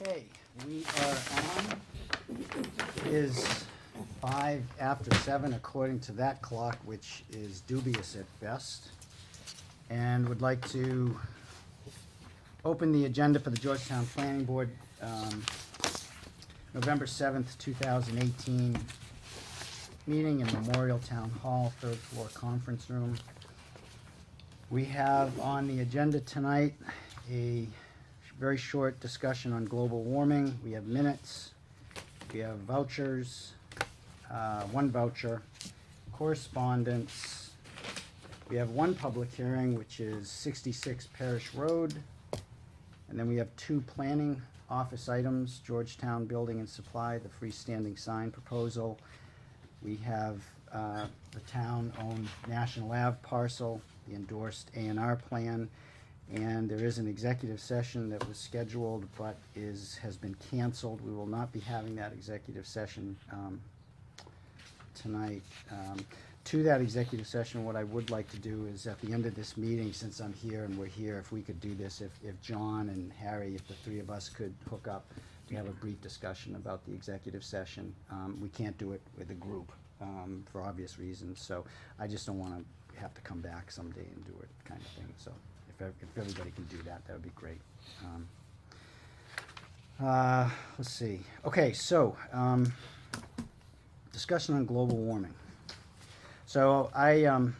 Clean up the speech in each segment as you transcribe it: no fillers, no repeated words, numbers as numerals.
Okay, we are on. It is 7:05 according to that clock, which is dubious at best. And would like to open the agenda for the Georgetown Planning Board, November 7th, 2018 meeting in Memorial Town Hall, third floor conference room. We have on the agenda tonight a very short discussion on global warming. We have minutes, we have vouchers, one voucher, correspondence. We have one public hearing, which is 66 Parish Road. And then we have two planning office items, Georgetown Building and Supply, the freestanding sign proposal. We have the town-owned National Ave parcel, the endorsed A&R plan, and there is an executive session that was scheduled but has been canceled. We will not be having that executive session tonight. To that executive session, what I would like to do is at the end of this meeting, since I'm here and we're here, if we could do this, if John and Harry, if the three of us could hook up, we have a brief discussion about the executive session. We can't do it with a group for obvious reasons, so I just don't want to have to come back someday and do it kind of thing. So if everybody can do that, that would be great. Let's see. Okay, so discussion on global warming. So I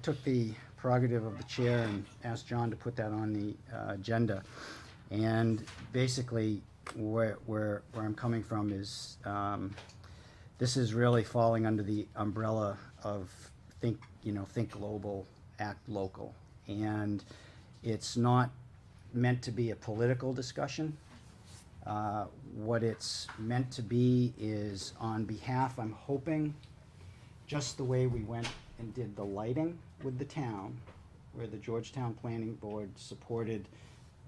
took the prerogative of the chair and asked John to put that on the agenda. And basically, where I'm coming from is this is really falling under the umbrella of think global, act local, and it's not meant to be a political discussion. What it's meant to be is on behalf, I'm hoping, just the way we went and did the lighting with the town, where the Georgetown Planning Board supported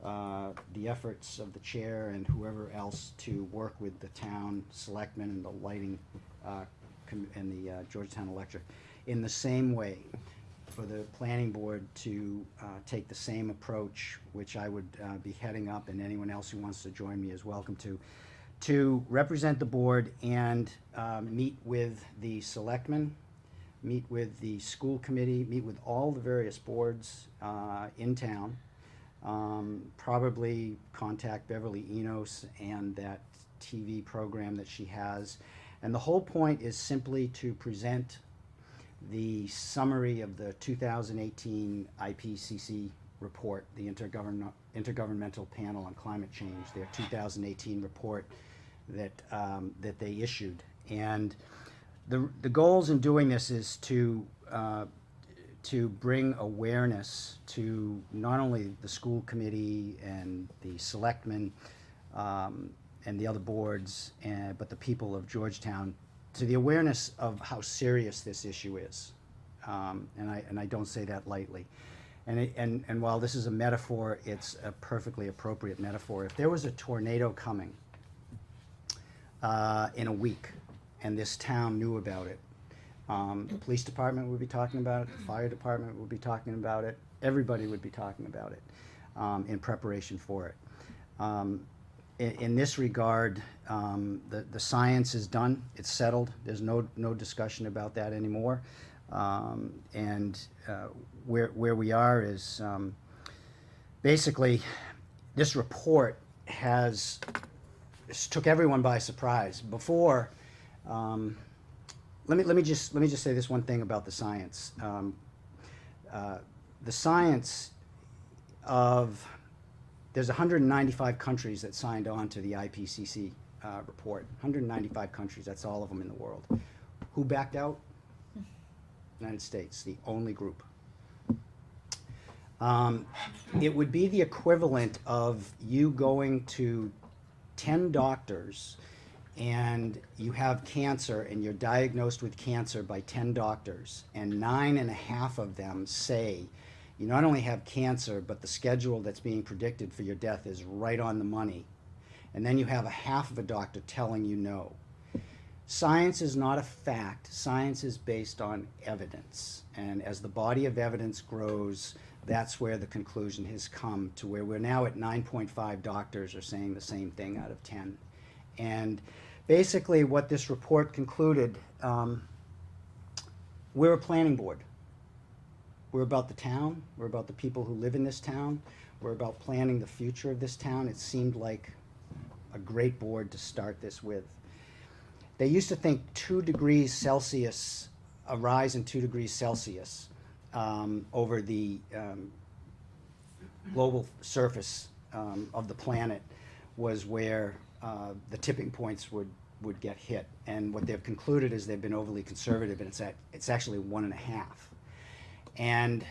the efforts of the chair and whoever else to work with the town selectmen and the lighting and the Georgetown Electric. In the same way, for the planning board to take the same approach, which I would be heading up, and anyone else who wants to join me is welcome to represent the board and meet with the selectmen, meet with the school committee, meet with all the various boards in town, probably contact Beverly Enos and that TV program that she has. And the whole point is simply to present the summary of the 2018 IPCC report, the Intergovernmental Panel on Climate Change, their 2018 report that they issued. And the goals in doing this is to bring awareness to not only the school committee and the selectmen and the other boards, but the people of Georgetown, to the awareness of how serious this issue is. And I don't say that lightly. And while this is a metaphor, it's a perfectly appropriate metaphor. If there was a tornado coming in a week, and this town knew about it, the police department would be talking about it, the fire department would be talking about it, everybody would be talking about it in preparation for it. In this regard, the science is done, it's settled, there's no discussion about that anymore. And where we are is basically this report took everyone by surprise. Before, let me just say this one thing about the science. The science of there's 195 countries that signed on to the IPCC report. 195 countries, that's all of them in the world. Who backed out? United States, the only group. It would be the equivalent of you going to 10 doctors and you have cancer and you're diagnosed with cancer by 10 doctors, and 9.5 of them say you not only have cancer, but the schedule that's being predicted for your death is right on the money. And then you have a half of a doctor telling you no. Science is not a fact. Science is based on evidence. And as the body of evidence grows, that's where the conclusion has come to where we're now at 9.5 doctors are saying the same thing out of 10. And basically what this report concluded, we're a planning board. We're about the town. We're about the people who live in this town. We're about planning the future of this town. It seemed like a great board to start this with. They used to think 2 degrees Celsius, a rise in 2 degrees Celsius over the global surface of the planet was where the tipping points would get hit. And what they've concluded is they've been overly conservative, and it's actually 1.5. And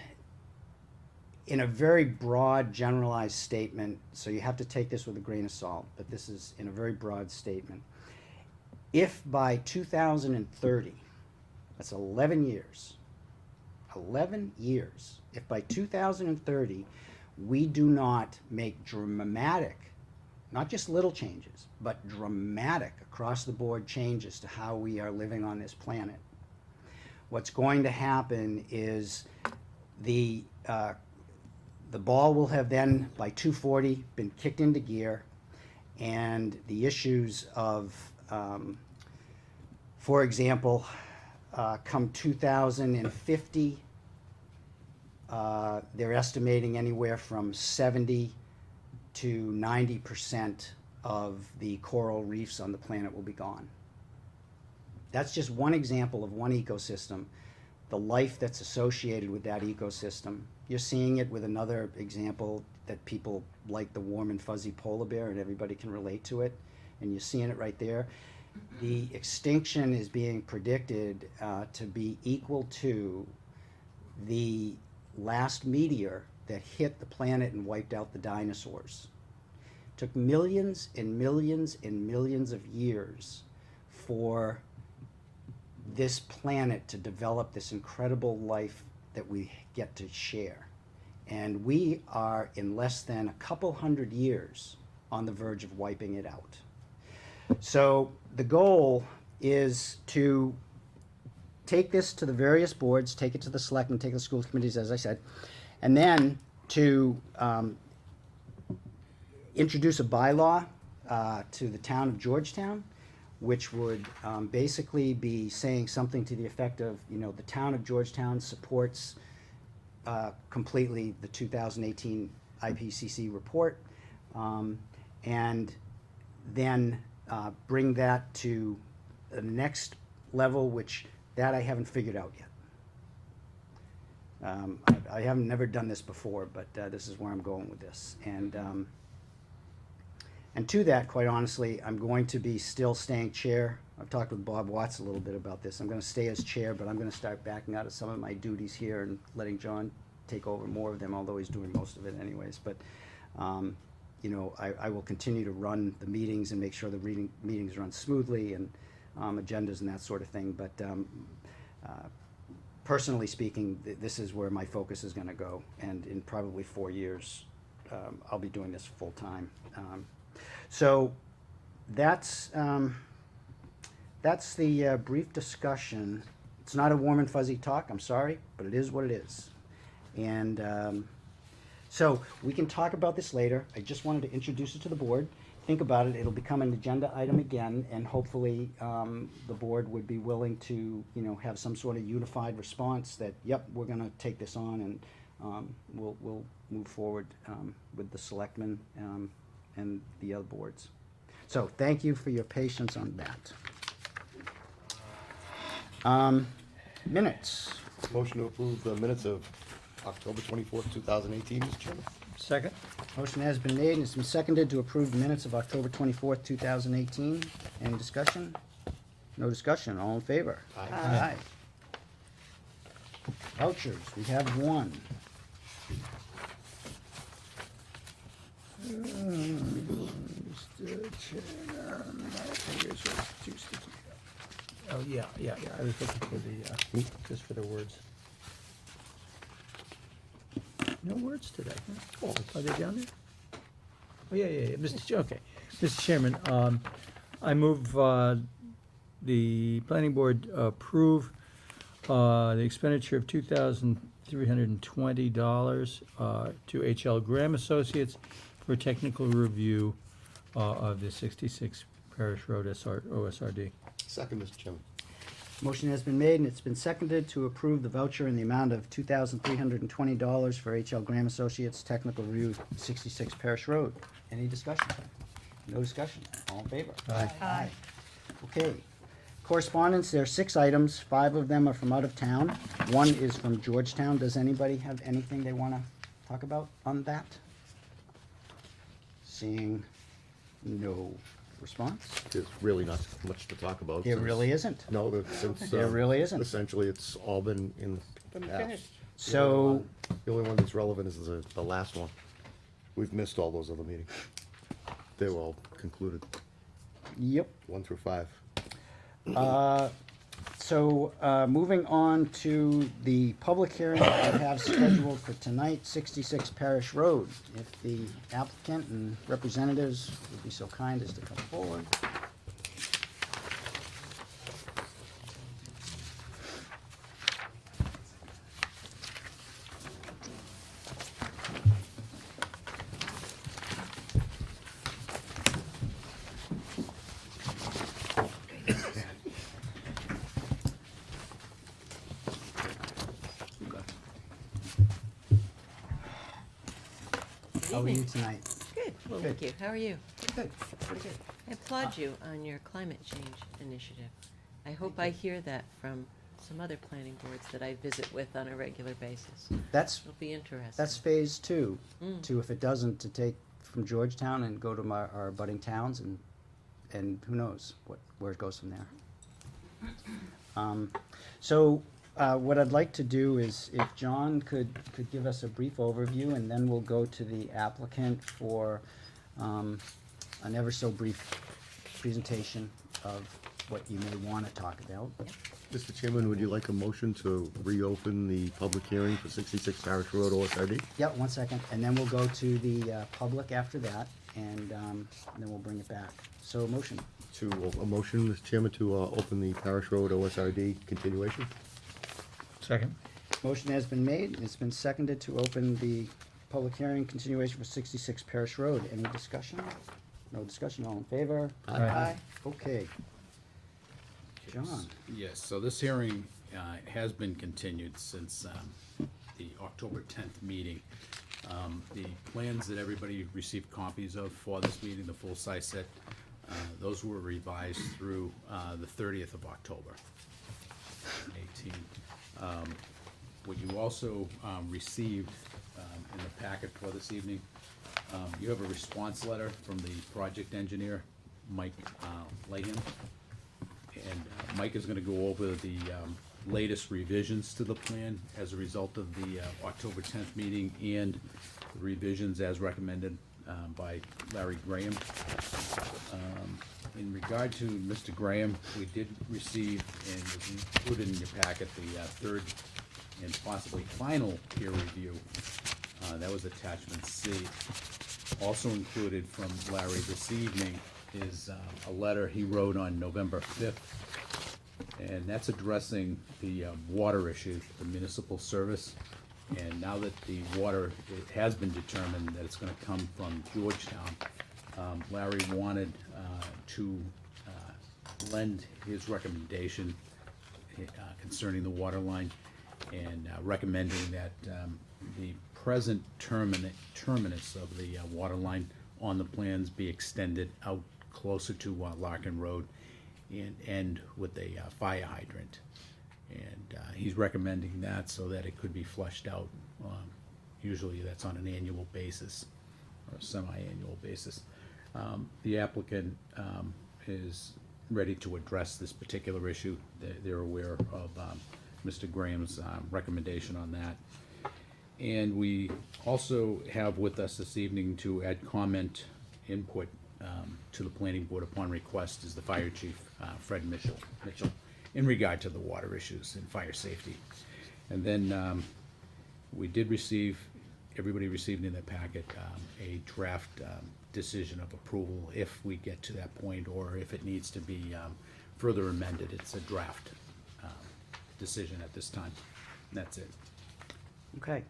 in a very broad, generalized statement, so you have to take this with a grain of salt, but this is in a very broad statement. If by 2030, that's 11 years, 11 years, if by 2030 we do not make dramatic, not just little changes, but dramatic across the board changes to how we are living on this planet, what's going to happen is the ball will have then, by 240, been kicked into gear, and the issues of, for example, come 2050, they're estimating anywhere from 70 to 90% of the coral reefs on the planet will be gone. That's just one example of one ecosystem, the life that's associated with that ecosystem. You're seeing it with another example that people like, the warm and fuzzy polar bear, and everybody can relate to it, and you're seeing it right there. The extinction is being predicted to be equal to the last meteor that hit the planet and wiped out the dinosaurs. It took millions and millions and millions of years for this planet to develop this incredible life that we get to share. And we are, in less than a couple hundred years, on the verge of wiping it out. So the goal is to take this to the various boards, take it to the selectmen, take it to the school committees, as I said, and then to introduce a bylaw to the town of Georgetown, which would basically be saying something to the effect of, the town of Georgetown supports completely the 2018 IPCC report, and then bring that to the next level, which that I haven't figured out yet. I haven't never done this before, but this is where I'm going with this. And to that, quite honestly, I'm going to be still staying chair. I've talked with Bob Watts a little bit about this. I'm going to stay as chair, but I'm going to start backing out of some of my duties here and letting John take over more of them, although he's doing most of it anyways. But, I will continue to run the meetings and make sure the meetings run smoothly, and agendas and that sort of thing. But personally speaking, this is where my focus is going to go. And in probably 4 years, I'll be doing this full time. So that's the brief discussion. It's not a warm and fuzzy talk, I'm sorry, but it is what it is. And so we can talk about this later. I just wanted to introduce it to the board. Think about it. It'll become an agenda item again, and hopefully the board would be willing to, have some sort of unified response that, yep, we're going to take this on, and we'll move forward with the selectmen and the other boards. So thank you for your patience on that. Minutes. Motion to approve the minutes of October 24th, 2018, Mr. Chairman. Second? Motion has been made and it's been seconded to approve the minutes of October 24th, 2018. Any discussion? No discussion. All in favor? Aye. Aye. Vouchers, we have one. Mr. Chairman, my fingers are too sticky. Oh, yeah, I was looking for the, just for the words. No words today, huh? Oh, are they down there? Oh, yeah, Mr. Okay. Mr. Chairman, I move the planning board approve the expenditure of $2,320 to H.L. Graham Associates for technical review of the 66 Parish Road OSRD. Second, Mr. Chairman. Motion has been made and it's been seconded to approve the voucher in the amount of $2,320 for H.L. Graham Associates Technical Review, 66 Parish Road. Any discussion? No discussion. All in favor? Aye. Aye. Okay. Correspondence, there are 6 items. 5 of them are from out of town. 1 is from Georgetown. Does anybody have anything they want to talk about on that? Seeing no response? There's really not much to talk about. There since- really isn't. No, since. There really isn't. Essentially, it's all been in the past. So, The only one that's relevant is the last one. We've missed all those other meetings. They were all concluded, yep. 1 through 5. Moving on to the public hearing that we have scheduled for tonight, 66 Parish Road. If the applicant and representatives would be so kind as to come forward. How are you tonight? Good, well, Good. thank you. How are you? Good, pretty good. I applaud you on your climate change initiative. I hope I hear that from some other planning boards that I visit with on a regular basis. That's, It'll be interesting. that's phase 2. Mm. To, if it doesn't, to take from Georgetown and go to our budding towns and who knows where it goes from there. What I'd like to do is if John could give us a brief overview, and then we'll go to the applicant for an ever so brief presentation of what you may want to talk about. Mr. Chairman, would you like a motion to reopen the public hearing for 66 Parish Road OSRD? Yeah, 1 second, and then we'll go to the public after that, and then we'll bring it back. So motion. A motion, Mr. Chairman, to open the Parish Road OSRD continuation? Second. Motion has been made, and it's been seconded to open the public hearing continuation for 66 Parish Road. Any discussion? No discussion, all in favor? Aye. Okay. John? Yes, so this hearing has been continued since the October 10th meeting. The plans that everybody received copies of for this meeting, the full-size set, those were revised through the 30th of October, 2018. What you also received in the packet for this evening, you have a response letter from the project engineer, Mike Layham. And Mike is gonna go over the latest revisions to the plan as a result of the October 10th meeting and the revisions as recommended by Larry Graham. In regard to Mr. Graham, we did receive, and was included in your packet, the third and possibly final peer review. That was attachment C. Also included from Larry this evening is a letter he wrote on November 5th, and that's addressing the water issue, the municipal service. And now that the water, it has been determined that it's gonna come from Georgetown, Larry wanted to lend his recommendation concerning the water line, and recommending that the present terminus of the water line on the plans be extended out closer to Larkin Road and end with a fire hydrant. And he's recommending that so that it could be flushed out. Usually that's on an annual basis or a semi-annual basis. The applicant is ready to address this particular issue. They're aware of Mr. Graham's recommendation on that. And we also have with us this evening to add comment input to the planning board upon request is the fire chief, Fred Mitchell, in regard to the water issues and fire safety. And then we did receive, everybody received in their packet, a draft decision of approval if we get to that point, or if it needs to be further amended. It's a draft decision at this time. And that's it. Okay.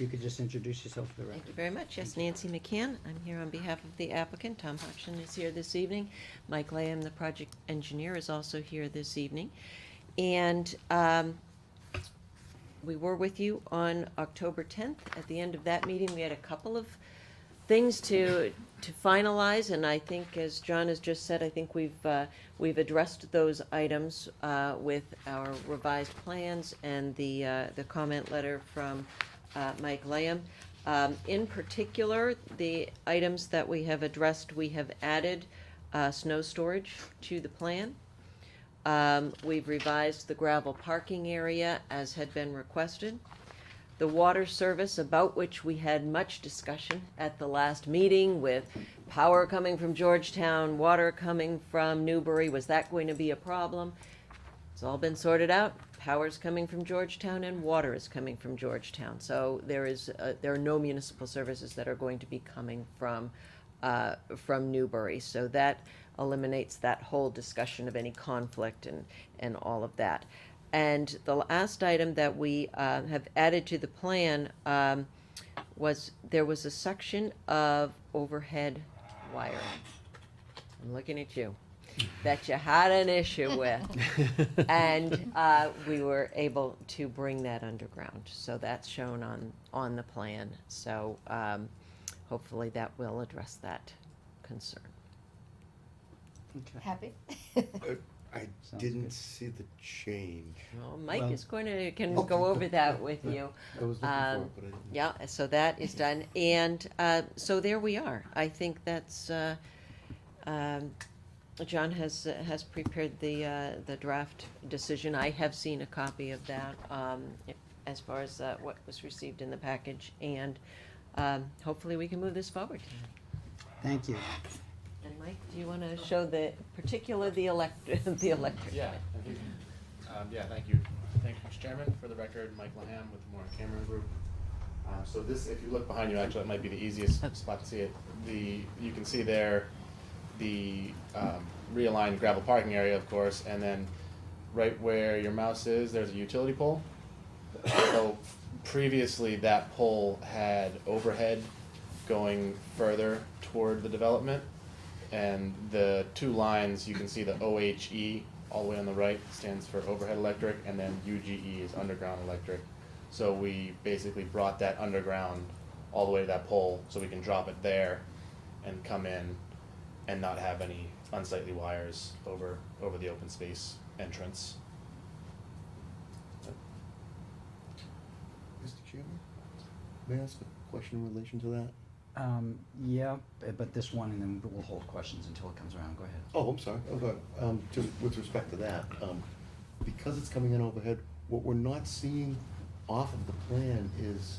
You could just introduce yourself for the Thank you record. very much. Yes, Nancy McCann. I'm here on behalf of the applicant. Tom Hodgson is here this evening. Mike Layham, the project engineer, is also here this evening. And we were with you on October 10th. At the end of that meeting, we had a couple of things to finalize, and I think, as John has just said, I think we've addressed those items with our revised plans and the comment letter from Mike Layham. In particular, the items that we have addressed, we have added snow storage to the plan. We've revised the gravel parking area as had been requested. The water service, about which we had much discussion at the last meeting, with power coming from Georgetown, water coming from Newbury, was that going to be a problem? It's all been sorted out. Power's coming from Georgetown and water is coming from Georgetown. So there are no municipal services that are going to be coming from Newbury. So that eliminates that whole discussion of any conflict and all of that. And the last item that we have added to the plan was there was a section of overhead wiring. I'm looking at you. That you had an issue with. And we were able to bring that underground. So that's shown on the plan. So hopefully that will address that concern. Okay. Happy? I Sounds didn't good. see the change. Well, Mike Well- is can Oh. go over that with you. I was looking for Um, it, but I didn't. Yeah, so that is done, and so there we are. I think that's, John has prepared the draft decision. I have seen a copy of that, as far as what was received in the package, and hopefully we can move this forward. Thank you. And Mike, do you want to show the electric? Yeah, I think, yeah, thank you. Thank you, Mr. Chairman. For the record, Mike Laham with the Moore Camera Group. So this, if you look behind you, actually, it might be the easiest spot to see it. You can see there the realigned gravel parking area, of course, and then right where your mouse is, there's a utility pole. So previously, that pole had overhead going further toward the development. And the two lines, you can see the OHE all the way on the right stands for overhead electric, and then UGE is underground electric. So we basically brought that underground all the way to that pole so we can drop it there and come in and not have any unsightly wires over the open space entrance. Mr. Chairman, may I ask a question in relation to that? Yeah, but this one, and then we'll hold questions until it comes around. Go ahead. Oh, I'm sorry. Okay. Just with respect to that, because it's coming in overhead, what we're not seeing off of the plan is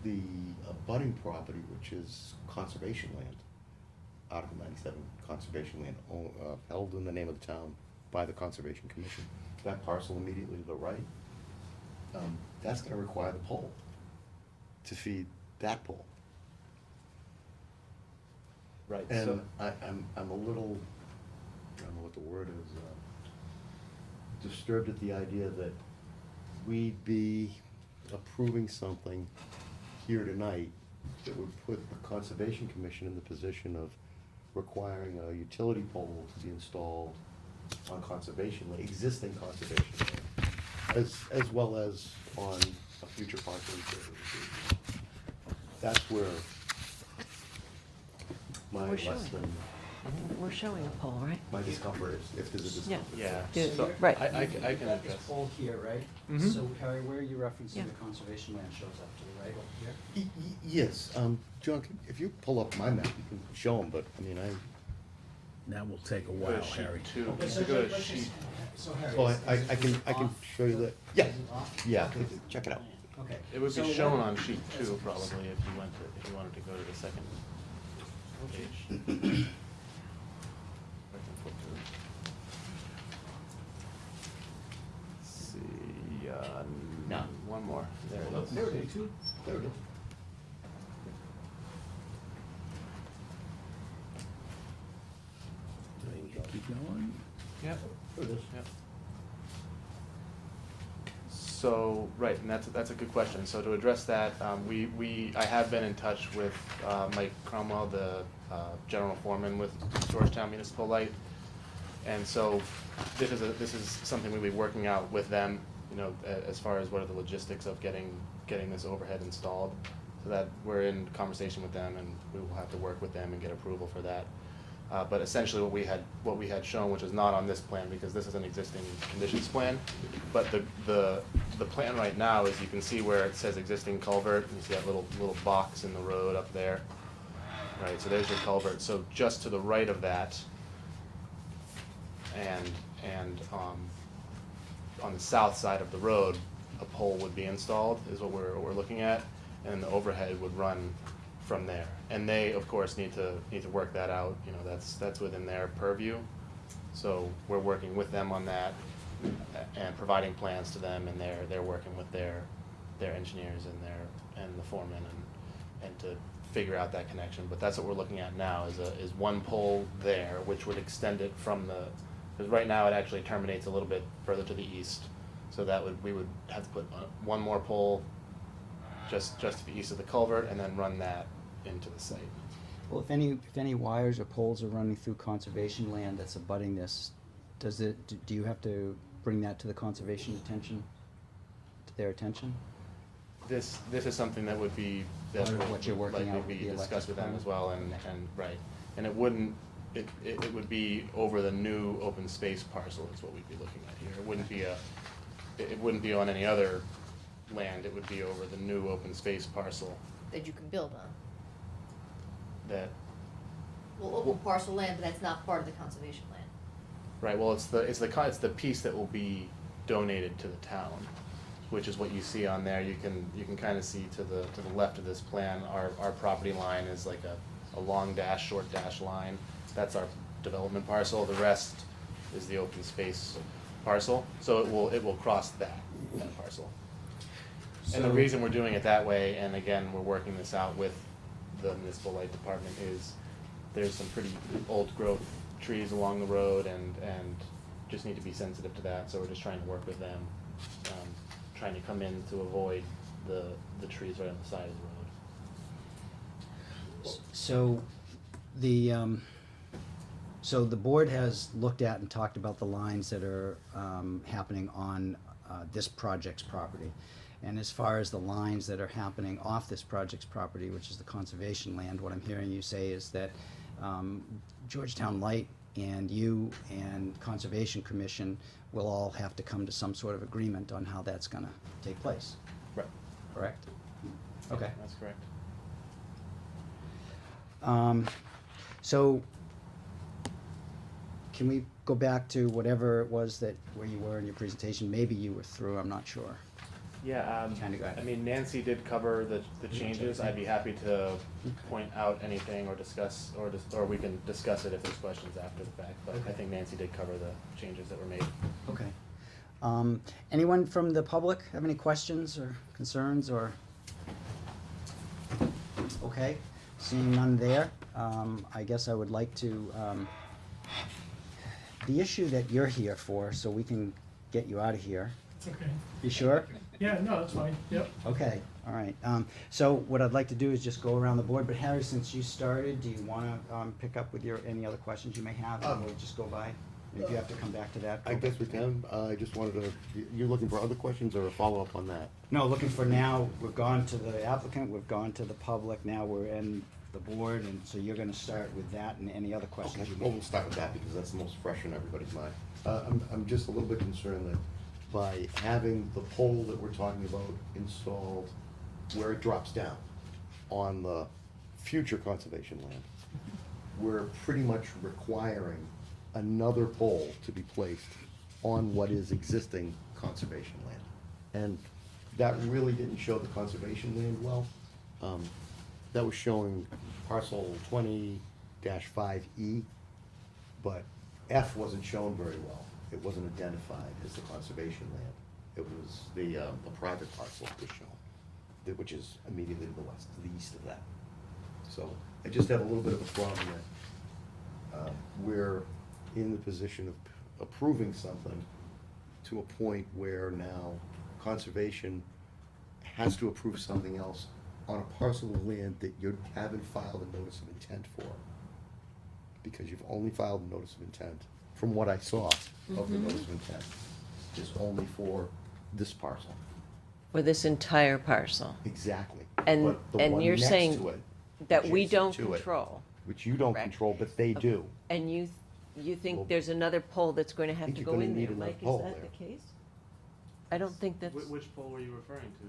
the abutting property, which is conservation land. Article 97, conservation land, held in the name of the town by the Conservation Commission. That parcel immediately to the right, that's gonna require the pole to feed that pole. Right. And I'm a little, I don't know what the word is, disturbed at the idea that we'd be approving something here tonight that would put the Conservation Commission in the position of requiring a utility pole to be installed on conservation land, existing conservation land, as well as on a future parcel. That's where my We're showing. less than, We're showing a poll, right? my discomfort is, if there's a Yeah. discomfort. Yeah, Good. so Right. I can This address. pole here, right? Mhm. So Harry, where are you referencing Yeah. the conservation land shows up to the right over here? Yes, John, if you pull up my map, you can show them, but, I mean, That will take a Go while, to sheet Harry. 2. Okay, If so you go to let's just- sheet, So Harry. oh, is I can off show you the- that, yeah, is it off? yeah, check it out. Okay. it would So be what- shown on sheet 2 probably if you wanted to go to the second page. I can flip through. Let's see, No. one more. There it is. There it is. There it is. Keep Yep. There it is. Yep. So, right, and that's a good question. So to address that, I have been in touch with Mike Cromwell, the general foreman with Georgetown Municipal Light. And so this is something we'll be working out with them, you know, as far as what are the logistics of getting this overhead installed. So that we're in conversation with them, and we will have to work with them and get approval for that. But essentially what we had shown, which is not on this plan because this is an existing conditions plan, but the plan right now is you can see where it says existing culvert, and you see that little box in the road up there. Right, so there's your culvert. So just to the right of that, and on the south side of the road, a pole would be installed, is what we're looking at, and the overhead would run from there. And they, of course, need to work that out. You know, that's within their purview. So we're working with them on that and providing plans to them, and they're working with their engineers and the foreman and to figure out that connection. But that's what we're looking at now is one pole there, which would extend it from because right now it actually terminates a little bit further to the east. So we would have to put one more pole just to the east of the culvert, and then run that into the site. Well, if any wires or poles are running through conservation land that's abutting this, do you have to bring that to the conservation to their attention? This is something that would be Part of what you're working likely out with be the discussed with them electric as well, and right, and it would be over the new open space parcel is what we'd be looking at here. It wouldn't be on any other land. It would be over the new open space parcel that you can build on. that. Well, open parcel land, but that's not part of the conservation land. Right. Well, it's the piece that will be donated to the town, which is what you see on there. You can kind of see to the left of this plan, our property line is like a long dash, short dash line. That's our development parcel. The rest is the open space parcel. So it will cross that parcel. And the So- reason we're doing it that way, and again, we're working this out with the municipal light department, is there's some pretty old growth trees along the road and just need to be sensitive to that. So we're just trying to work with them, trying to come in to avoid the trees right on the side of the road. So the board has looked at and talked about the lines that are happening on this project's property. And as far as the lines that are happening off this project's property, which is the conservation land, what I'm hearing you say is that Georgetown Light and you and Conservation Commission will all have to come to some sort of agreement on how that's gonna take place, Right. correct? Okay. That's correct. So, can we go back to whatever it was where you were in your presentation? Maybe you were through, I'm not sure. Yeah, Kinda go ahead. I mean, Nancy did cover the changes. I'd be happy to point out anything or discuss, or we can discuss it if there's questions after the fact. But I think Nancy did cover the changes that were made. Okay. Anyone from the public have any questions or concerns or? Okay, seeing none there, I guess I would like to, the issue that you're here for, so we can get you out of here. It's okay. You sure? Yeah, no, that's fine, yep. Okay, all right. So what I'd like to do is just go around the board, but Harry, since you started, do you wanna, pick up with any other questions you may have, and we'll just go by? If you have to come back to that. I guess we can. I just wanted to, you're looking for other questions or a follow-up on that? No, looking for now, we've gone to the applicant, we've gone to the public, now we're in the board, and so you're gonna start with that and any other questions Okay, you well, may we'll start with that because that's the most fresh in everybody's mind. I'm just a little bit concerned that by having the pole that we're talking about installed where it drops down on the future conservation land, we're pretty much requiring another pole to be placed on what is existing conservation land. And that really didn't show the conservation land well. That was showing parcel 20-5E, but F wasn't shown very well. It wasn't identified as the conservation land. It was the private parcel was shown, which is immediately to the west, to the east of that. So I just have a little bit of a problem that we're in the position approving something to a point where now conservation has to approve something else on a parcel of land that you haven't filed a notice of intent for. Because you've only filed a notice of intent, from what I saw of the notice of intent, is only for this parcel. For this entire parcel. Exactly. And- But the and one you're next saying to it, That we adjacent don't to it, control. which you don't Correct. control, but they do. And you Well, think there's another pole that's going to have think to you're go gonna in there, need another Mike, is pole that there. the case? I don't think that's, Which pole were you referring to?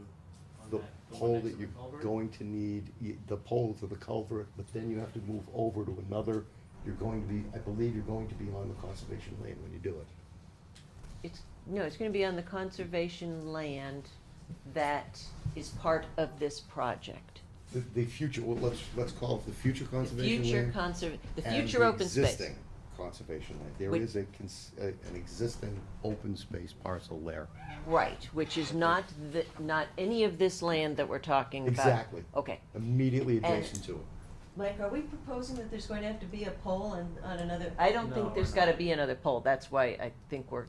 on The that? one pole next that to you're the culvert? going to need, the pole to the culvert, but then you have to move over to another, you're going to be, I believe you're going to be on the conservation lane when you do it. it's gonna be on the conservation land that is part of this project. The future, well, let's call it the future The conservation future lane. the and future the open space. existing conservation lane. There Which- is an existing open space parcel there. Right, which is not not any of this land that we're talking about. Exactly. Okay. Immediately And- adjacent to it. Mike, are we proposing that there's going to have to be a pole on another? I don't No, think there's we're gotta not. be another pole, that's why I think we're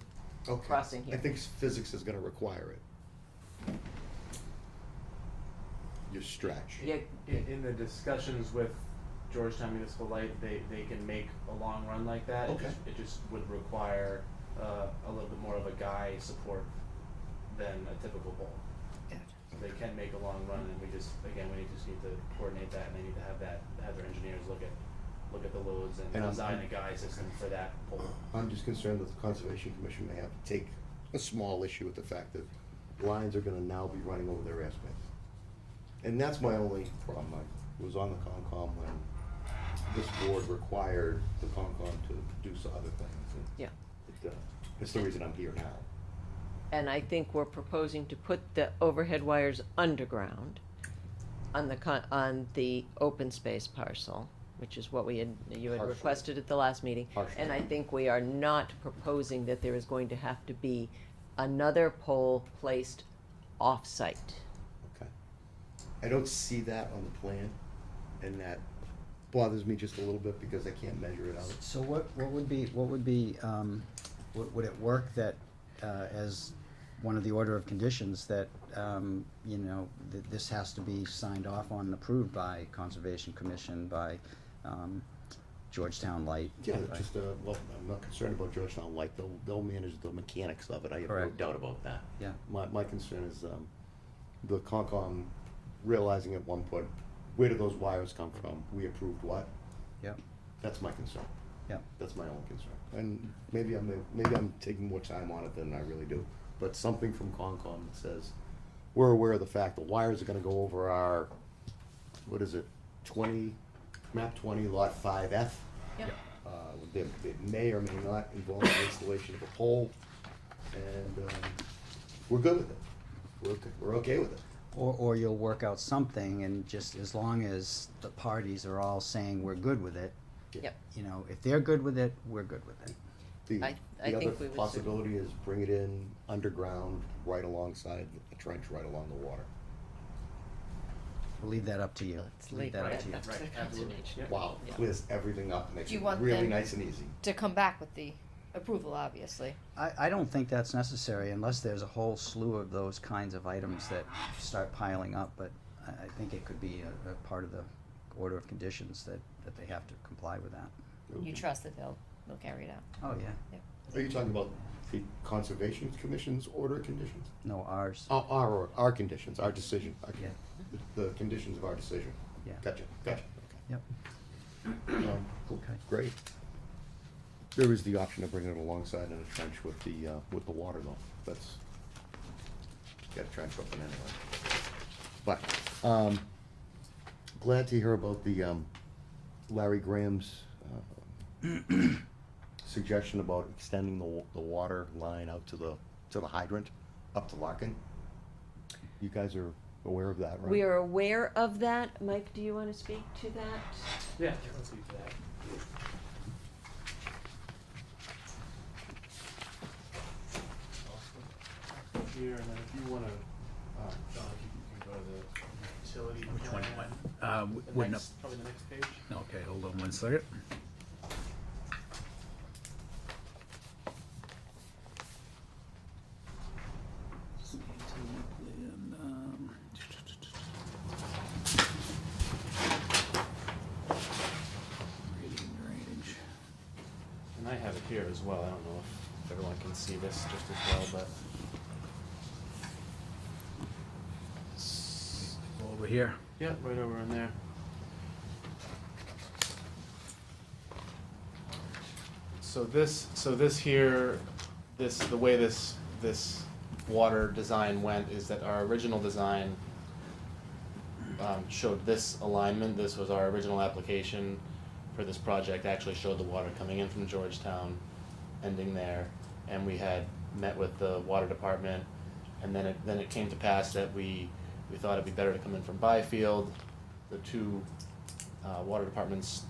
Okay. crossing here. I think physics is gonna require it. Your stretch. Yeah, In the discussions with Georgetown Municipal Light, they can make a long run like that. Okay. It just would require a little bit more of a guy support than a typical pole. So they can make a long run, and we just need to coordinate that, and they need to have their engineers look at the loads and And I'm- design a guy system for that pole. I'm just concerned that the Conservation Commission may have to take a small issue with the fact that lines are gonna now be running over their airspace. And that's my only problem. I was on the Concom when this board required the Concom to do some other things. And yeah. it's the reason I'm here now. And I think we're proposing to put the overhead wires underground on the open space parcel, which is what you had Partially. requested at the last meeting. Partially. And I think we are not proposing that there is going to have to be another pole placed off-site. Okay. I don't see that on the plan, and that bothers me just a little bit because I can't measure it out. So what would be, would it work that, as one of the order of conditions that, this has to be signed off on and approved by Conservation Commission, by, Georgetown Light? Yeah, by- just, well, I'm not concerned about Georgetown Light, they'll manage the mechanics of it, I have no Correct. doubt about that. Yeah, My concern is, the Concom realizing at one point, where do those wires come from? We approved what? yeah, That's my concern. yeah. That's my only concern. And maybe I'm taking more time on it than I really do. But something from Concom that says, we're aware of the fact the wires are gonna go over our, what is it, map 20, lot 5F. Yep. They may or may not involve the installation of a pole, and, we're good with it. We're okay with it. Or you'll work out something, and just as long as the parties are all saying we're good with it, Yep. if they're good with it, we're good with it. The, I the think other we would possibility is bring it in underground, right alongside the trench, right along the water. We'll leave that up to you. Let's Leave leave that up that to you. up to Right, the absolutely. conservation. Yep. Wow, Yeah. clears everything up, makes Do you it want really them- nice and easy. To come back with the approval, obviously. I don't think that's necessary unless there's a whole slew of those kinds of items that start piling up, but I think it could be a part of the order of conditions that they have to comply with that. You trust that they'll carry it out. Oh, yeah. Are you talking about the Conservation Commission's order conditions? No, ours. Our conditions, our decision, Yeah. the conditions of our decision. Yeah. Gotcha, okay. Yep. Cool. Okay. Great. There is the option of bringing it alongside in a trench with the water though. That's, got a trench open anyway. But, glad to hear about the, Larry Graham's, suggestion about extending the water line out to the hydrant, up to Larkin. You guys are aware of that, right? We are aware of that. Mike, do you want to speak to that? Yeah, let's speak to that. Here, and then if you wanna, John, if you can go to the utility Which one plan. you want? The Wouldn't next- Probably the next page. Okay, hold on one second. here as well. I don't know if everyone can see this just as well, but. Over here. Yeah, right over in there. So this here, the way this water design went is that our original design showed this alignment. This was our original application for this project, actually showed the water coming in from Georgetown, ending there, and we had met with the water department, and then it came to pass that we thought it'd be better to come in from Byfield. The two water departments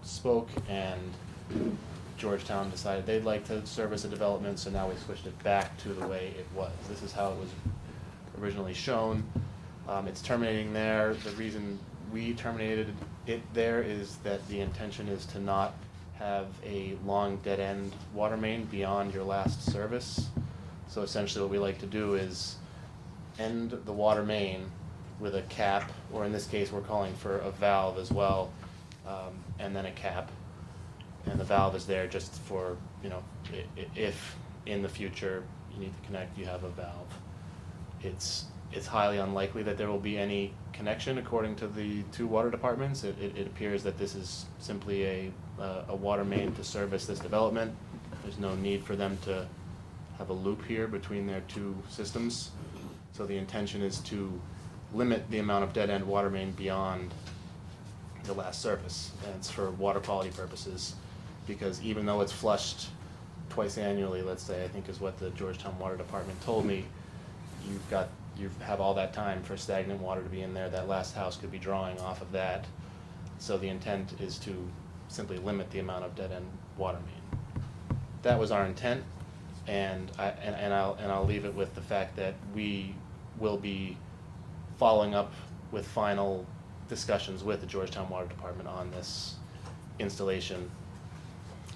spoke, and Georgetown decided they'd like to service a development, so now we switched it back to the way it was. This is how it was originally shown. It's terminating there. The reason we terminated it there is that the intention is to not have a long dead-end water main beyond your last service. So essentially what we like to do is end the water main with a cap, or in this case we're calling for a valve as well, and then a cap. And the valve is there just for, you know, if in the future you need to connect, you have a valve. It's highly unlikely that there will be any connection according to the two water departments. It appears that this is simply a water main to service this development. There's no need for them to have a loop here between their two systems. So the intention is to limit the amount of dead-end water main beyond the last service, and it's for water quality purposes, because even though it's flushed twice annually, let's say, I think is what the Georgetown Water Department told me, you have all that time for stagnant water to be in there. That last house could be drawing off of that. So the intent is to simply limit the amount of dead-end water main. That was our intent, and I'll leave it with the fact that we will be following up with final discussions with the Georgetown Water Department on this installation,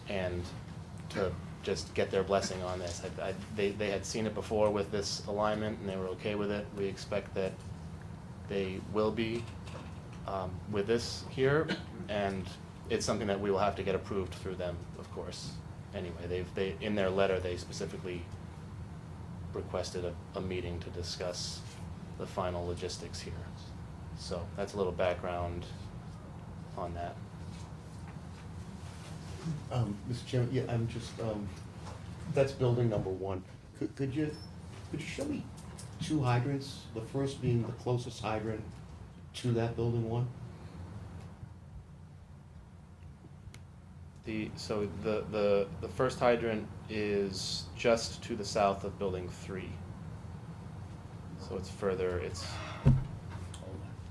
and to just get their blessing on this. They had seen it before with this alignment and they were okay with it. We expect that they will be with this here, and it's something that we will have to get approved through them, of course. Anyway, they in their letter they specifically requested a meeting to discuss the final logistics here. So that's a little background on that. Mr. Chairman, yeah, I'm just, that's building number one. Could you show me two hydrants, the first being the closest hydrant to that building one? So the first hydrant is just to the south of building 3. So it's further, it's,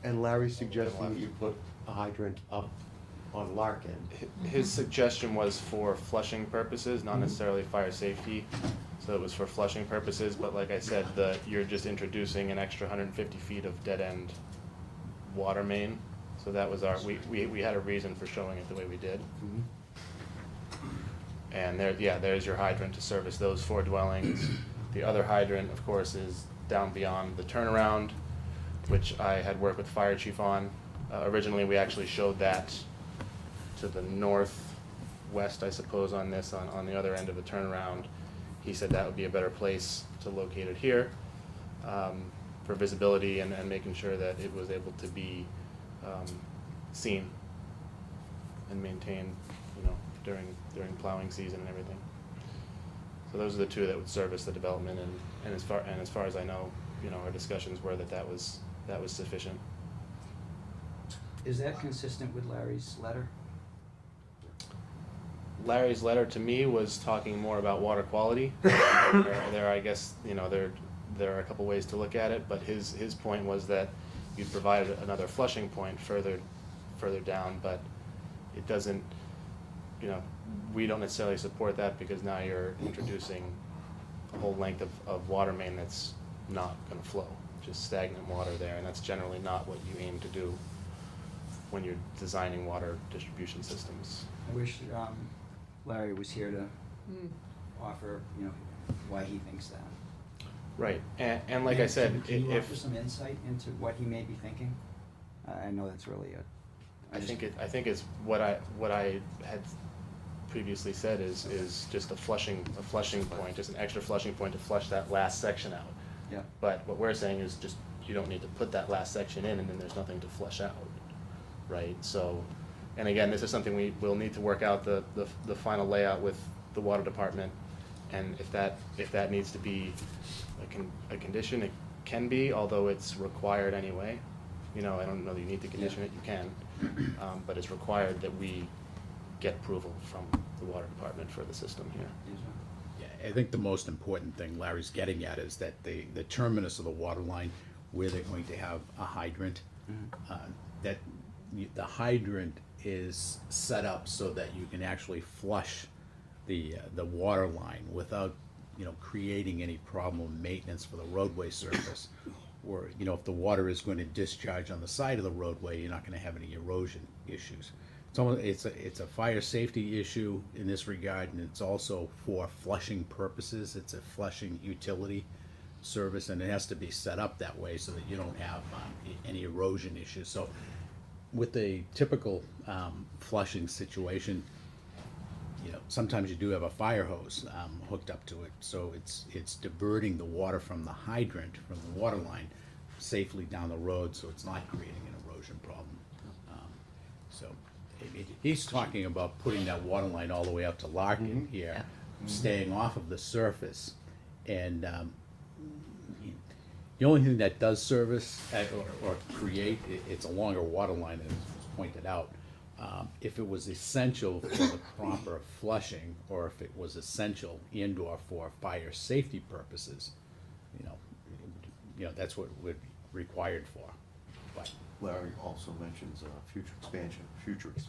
And Larry's suggesting that you put a hydrant up on Larkin. his suggestion was for flushing purposes, not necessarily fire safety. So it was for flushing purposes, but like I said, you're just introducing an extra 150 feet of dead-end water main. So that was we had a reason for showing it the way we did. Mhm. And there's your hydrant to service those 4 dwellings. The other hydrant, of course, is down beyond the turnaround, which I had worked with fire chief on. Originally, we actually showed that to the northwest, I suppose, on this, on the other end of the turnaround. He said that would be a better place to locate it here, for visibility and making sure that it was able to be seen and maintained, you know, during plowing season and everything. So those are the 2 that would service the development, and as far as I know, you know, our discussions were that was sufficient. Is that consistent with Larry's letter? Larry's letter to me was talking more about water quality. There, I guess, you know, there are a couple ways to look at it, but his point was that you'd provide another flushing point further down, but it doesn't, you know, we don't necessarily support that, because now you're introducing a whole length of water main that's not gonna flow, just stagnant water there, and that's generally not what you aim to do when you're designing water distribution systems. I wish Larry was here to offer, you know, why he thinks that. Right, and like I said, Can you offer if, some insight into what he may be thinking? I know that's really I think it's what I had previously said, is just a flushing point, just an extra flushing point to flush that last section out. Yeah. But what we're saying is just, you don't need to put that last section in, and then there's nothing to flush out, right? So, and again, this is something we will need to work out the final layout with the water department, and if that needs to be a condition, it can be, although it's required anyway. You know, I don't know that you need to condition it, you can, but it's required that we get approval from the water department for the system here. Yeah, I think the most important thing Larry's getting at is that the terminus of the water line, where they're going to have a hydrant, that the hydrant is set up so that you can actually flush the water line without, you know, creating any problem of maintenance for the roadway surface. Or, you know, if the water is going to discharge on the side of the roadway, you're not going to have any erosion issues. It's a fire safety issue in this regard, and it's also for flushing purposes. It's a flushing utility service, and it has to be set up that way so that you don't have any erosion issues. So with a typical flushing situation, you know, sometimes you do have a fire hose hooked up to it, so it's diverting the water from the hydrant, from the water line, safely down the road, so it's not creating an erosion problem. So he's talking about putting that water line all the way up to Larkin here, staying off of the surface, and the only thing that does service or create, it's a longer water line, as was pointed out. If it was essential for the proper flushing, or if it was essential and/or for fire safety purposes, you know, that's what it would be required for. But Larry also mentions future expansion,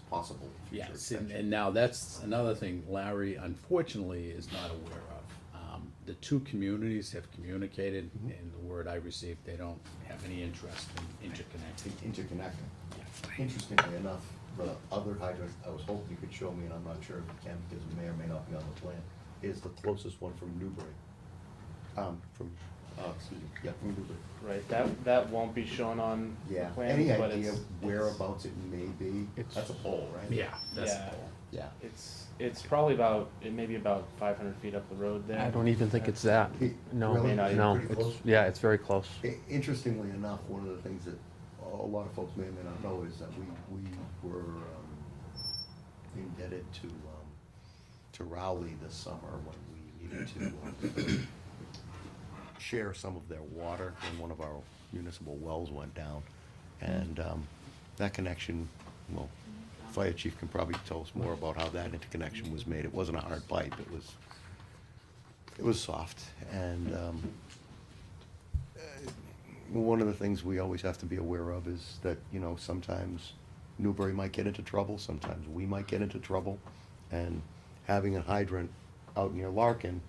possible future yes, expansion. and now that's another thing Larry unfortunately is not aware of. The two communities have communicated, and the word I received, they don't have any interest in interconnecting. Interconnecting. Interestingly enough, the other hydrant I was hoping you could show me, and I'm not sure if you can because it may or may not be on the plan, is the closest one from Newbury. From Newbury. Right, that won't be shown on the Yeah, plan, any but idea it's, whereabouts it may be? That's a pole, right? Yeah, that's Yeah. the goal. Yeah. it's probably it may be about 500 feet up the road there. I don't even think it's that. It- No, really? no, Pretty it's, close? yeah, it's very close. Interestingly enough, one of the things that a lot of folks may or may not know is that we were indebted to Rowley this summer when we needed to share some of their water when one of our municipal wells went down. And that connection, well, Fire Chief can probably tell us more about how that interconnection was made. It wasn't a hard pipe, it was soft. And one of the things we always have to be aware of is that, you know, sometimes Newbury might get into trouble, sometimes we might get into trouble. And having a hydrant out near Larkin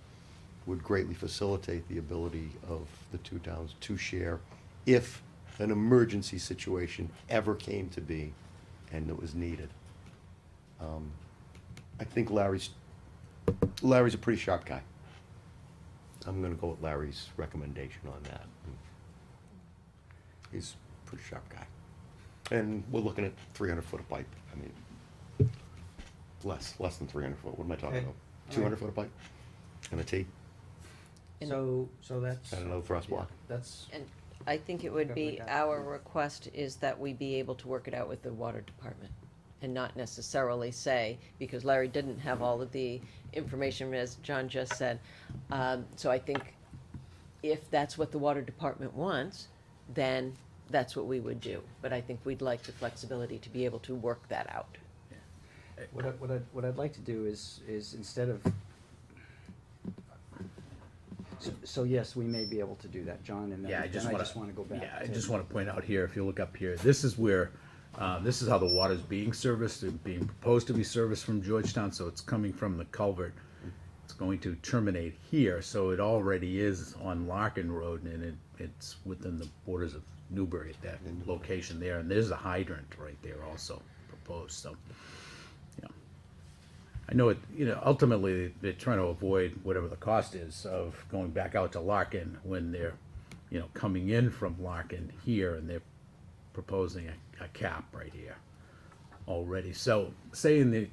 would greatly facilitate the ability of the two towns to share if an emergency situation ever came to be and it was needed. I think Larry's a pretty sharp guy. I'm gonna go with Larry's recommendation on that. He's a pretty sharp guy. And we're looking at 300 foot of pipe. I mean, less than 300 foot. What am I talking Okay. about? 200 foot of pipe? And a T? So that's. I don't know, thrust block. That's, And I think it would Got be, that. our request is that we be able to work it out with the water department, and not necessarily say, because Larry didn't have all of the information, as John just said. So I think if that's what the water department wants, then that's what we would do. But I think we'd like the flexibility to be able to work that out. what I'd like to do is instead of, so yes, we may be able to do that, John, and then Yeah, I then just I wanna. just wanna go back. Yeah, I to- just wanna point out here, if you look up here, this is where, this is how the water's being serviced, and being proposed to be serviced from Georgetown, so it's coming from the culvert. It's going to terminate here, so it already is on Larkin Road, and it's within the borders of Newbury at that location there, and there's a hydrant right there also proposed, so, you know. I know it, you know, ultimately, they're trying to avoid whatever the cost is of going back out to Larkin when they're, you know, coming in from Larkin here, and they're proposing a cap right here already. So, say in the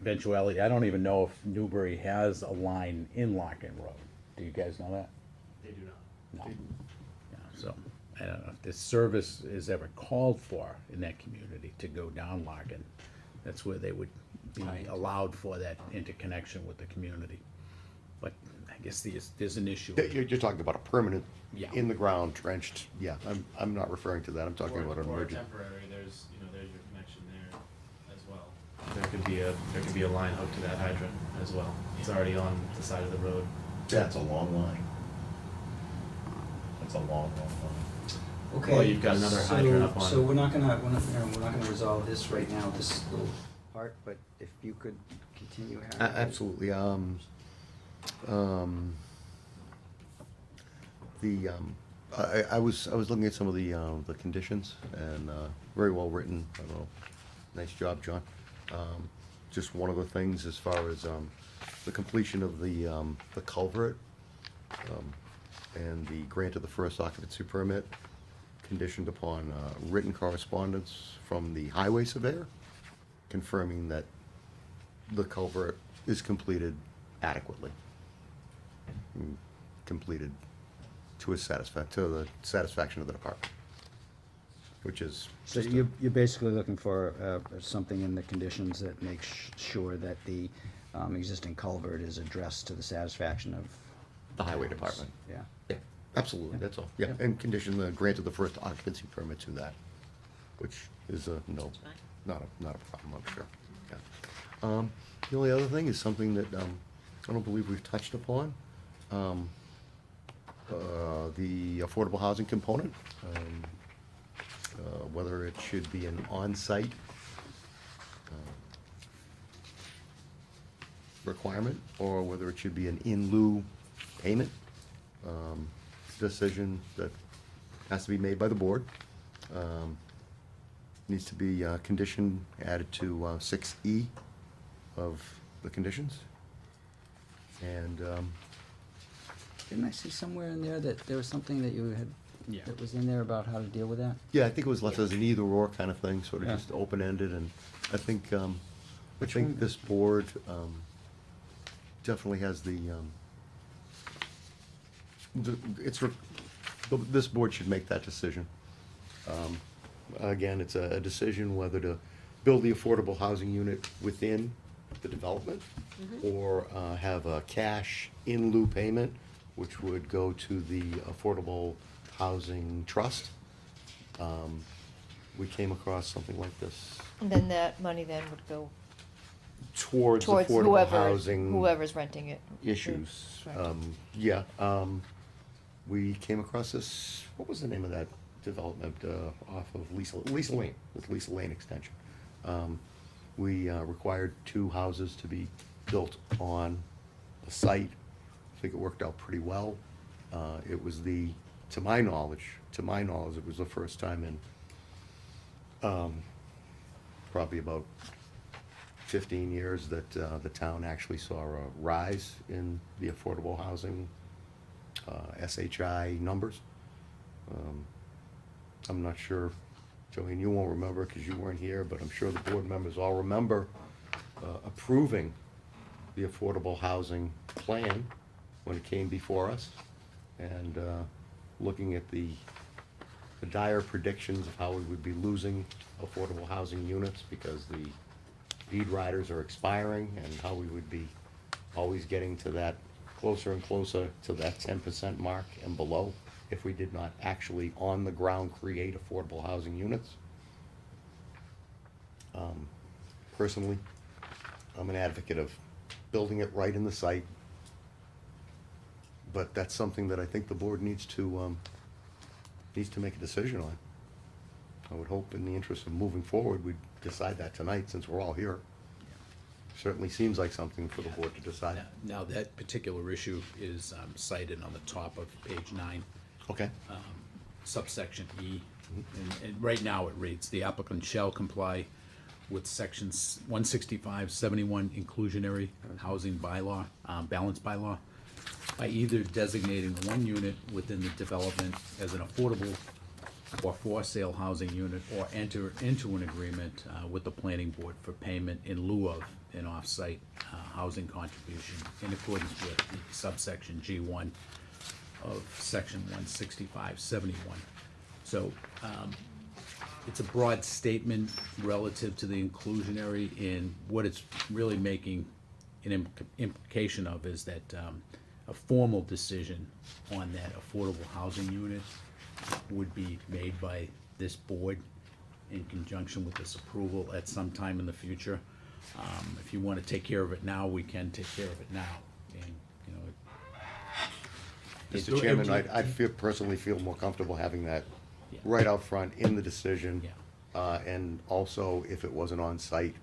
eventuality, I don't even know if Newbury has a line in Locken Road. Do you guys know that? They do not. No. Yeah, so, I don't know if this service is ever called for in that community to go down Locken. That's where they would be allowed for that interconnection with the community. But I guess there's an issue. You're talking about a permanent, Yeah. in the ground trenched, yeah, I'm not referring to that, I'm talking about an Or emergent. temporary, there's your connection there as well. There could be a line hooked to that hydrant as well. It's already on the side of the road. That's a long line. That's a long line. Okay. Well, you've got another hydrant up on- So we're not gonna resolve this right now, this little part, but if you could continue, Harry. Absolutely, I was looking at some of the conditions, and, very well written, I don't know, nice job, John. Just one of the things as far as, the completion of the culvert, and the grant of the first occupancy permit, conditioned upon, written correspondence from the highway surveyor, confirming that the culvert is completed adequately. Completed to the satisfaction of the department, which is So just you're basically looking for something in the conditions that makes sure that the existing culvert is addressed to the satisfaction of. the highway department. Yeah. Yeah, absolutely, that's all, yeah, and condition the grant of the first occupancy permit to that, which is no, fine. not a problem, I'm sure, yeah. The only other thing is something that, I don't believe we've touched upon, the affordable housing component, whether it should be an on-site requirement, or whether it should be an in lieu payment. Decision that has to be made by the board. Needs to be condition added to 6E of the conditions. And Didn't I see somewhere in there that there was something that you had, Yeah. that was in there about how to deal with that? yeah, I think it was left as an either-or kind of thing, sort of Yeah. just open-ended, and I think, Which one? this board definitely has this board should make that decision. Again, it's a decision whether to build the affordable housing unit within the development, or have a cash in lieu payment, which would go to the Affordable Housing Trust. We came across something like this And then that money then would go towards towards affordable housing whoever's renting it. issues. Right. Yeah, we came across this, what was the name of that development, off of Lisa Lane, with Lisa Lane Extension. We required 2 houses to be built on the site. I think it worked out pretty well. It was to my knowledge, it was the first time in, probably about 15 years that the town actually saw a rise in the affordable housing SHI numbers. I'm not sure, Joanne, you won't remember because you weren't here, but I'm sure the board members all remember approving the affordable housing plan when it came before us, and looking at the dire predictions of how we would be losing affordable housing units because the deed riders are expiring, and how we would be always getting to that, closer and closer to that 10% mark and below, if we did not actually on the ground create affordable housing units. Personally, I'm an advocate of building it right in the site, but that's something that I think the board needs to make a decision on. I would hope in the interest of moving forward, we'd decide that tonight, since we're all here. Certainly seems like something for the board to decide. Now, that particular issue is cited on the top of page 9, Okay? subsection E. And right now it reads, the applicant shall comply with sections 165, 71 inclusionary housing bylaw, balance bylaw, by either designating one unit within the development as an affordable or for sale housing unit, or enter into an agreement with the planning board for payment in lieu of an off-site housing contribution in accordance with the subsection G1 of section 16571. So it's a broad statement relative to the inclusionary, and what it's really making an implication of is that a formal decision on that affordable housing unit would be made by this board in conjunction with this approval at some time in the future. If you want to take care of it now, we can take care of it now, and, you know. Mr. Chairman, I'd personally feel more comfortable having that right out front in the decision. Yeah. And also, if it wasn't on site,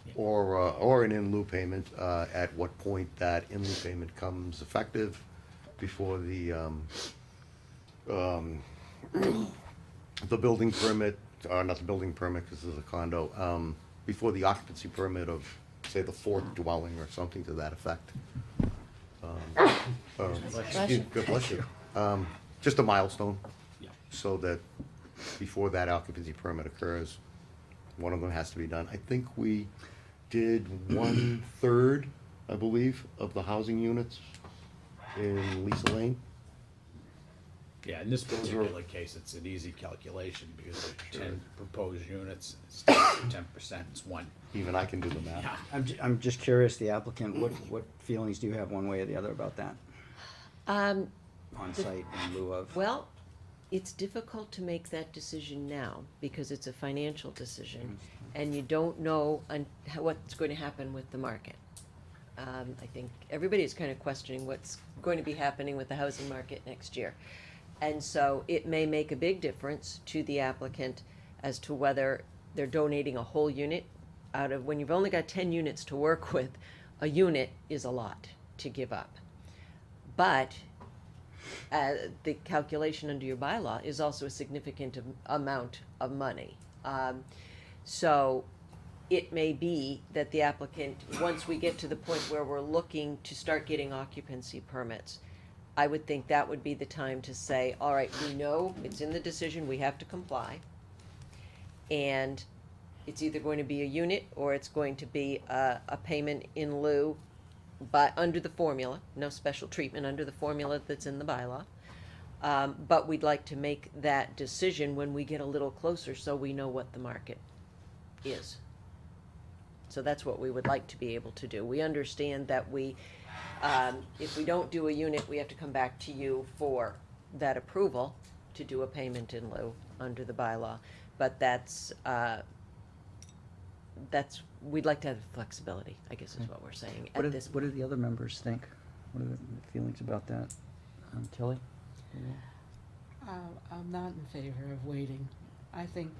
Yeah. or an in lieu payment, at what point that in lieu payment comes effective before the building permit, not the building permit, because this is a condo, before the occupancy permit of, say, the fourth dwelling or something to that effect. Bless you. God bless you. Just a milestone, Yeah. so that before that occupancy permit occurs, one of them has to be done. I think we did 1/3, I believe, of the housing units in Lisa Lane. Yeah, in this Those are- particular case, it's an easy calculation, because there are 10 proposed units, it's 10%, it's one. Even I can do the math. Yeah. I'm just curious, the applicant, what feelings do you have one way or the other about that? On site in lieu of? Well, it's difficult to make that decision now, because it's a financial decision, and you don't know what's going to happen with the market. I think everybody's kind of questioning what's going to be happening with the housing market next year. And so it may make a big difference to the applicant as to whether they're donating a whole unit out of, when you've only got 10 units to work with, a unit is a lot to give up. But the calculation under your bylaw is also a significant amount of money. So it may be that the applicant, once we get to the point where we're looking to start getting occupancy permits, I would think that would be the time to say, all right, we know it's in the decision, we have to comply. And it's either going to be a unit or it's going to be a payment in lieu, but under the formula, no special treatment under the formula that's in the bylaw. But we'd like to make that decision when we get a little closer, so we know what the market is. So that's what we would like to be able to do. We understand that if we don't do a unit, we have to come back to you for that approval to do a payment in lieu under the bylaw. But we'd like to have flexibility, I guess is what we're saying at this. What do the other members think? What are the feelings about that? Tilly? I'm not in favor of waiting. I think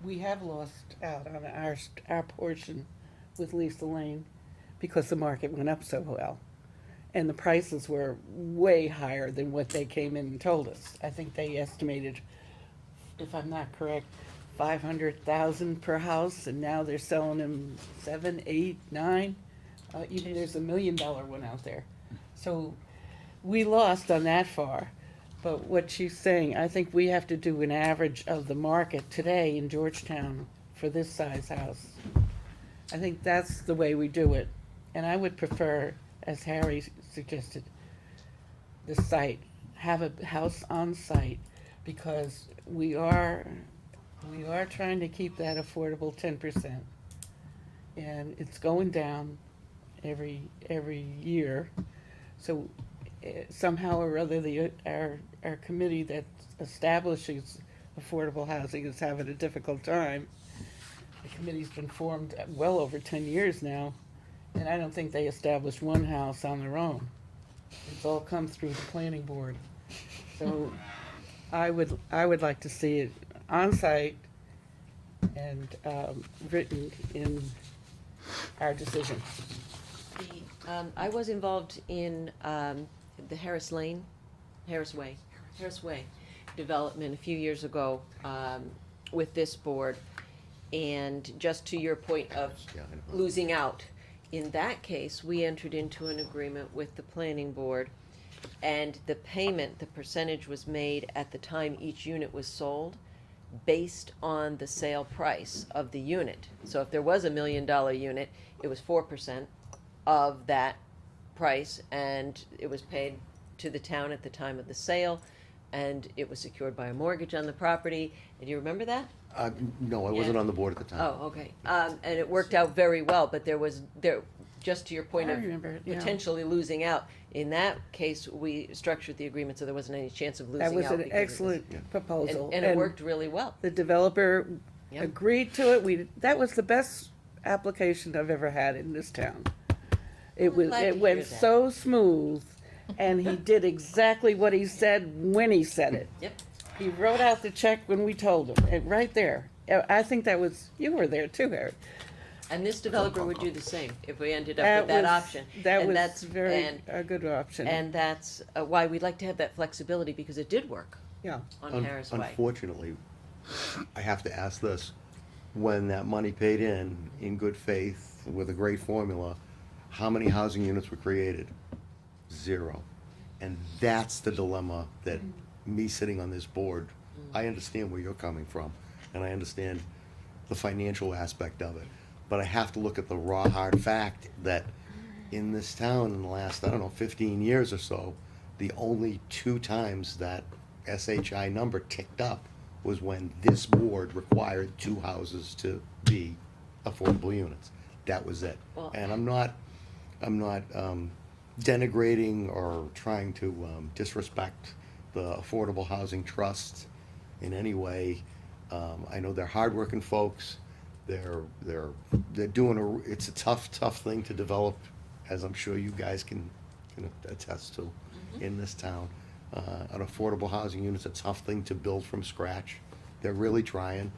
we have lost out on our portion with Lisa Lane because the market went up so well. And the prices were way higher than what they came in and told us. I think they estimated, if I'm not correct, 500,000 per house, and now they're selling them 7, 8, 9. Even there's $1 million one out there. So we lost on that far. But what she's saying, I think we have to do an average of the market today in Georgetown for this size house. I think that's the way we do it. And I would prefer, as Harry suggested, the site, have a house on site, because we are trying to keep that affordable 10%. And it's going down every year. So somehow or other, our committee that establishes affordable housing is having a difficult time. The committee's been formed well over 10 years now, and I don't think they established one house on their own. It's all come through the planning board. So I would like to see it on site and written in our decision. I was involved in the Harris Way development a few years ago with this board. And just to your point of Yeah, I know. losing out, in that case, we entered into an agreement with the planning board, And the payment, the percentage was made at the time each unit was sold, based on the sale price of the unit. So if there was $1 million unit, it was 4% of that price, and it was paid to the town at the time of the sale, and it was secured by a mortgage on the property. And you remember that? No, I wasn't Yeah. on the board at the time. Oh, okay. And it worked out very well, but there, just to your point I of remember it, yeah. potentially losing out, in that case, we structured the agreement so there wasn't any chance of losing That out. was an because of this. excellent proposal. And it worked really well. The developer Yep. agreed to it. That was the best application I've ever had in this town. It was, glad to it hear went that. so smooth, and he did exactly what he said when he said it. Yep. He wrote out the check when we told him, and right there. I think that was, you were there too, Harry. And this developer would do the same if we ended up with that was- option. That And was that's- very, and- a good option. And that's why we'd like to have that flexibility, because it did work Yeah. on Harris Way. Unfortunately, I have to ask this, when that money paid in good faith, with a great formula, how many housing units were created? 0. And that's the dilemma that me sitting on this board, I understand where you're coming from, and I understand the financial aspect of it. But I have to look at the raw, hard fact that in this town, in the last, I don't know, 15 years or so, the only 2 times that SHI number ticked up was when this board required 2 houses to be affordable units. That was it. Well- And I'm not denigrating or trying to disrespect the Affordable Housing Trust in any way. I know they're hardworking folks. They're doing it's a tough thing to develop, as I'm sure you guys can attest to in this town. An affordable housing unit's a tough thing to build from scratch. They're really trying.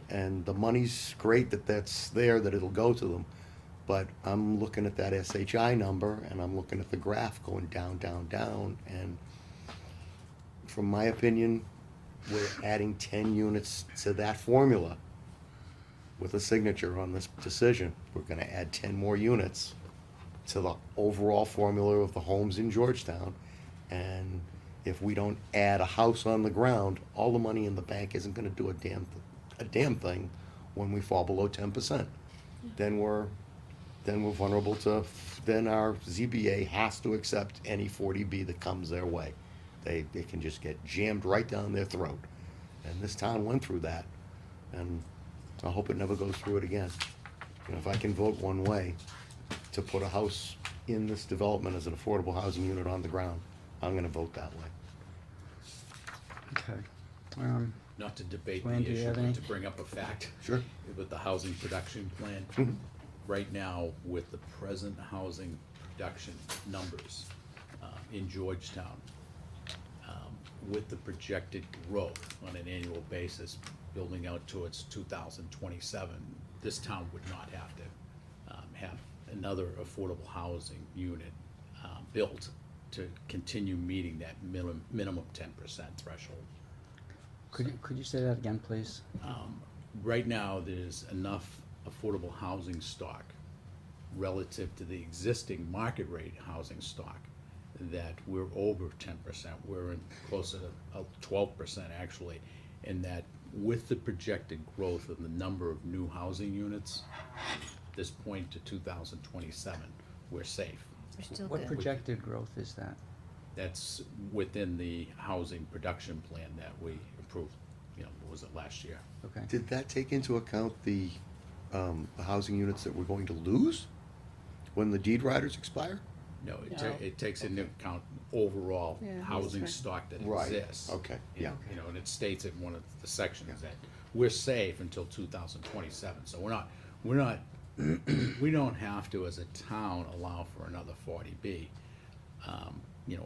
And the money's great that's there, that it'll go to them. But I'm looking at that SHI number, and I'm looking at the graph going down, down, down, and from my opinion, we're adding 10 units to that formula with a signature on this decision. We're gonna add 10 more units to the overall formula of the homes in Georgetown. And if we don't add a house on the ground, all the money in the bank isn't gonna do a damn thing when we fall below 10%. Then we're vulnerable to, then our ZBA has to accept any 40B that comes their way. They can just get jammed right down their throat. And this town went through that, and I hope it never goes through it again. And if I can vote one way to put a house in this development as an affordable housing unit on the ground, I'm gonna vote that way. Okay. Not to debate Wayne, the do you issue, have any? but to bring up a fact. Sure. With the housing production plan, right now, with the present housing production numbers in Georgetown, with the projected growth on an annual basis, building out towards 2027, this town would not have to have another affordable housing unit built to continue meeting that minimum 10% threshold. Could you say that again, please? Right now, there's enough affordable housing stock relative to the existing market rate housing stock that we're over 10%. We're in closer to 12% actually, and that with the projected growth of the number of new housing units, this point to 2027, we're safe. We're still What good. projected growth is that? That's within the housing production plan that we approved, what was it, last year? Okay. Did that take into account the housing units that we're going to lose when the deed riders expire? No, No. it takes into account overall Yeah, that's housing right. stock that Right, exists. okay, yeah. And it states in one of the sections that we're safe until 2027, so we're not, we don't have to, as a town, allow for another 40B,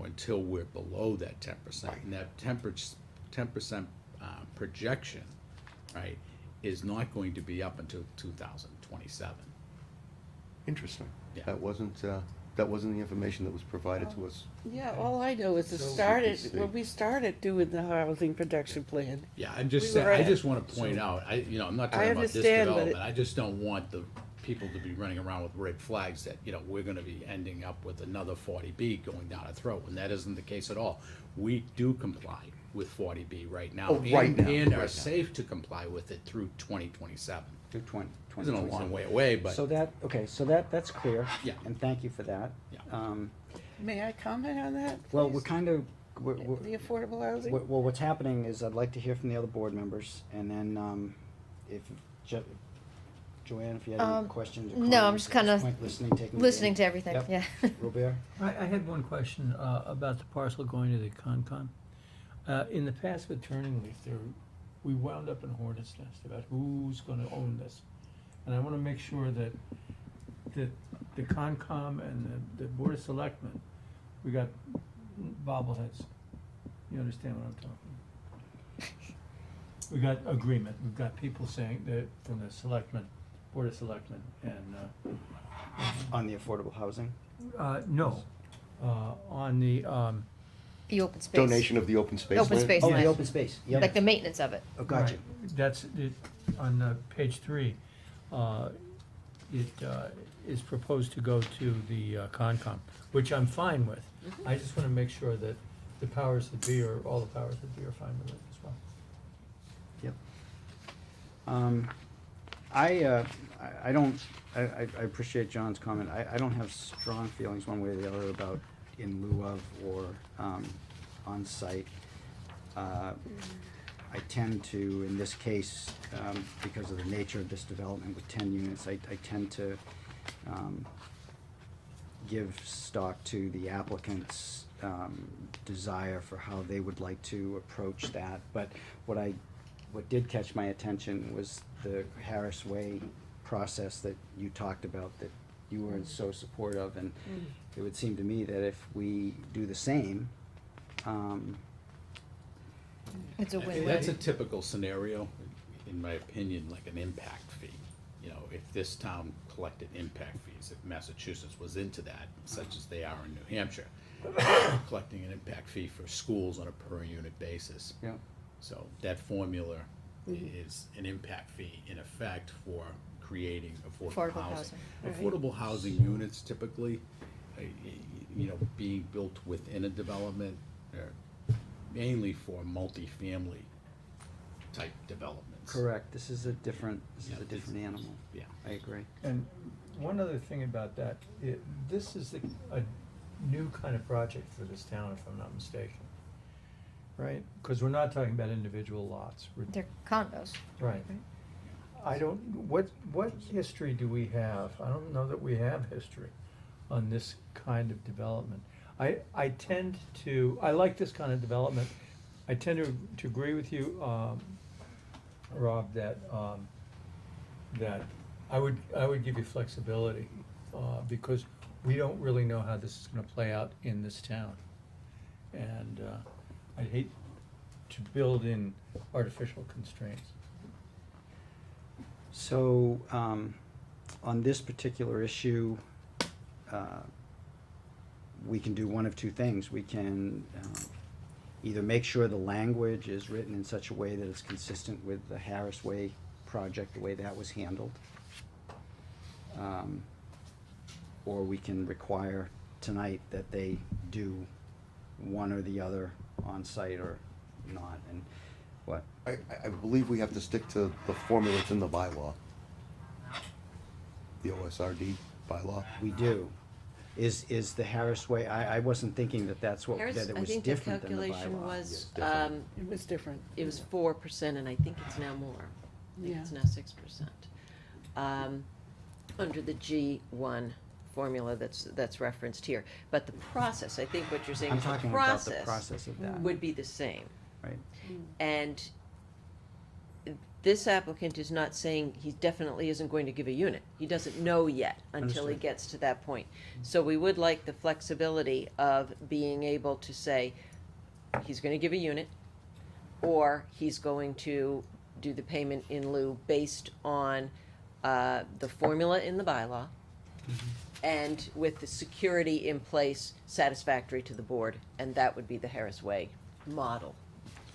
until we're below that 10%. And that 10% projection, right, is not going to be up until 2027. Interesting. Yeah. That wasn't the information that was provided to us. Yeah, all I know is it So- started, So- when we started doing the housing production plan. Yeah, I'm just We saying, were I at- just wanna point out, I'm not I talking about this understand, but development, I just don't want the people to be running around with red flags that, you know, we're gonna be ending up with another 40B going down our throat, and that isn't the case at all. We do comply with 40B right now. Oh, right and- now, And right are now. safe to comply with it through 2027. To 20 Isn't a long 2027. way away, but. So that's clear. Yeah. And thank you for that. Yeah. May I comment on that? Well, please? we're kind of, The affordable housing? well, what's happening is I'd like to hear from the other board members, and then, if, Joanne, if you had any Um, questions or no, I'm comments just at kind this of point, listening, Listening to everything, Yep. yeah. Robert? I had one question about the parcel going to the Concom. In the past with Turning Leaf, we wound up in a hornet's nest about who's gonna own this. And I wanna make sure that the Concom and the Board of Selectmen, we got bobbleheads. You understand what I'm talking? We got agreement, we've got people saying that from the Selectmen, Board of Selectmen, and, On the affordable housing? no, on the, The open space. Donation of the open space Open land? space. Oh, Right. the open space, yep. Like the maintenance of it. Oh, gotcha. right, that's it, on page 3, it is proposed to go to the Concom, which I'm fine with. I just wanna make sure that the powers that be, or all the powers that be are fine with it as well. Yep. I don't, I appreciate John's comment. I don't have strong feelings one way or the other about in lieu of or, on-site. I tend to, in this case, because of the nature of this development with 10 units, I tend to, give stock to the applicant's, desire for how they would like to approach that. But what did catch my attention was the Harris Way process that you talked about, that you were so supportive of, and it would seem to me that if we do the same, It's a win-win. That's a typical scenario, in my opinion, like an impact fee. You know, if this town collected impact fees, if Massachusetts was into that, such as they are in New Hampshire, collecting an impact fee for schools on a per unit basis. yeah. So that formula is an impact fee in effect for creating affordable Affordable housing. housing. Right. Affordable housing units typically, you know, being built within a development, mainly for multifamily type developments. Correct, this is a different Yeah, animal. Yeah. I agree. And one other thing about that, this is a new kind of project for this town, if I'm not mistaken. Right? Because we're not talking about individual lots. They're condos. Right. I don't, what history do we have? I don't know that we have history on this kind of development. I tend to, I like this kind of development. I tend to agree with you, Rob, that I would give you flexibility, because we don't really know how this is gonna play out in this town. And, I'd hate to build in artificial constraints. So, on this particular issue, we can do one of two things. We can, either make sure the language is written in such a way that it's consistent with the Harris Way project, the way that was handled. Or we can require tonight that they do one or the other on-site or not, and what? I believe we have to stick to the formula that's in the bylaw. The OSRD bylaw. We do. Is the Harris Way, I wasn't thinking that that's what, Harris, that it I was think the different than the bylaw. calculation was, Yes, different. It was different. it was 4%, and I think it's now more. I think Yeah. it's now 6%. Under the G1 formula that's referenced here. But the process, I think what you're saying I'm is the talking about the process of that, would be the same. right? And this applicant is not saying he definitely isn't going to give a unit. He doesn't know yet until he Understood. gets to that point. So we would like the flexibility of being able to say, he's gonna give a unit, or he's going to do the payment in lieu based on the formula in the bylaw, and with the security in place satisfactory to the board, and that would be the Harris Way model,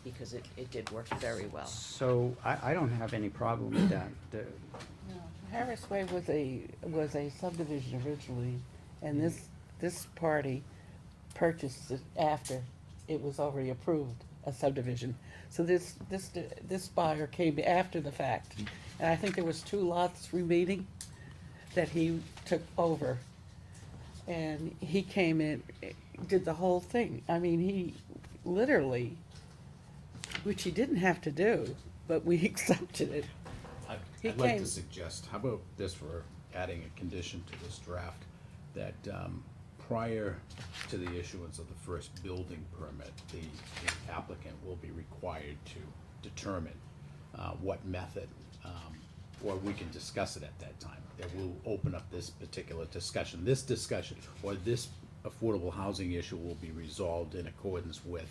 because it did work very well. So I don't have any problem with that. Harris Way was a subdivision originally, and this party purchased it after it was already approved, a subdivision. So this buyer came after the fact, and I think there was 2 lots remaining that he took over. And he came in, did the whole thing. I mean, he literally, which he didn't have to do, but we accepted it. He I'd like came- to suggest, how about this for adding a condition to this draft, that prior to the issuance of the first building permit, the applicant will be required to determine what method, or we can discuss it at that time. That will open up this particular discussion. This discussion, or this affordable housing issue will be resolved in accordance with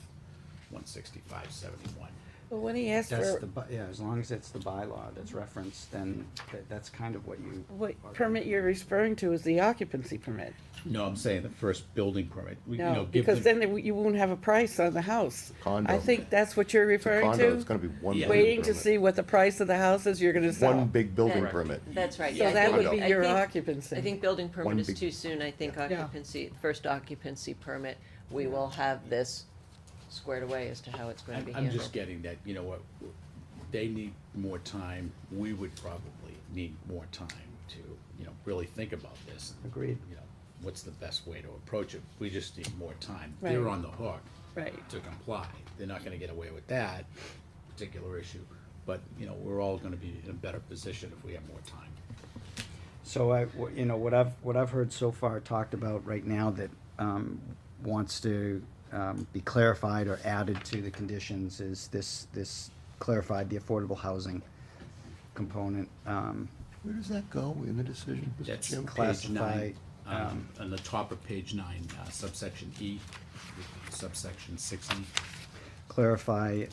16571. But when he asked That's for, the, yeah, as long as it's the bylaw that's referenced, then that's kind of what you. what permit you're referring to is the occupancy permit. No, I'm saying the first building permit. We, you No, know, give because them- then you won't have a price on the house. Condo. I think that's what you're It's a referring condo, to? it's gonna be one Yeah. building Waiting to permit. see what the price of the house is you're gonna sell. One big building That- permit. That's right, So yeah. I that think- would be I your think- occupancy. I think building One permit is big- too soon. I think Yeah. occupancy, the first occupancy permit, we will have this squared away as to how it's going to be I'm handled. just getting that, you know what, they need more time, we would probably need more time to, you know, really think about this. and, Agreed. You know, what's the best way to approach it, we just need more time. They're Right. on the hook Right. to comply, they're not gonna get away with that particular issue, but, you know, we're all gonna be in a better position if we have more time. So you know, what I've heard so far talked about right now that wants to be clarified or added to the conditions is this clarified the affordable housing component. Where does that go in the decision, Mr. That's Chairman? page Classify, 9, on the top of page 9, subsection E, subsection 6E. Clarify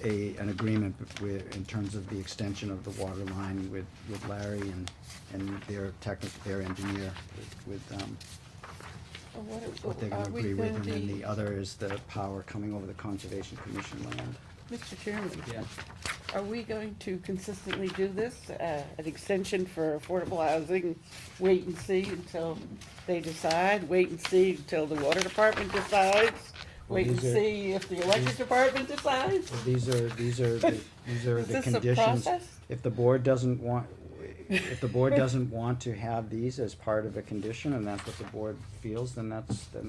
an agreement with, in terms of the extension of the water line with Larry and their engineer with what they're gonna Are we agree with, going and to then be- the other is the power coming over the Conservation Commission land. Mr. Chairman, Yeah. are we going to consistently do this, an extension for affordable housing? Wait and see until they decide, wait and see until the water department decides, Well, wait and these are- see if the electric department decides? Well, these are Is the this a conditions. process? If the board doesn't want to have these as part of a condition, and that's what the board feels, then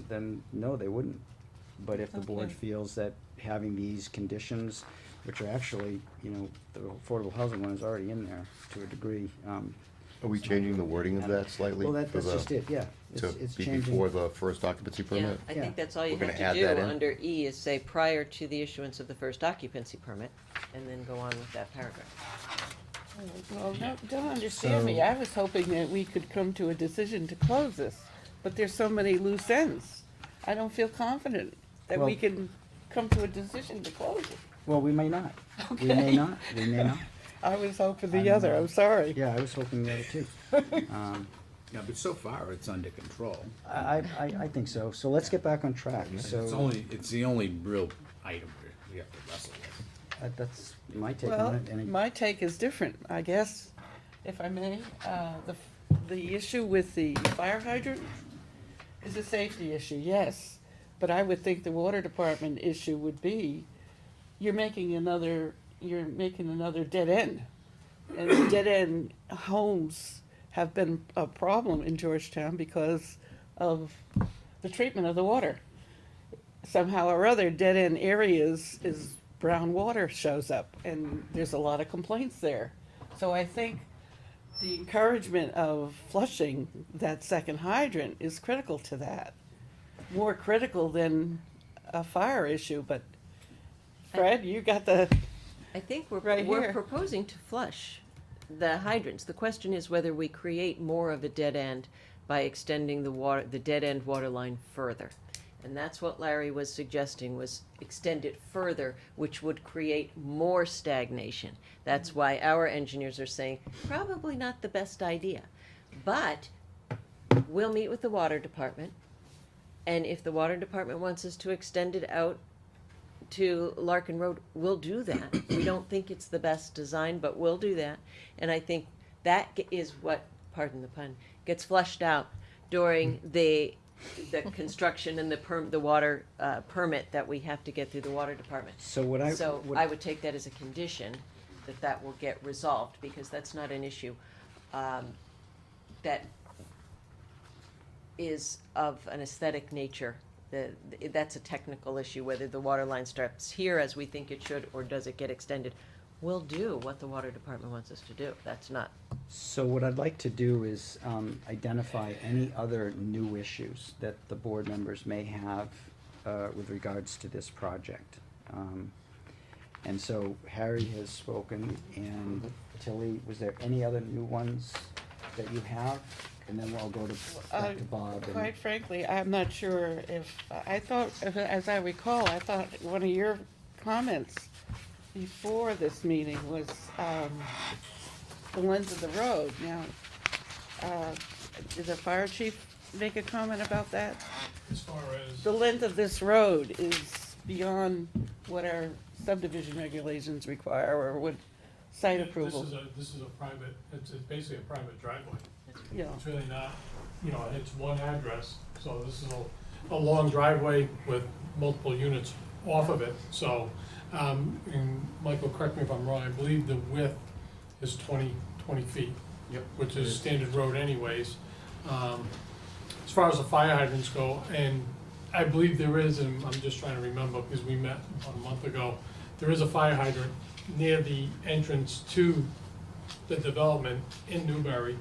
then no, they wouldn't. But if the board Okay. feels that having these conditions, which are actually, you know, the affordable housing one is already in there to a degree. Are we changing the wording of that slightly? Well, for that's the- just it, yeah. To It's be changing. before the first occupancy Yeah, permit? I Yeah. think that's all you We're have gonna to add that do in? under E is say prior to the issuance of the first occupancy permit, and then go on with that paragraph. Well, no, don't understand me. So- I was hoping that we could come to a decision to close this, but there's so many loose ends. I don't feel confident that we Well- can come to a decision to close it. Well, we may not. We may Okay. not, we may not. I was hoping I'm, the other, I'm sorry. Yeah, I was hoping the other too. Yeah, but so far, it's under control. I think so. So let's get back on track. It's So the only real item we have to wrestle with. that's my take Well, on it. Any- my take is different, I guess, if I may. The issue with the fire hydrant is a safety issue, yes. But I would think the water department issue would be, you're making another dead end. And dead end homes have been a problem in Georgetown because of the treatment of the water. Somehow or other, dead end areas is brown water shows up, and there's a lot of complaints there. So I think the encouragement of flushing that second hydrant is critical to that. More critical than a fire issue, but Fred, you got the, I think Right we're here. proposing to flush the hydrants. The question is whether we create more of a dead end by extending the dead end water line further. And that's what Larry was suggesting, was extend it further, which would create more stagnation. That's why our engineers are saying, probably not the best idea. But we'll meet with the water department, and if the water department wants us to extend it out to Larkin Road, we'll do that. We don't think it's the best design, but we'll do that. And I think that is what, pardon the pun, gets flushed out during the construction and the water permit that we have to get through the water department. So what I, So what- I would take that as a condition, that will get resolved, because that's not an issue that is of an aesthetic nature. That's a technical issue, whether the water line starts here as we think it should, or does it get extended. We'll do what the water department wants us to do. That's not, So what I'd like to do is identify any other new issues that the board members may have with regards to this project. And so Harry has spoken, and Tilly, was there any other new ones that you have? And then I'll go to back to Bob. and- Quite frankly, I'm not sure if, I thought, as I recall, I thought one of your comments before this meeting was the length of the road. Now, did the fire chief make a comment about that? As far as, The length of this road is beyond what our subdivision regulations require, or would site approval. this is a private, it's basically a private driveway. Yeah, It's really not, it's one address, so this is a long driveway with multiple units off of it, so, and Michael, correct me if I'm wrong, I believe the width is 20 feet. Yep. Which is standard road anyways. As far as the fire hydrants go, and I believe there is, and I'm just trying to remember, because we met about a month ago, there is a fire hydrant near the entrance to the development in Newbury.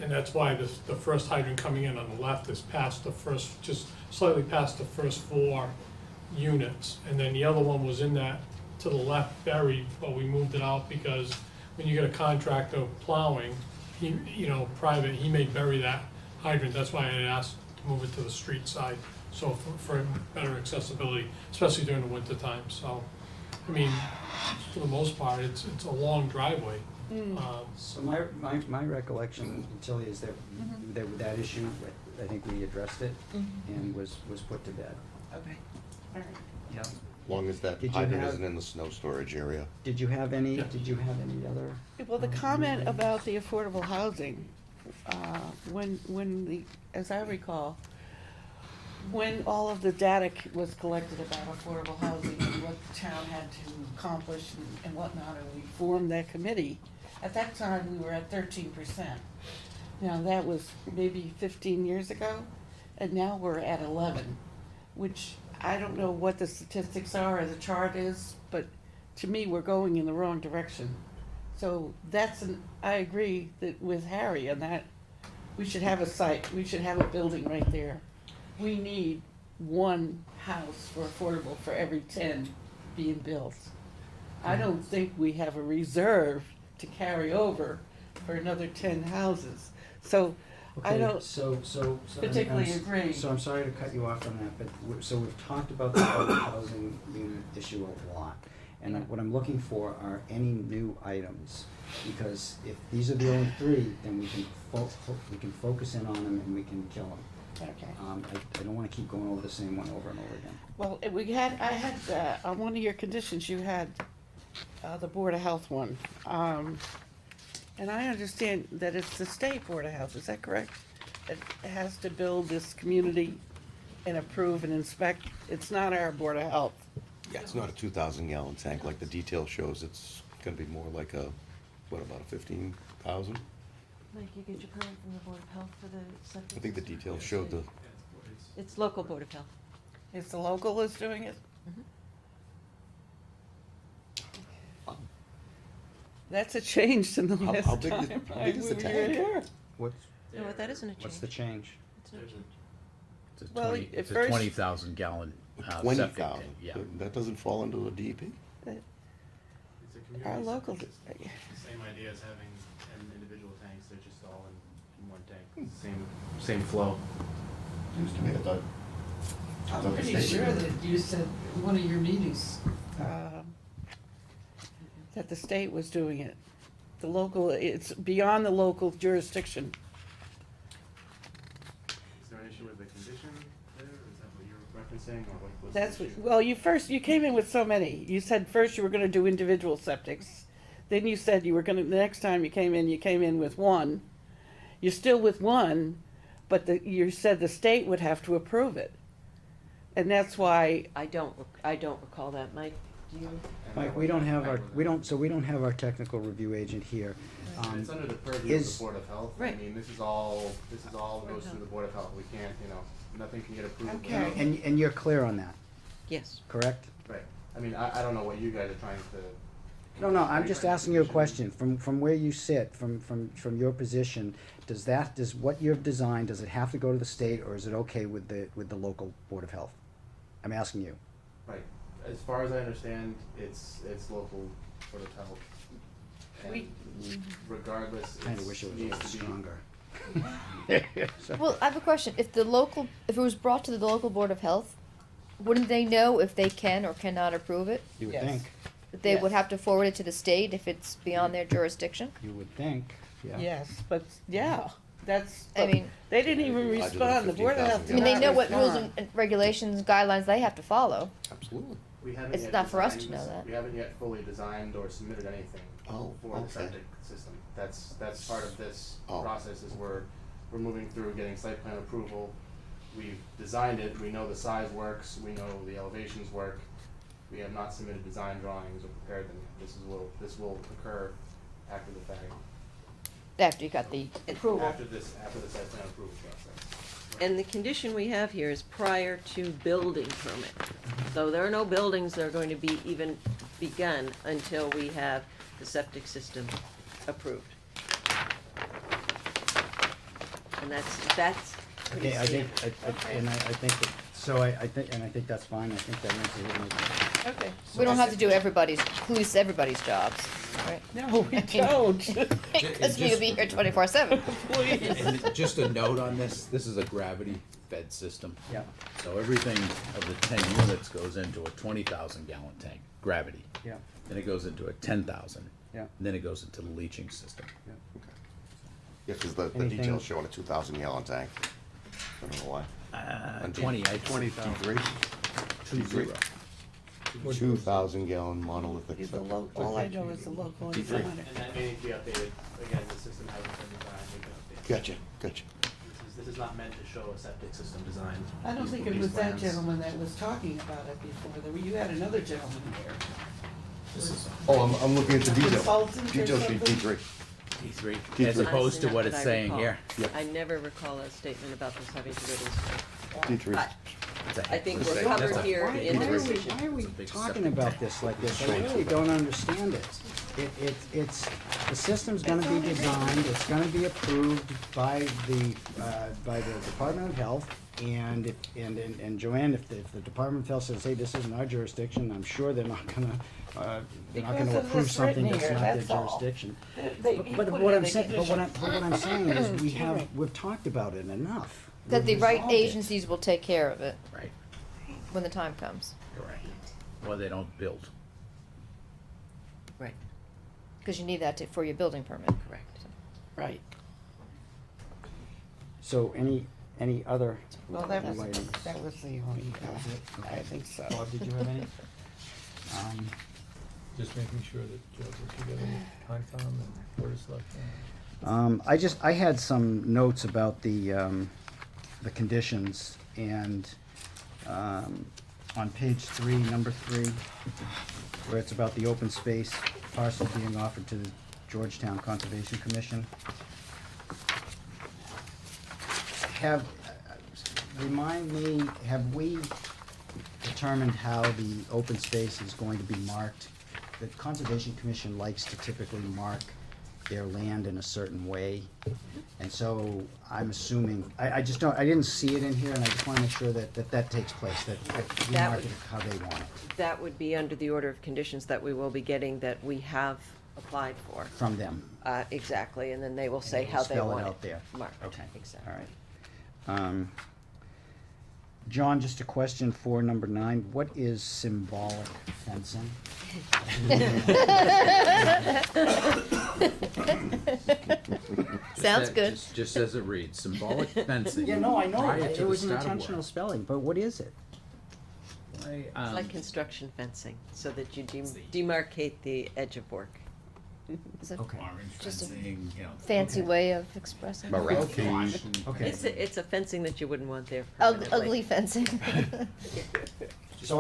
And that's why the first hydrant coming in on the left is past the first, just slightly past the first 4 units. And then the other one was in that, to the left buried, but we moved it out because when you get a contractor plowing, he, private, he may bury that hydrant. That's why I had asked to move it to the street side, so for better accessibility, especially during the winter time. So, I mean, for the most part, it's a long driveway. So my recollection, Tilly, is that that issue, I think we addressed it and was put to bed. okay, all right. Yeah. As long as that Did you hydrant have- isn't in the snow storage area. Did you have any, Yeah. did you have any other? Well, the comment about the affordable housing, when the, as I recall, when all of the data was collected about affordable housing and what the town had to accomplish and whatnot, and we formed that committee, at that time, we were at 13%. Now, that was maybe 15 years ago, and now we're at 11, which I don't know what the statistics are or the chart is, but to me, we're going in the wrong direction. So I agree that with Harry on that, we should have a site, we should have a building right there. We need one house for affordable for every 10 being built. I don't think we have a reserve to carry over for another 10 houses. So I Okay, don't so particularly agree. So I'm sorry to cut you off on that, but so we've talked about the public housing unit issue a lot. And what I'm looking for are any new items, because if these are the only 3, then we can focus in on them and we can kill them. Okay. I don't wanna keep going over the same one over and over again. Well, I had, on one of your conditions, you had the Board of Health one. And I understand that it's the state Board of Health, is that correct? It has to build this community and approve and inspect. It's not our Board of Health. Yeah, it's not a 2,000-gallon tank like the detail shows. It's gonna be more like about a 15,000? Mike, you get your permit from the Board of Health for the septic? I think the detail showed the, It's local Board of Health. Is the local is doing it? That's a change from the How- last how big is- time how big is the we were tank? here. What's, No, but that isn't a change. what's the change? It's not a change. It's a Well, 20 at it's a first- 20,000 gallon septic 20,000. tank, yeah. That doesn't fall under the DEP? It's a community Our local, septic system. Same idea as having individual tanks, they're just all in one tank, same flow. Seems to me, I thought. I'm pretty sure that you said in one of your meetings, that the state was doing it. The local, it's beyond the local jurisdiction. Is there an issue with the condition there, is that what you're referencing? missing, or what was That's the what, issue? well, you came in with so many. You said first you were gonna do individual septics. Then you said you were gonna, the next time you came in with one. You're still with one, but you said the state would have to approve it. And that's why, I don't recall that, Mike, do you? And Mike, that we don't was- have that our, was- we don't have our technical review agent here. It's under the purview of is- the Board of Health. Right. I mean, this is all goes through the Board of Health. We can't, nothing can get approved. Okay. without- And you're clear on that, Yes. correct? Right. I mean, I don't know what you guys are trying to. No, I'm just asking you a question. From where you sit, from your position, does what you've designed, does it have to go to the state, or is it okay with the local Board of Health? I'm asking you. Right. As far as I understand, it's local Board of Health. And regardless, Kinda wish it was a needs little to be. stronger. So- Well, I have a question. If it was brought to the local Board of Health, wouldn't they know if they can or cannot approve it? You would Yes. think, That they would Yes. have to forward it to the state if it's beyond their jurisdiction? you would think, yeah. yes, but, yeah, that's, I mean- they didn't even Larger than respond. The Board of Health I did mean, they not know what rules respond. and regulations, guidelines they have to follow. Absolutely. We haven't It's yet not for us to designed know this- that. We haven't yet fully designed or submitted anything Oh, for okay. the septic system. That's part of this Oh. process is we're moving through getting site plan approval. We've designed it, we know the size works, we know the elevations work. We have not submitted design drawings or prepared them yet. This will occur after the fact. After you got the approval. After the site plan approval process. And the condition we have here is prior to building permit. So there are no buildings that are going to be even begun until we have the septic system approved. And that's pretty Okay, I think, standard. I think that, so I think that's fine. I think that makes it. Okay. We don't have to do police everybody's jobs, right? No, we don't. Because we could be here 24/7. And just a note on this is a gravity fed system. Yeah, So everything of the 10 units goes into a 20,000 gallon tank, gravity. yeah, Then it goes into a 10,000. yeah. And then it goes into the leaching system. Yeah, because the Anything- details show a 2,000 gallon tank. I don't know why. On 20, I 23? 20. 2,000 gallon monolithic. He's a septic. all I know is the local and D3. Sonic. And that may need to be updated. Again, the system hasn't been designed, we can update it. Gotcha. This is not meant to show a septic system design. I don't think it was that gentleman that was talking about it before. You had another gentleman here. Oh, I'm looking at the detail. Consultant or Detail sheet something? D3. D3, D3. as opposed to Honestly, what not it's that I saying recall. here. Yep. I never recall a statement about this having to go to the D3. But It's a I think heck of we're a- covered that's a- here in the decision. Why are we It's a big talking septic about tank. this like this? I really don't understand it. It's, the system's gonna be designed, it's gonna be approved by the Department of Health. And Joanne, if the Department of Health says, hey, this isn't our jurisdiction, I'm sure they're not gonna Because of approve this something written that's here, not their that's all. jurisdiction. He But put what it I'm in saying, the but what I'm saying is, Excuse me. we've talked about it enough. That the We've right resolved it. agencies will take care of it Right, when the time comes. correct. Or they don't build. Right, Because you need that for your building permit. correct. Right. So any other? Well, that was items? the only, I think so. Bob, did you have any? Just making sure that Joe gets together with Concom and Board of Selectmen. I had some notes about the conditions, and, on page 3, number 3, where it's about the open space parcel being offered to the Georgetown Conservation Commission. Remind me, have we determined how the open space is going to be marked? The Conservation Commission likes to typically mark their land in a certain way. And so I'm assuming, I just don't, I didn't see it in here, and I just wanna make sure that takes place, that we That mark would- it how they want it That would be under the order of conditions that we will be getting that we have applied for. from them. Exactly, and then they will And say we'll how they spell it want it out there. marked. Okay, Exactly. all right. John, just a question for number 9, what is symbolic fencing? Sounds Just- good. Just as it reads, symbolic fencing. Yeah, no, I know, prior to it the was an start of work. intentional spelling, but what is it? It's I, like construction fencing, so that you demarcate the edge of work. Is it Okay. orange Just a fencing, you know. fancy Okay. way of expressing? About right. Okay. Caution. Okay. It's a fencing that you wouldn't want there Ugly permanently. fencing. So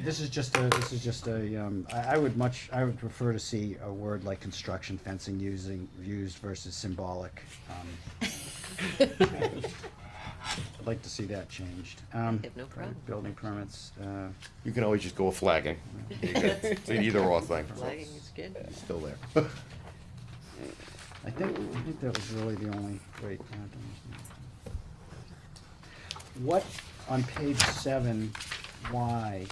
this is just a, I would prefer to see a word like construction fencing used versus symbolic. I'd like to see that changed. have no problem. Building permits, You can always just go with flagging. It's an either or thing. Flagging is good. It's still there. I think that was really the only, wait. What, on page 7, why?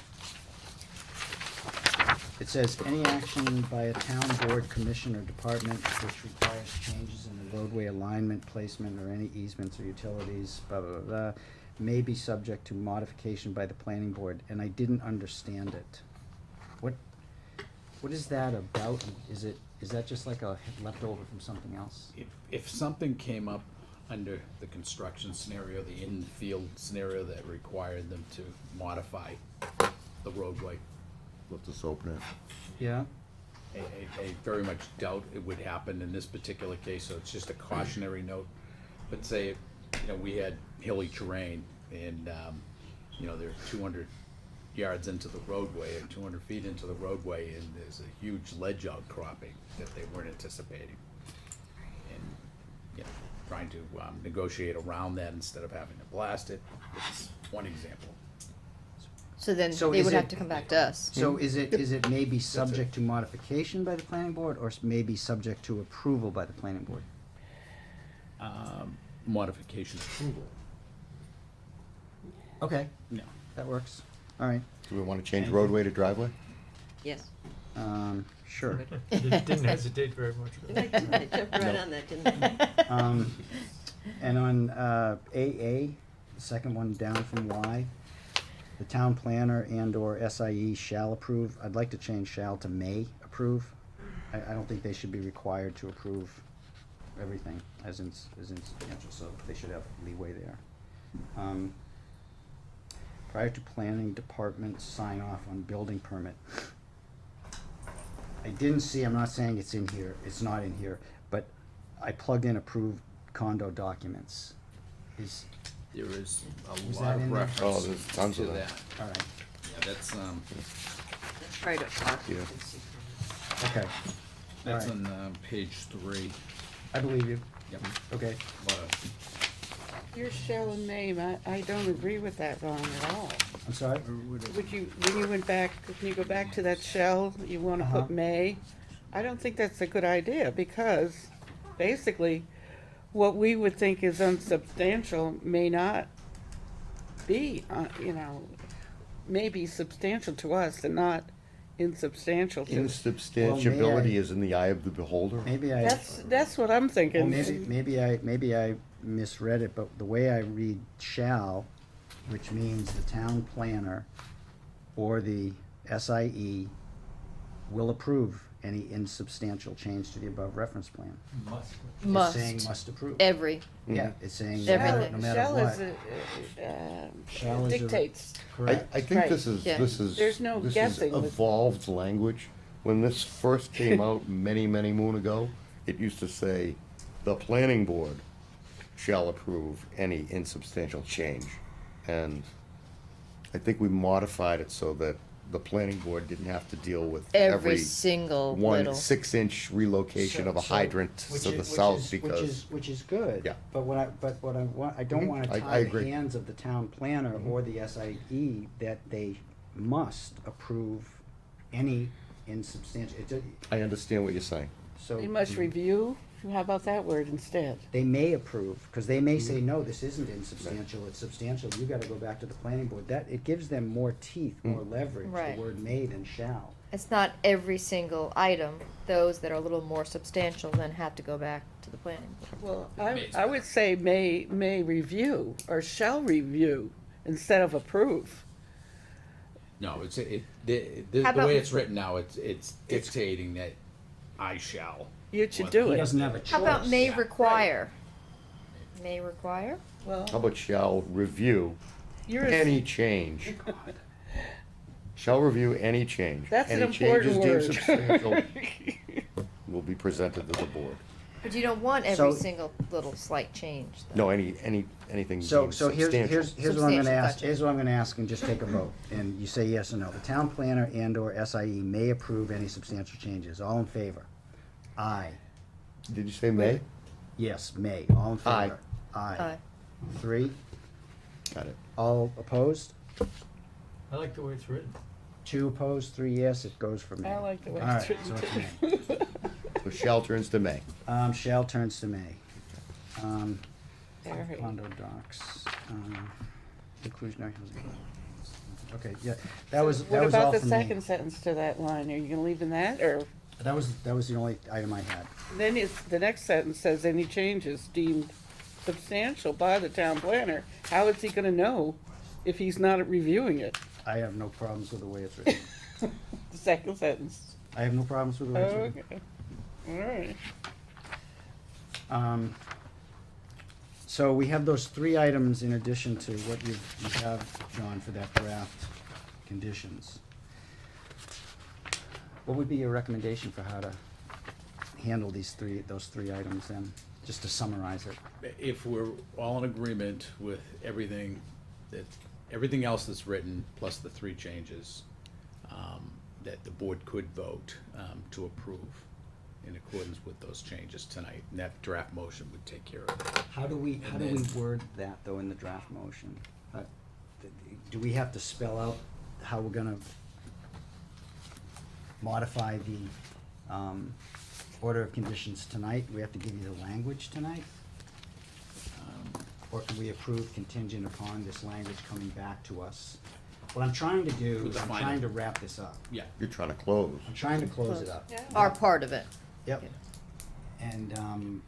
It says, any action by a town board, commission, or department which requires changes in the roadway alignment, placement, or any easements or utilities, blah, blah, blah, blah, may be subject to modification by the planning board, and I didn't understand it. What is that about? Is that just like a leftover from something else? If something came up under the construction scenario, the in-field scenario that required them to modify the roadway, Let us open it. Yeah. I very much doubt it would happen in this particular case, so it's just a cautionary note. But say, you know, we had hilly terrain and, they're 200 yards into the roadway or 200 feet into the roadway, and there's a huge ledge outcropping that they weren't anticipating. And, trying to negotiate around that instead of having to blast it, it's one example. So then So they is would have it- to come back to us. So is it maybe subject to modification by the planning board, or maybe subject to approval by the planning board? Modification approval. Okay, No. that works. All right. Do we want to change roadway to driveway? Yes. Sure. Didn't hesitate very much. I jumped right on that, didn't I? And on AA, the second one down from Y, the town planner and/or SIE shall approve. I'd like to change shall to may approve. I don't think they should be required to approve everything as insubstantial, so they should have leeway there. Prior to planning department sign off on building permit. I didn't see, I'm not saying it's in here, it's not in here, but I plugged in approved condo documents. There is a Was lot that of in there? reference Oh, there's tons to of them. that. All right, Yeah, that's, That's right up top. Yeah. okay, that's Alright. on page 3. I believe you, Yep. okay. Lot of- Your shall and may, I don't agree with that, Ron, at all. I'm sorry? Would you, when you go back to that shall, you wanna Uh-huh. put may? I don't think that's a good idea, because basically, what we would think is unsubstantial may not be, may be substantial to us and not insubstantial to. Insubstantiability is in the eye of the beholder. Maybe I. That's what I'm Well, thinking. maybe I misread it, but the way I read shall, which means the town planner or the SIE will approve any insubstantial change to the above reference plan. It's saying Must. must approve. Every. Yeah, it's saying Everything. no matter Shall what. is, Shall is a- dictates. Correct. I think Right. this is, Yeah. There's no this is guessing with- evolved language. When this first came out many, many moon ago, it used to say, the planning board shall approve any insubstantial change. And I think we modified it so that the planning board didn't have to deal with Every every single one little. 6-inch relocation of a hydrant to the south because. Which is good. Yeah. But what I want, I don't Mhm. wanna I tie the agree. hands of the town planner or the SIE that they must approve any insubstantial, I understand what you're saying. so. They must review, how about that word instead? They may approve, cause they may say, no, this isn't insubstantial, it's substantial, you gotta go back to the planning board. It gives them more teeth, more leverage, Right. the word may than shall. It's not every single item. Those that are a little more substantial then have to go back to the planning board. Well, I would say may review, or shall review, instead of approve. No, the How about- way it's written now, it's dictating that I shall. You should What? do He it. doesn't have a choice. How about may Yeah, require? May require? Well, How about shall review you're a, any change? Shall review any change. That's an Any changes important deemed word. substantial will be presented to the board. But you don't want every So- single little slight change, though. No, anything So, deemed so here's substantial. what I'm gonna Substantial, ask, gotcha. here's what I'm gonna ask, and just take a vote, and you say yes or no. The town planner and/or SIE may approve any substantial changes. All in favor? Aye. Did you say May? Yes, may. All in Aye. favor? Aye. Aye. 3. Got it. All opposed? I like the way it's written. 2 opposed, 3 yes, it goes for May. I like the way All it's right, written so it's May. So shall turns to May. Shall turns to May. All right. Condo docs, inclusionary housing. Okay, yeah, that was What all about the from me. second sentence to that line? Are you gonna leave in that, or That was the only item I had. then the next sentence says any changes deemed substantial by the town planner? How is he gonna know if he's not reviewing it? I have no problems with the way it's written. The second sentence. I have no problems with the way it's written. Okay. All right. So we have those 3 items in addition to what you have, John, for that draft conditions. What would be your recommendation for how to handle those 3 items then, just to summarize it? If we're all in agreement with everything else that's written, plus the 3 changes, that the board could vote to approve in accordance with those changes tonight, and that draft motion would take care of it. How do we word that, though, in the draft motion? Do we have to spell out how we're gonna modify the order of conditions tonight? We have to give you the language tonight? Or can we approve contingent upon this language coming back to us? What I'm trying to do With is the I'm final- trying to wrap this up. Yeah. You're trying to close. I'm trying to close it up. Our part of it. Yep. And, I'm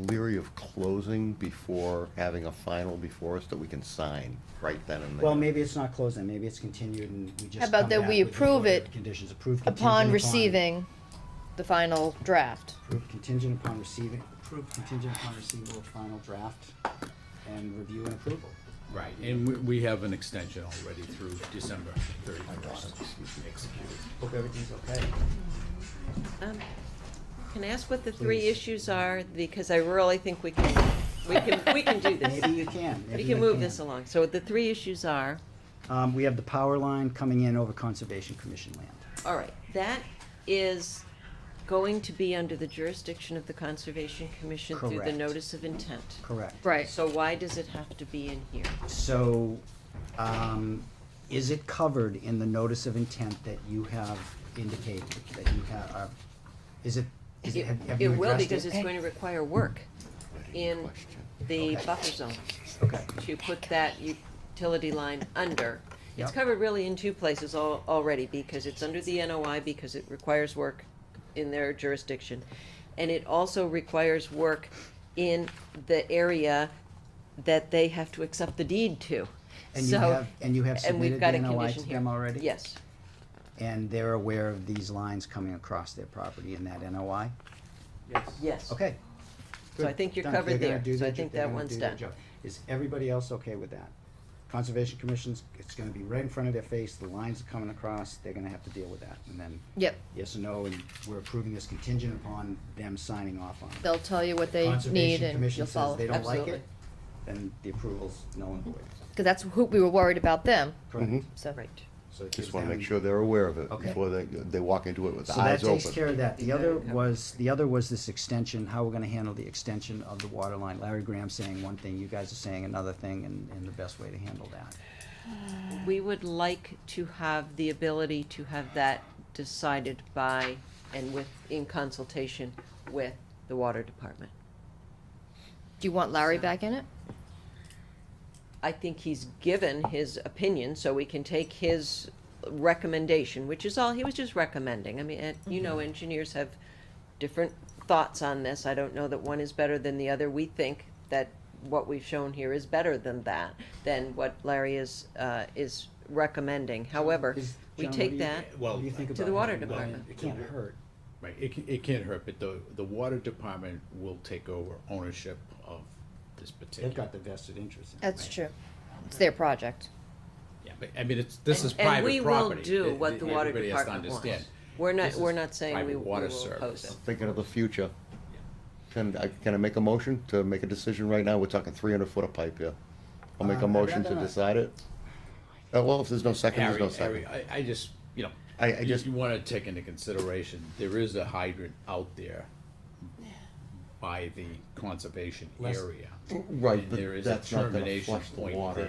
leery of closing before having a final before us that we can sign right then and there. well, maybe it's not closed then, maybe it's continued and we just How about come that back we with the approve order of it conditions, approve contingent Upon receiving the final draft. Approve contingent upon receiving of final draft and review and approval. Right, and we have an extension already through December 31st. Executed. Hope everything's okay. Can I ask what the 3 Please. issues are? Because I really think we can do this. Maybe you can. We maybe can you move this along. So the 3 issues are, We have the power line coming in over Conservation Commission land. all right, that is going to be under the jurisdiction of the Conservation Commission through the Correct. notice of intent. Correct. Right. So why does it have to be in here? So, is it covered in the notice of intent that you have indicated, that you have, have you It will, addressed because it? it's going to require work in Question. the Okay. buffer zone Okay, to put that utility line under. It's Yep. covered really in 2 places already, because it's under the NOI, because it requires work in their jurisdiction. And it also requires work in the area that they have to accept the deed to. and you So- have, and you have and we've submitted got the a NOI condition to here. them already? Yes, And they're aware of these lines coming across their property in that NOI? yes. Okay. So I Good. think you're Done. covered They're gonna there. do So I their think they're that gonna one's do their done. job. Is everybody else okay with that? Conservation Commission's, it's gonna be right in front of their face, the lines are coming across, they're gonna have to deal with that, and then Yep. yes or no, and we're approving this contingent upon them signing off on it. They'll tell you what they need Conservation and Commission you'll says follow. they don't like Absolutely. it, then the approval's null and void. Because that's who we were worried about them, Correct. Mhm. so. Right. So it Just gives wanna them- make sure they're aware of it Okay. before they walk into it with So eyes that open. takes care of that. The You other got it. was this extension, how we're gonna handle the extension of the water line. Larry Graham saying one thing, you guys are saying another thing, and the best way to handle that. We would like to have the ability to have that decided by and in consultation with the water department. Do you want Larry back in it? I think he's given his opinion, so we can take his recommendation, which is all, he was just recommending. I mean, you know, engineers have different thoughts on this. I don't know that one is better than the other. We think that what we've shown here is better than that, than what Larry is recommending. However, Is- we John, take what do you- that What do you think to about the water having that? department. It can't hurt. Right, it can't hurt, but the water department will take over ownership of this particular. They've got the vested interest in it. That's true. It's their project. Yeah. but, I mean, this is And private we will property. do what the water Everybody has to department wants. understand. We're This not, we're is not saying private we will water oppose service. it. Thinking of the future. Can I make a motion to make a decision right now? We're talking 300 foot of pipe here. I'll make a I'd motion to rather not. decide it. Well, if there's no second, there's no Harry, second. I just, you know, I just, you wanna take into consideration, there is a hydrant out there by the conservation Less- area. right, And but there is a that's not gonna termination flush the point water.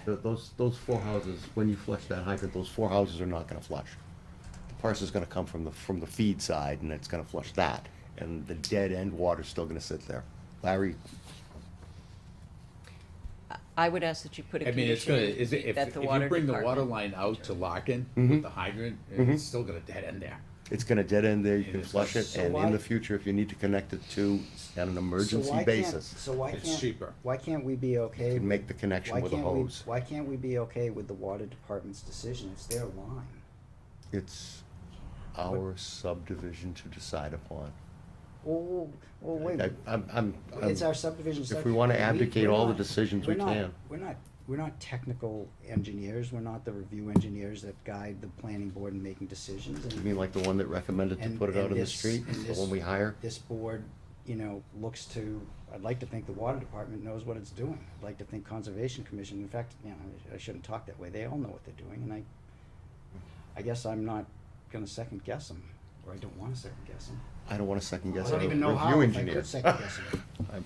there. Those four houses, when you flush that hydrant, those four houses are not gonna flush. The parcel's gonna come from the feed side, and it's gonna flush that, and the dead end water's still gonna sit there. Larry, I would ask that you put a I mean, it's condition gonna, if that the you water bring the water department. line out to Larkin Mhm. with the hydrant, it's still gonna dead end there. it's gonna dead end there, you And can it's flush it, so and in why- the future, if you need to connect it to, on an emergency basis, So why It's can't, cheaper. why can't we be okay? you can make the connection why with a can't we- hose. Why can't we be okay with the water department's decision? It's their line. It's our subdivision to decide upon. Well, wait. I'm, It's our subdivision. if we wanna abdicate we're all the not- decisions, we're we not- can. We're not technical engineers. We're not the review engineers that guide the planning board in making decisions. You And mean like the one that recommended to And- put it out and in the this- street, and the this- one we hire? this board, looks to, I'd like to think the water department knows what it's doing. I'd like to think conservation commission, in fact, I shouldn't talk that way. They all know what they're doing, and I guess I'm not gonna second guess them, or I don't wanna second guess them. I don't wanna second I guess don't our even know how, review if I engineer. could second guess them.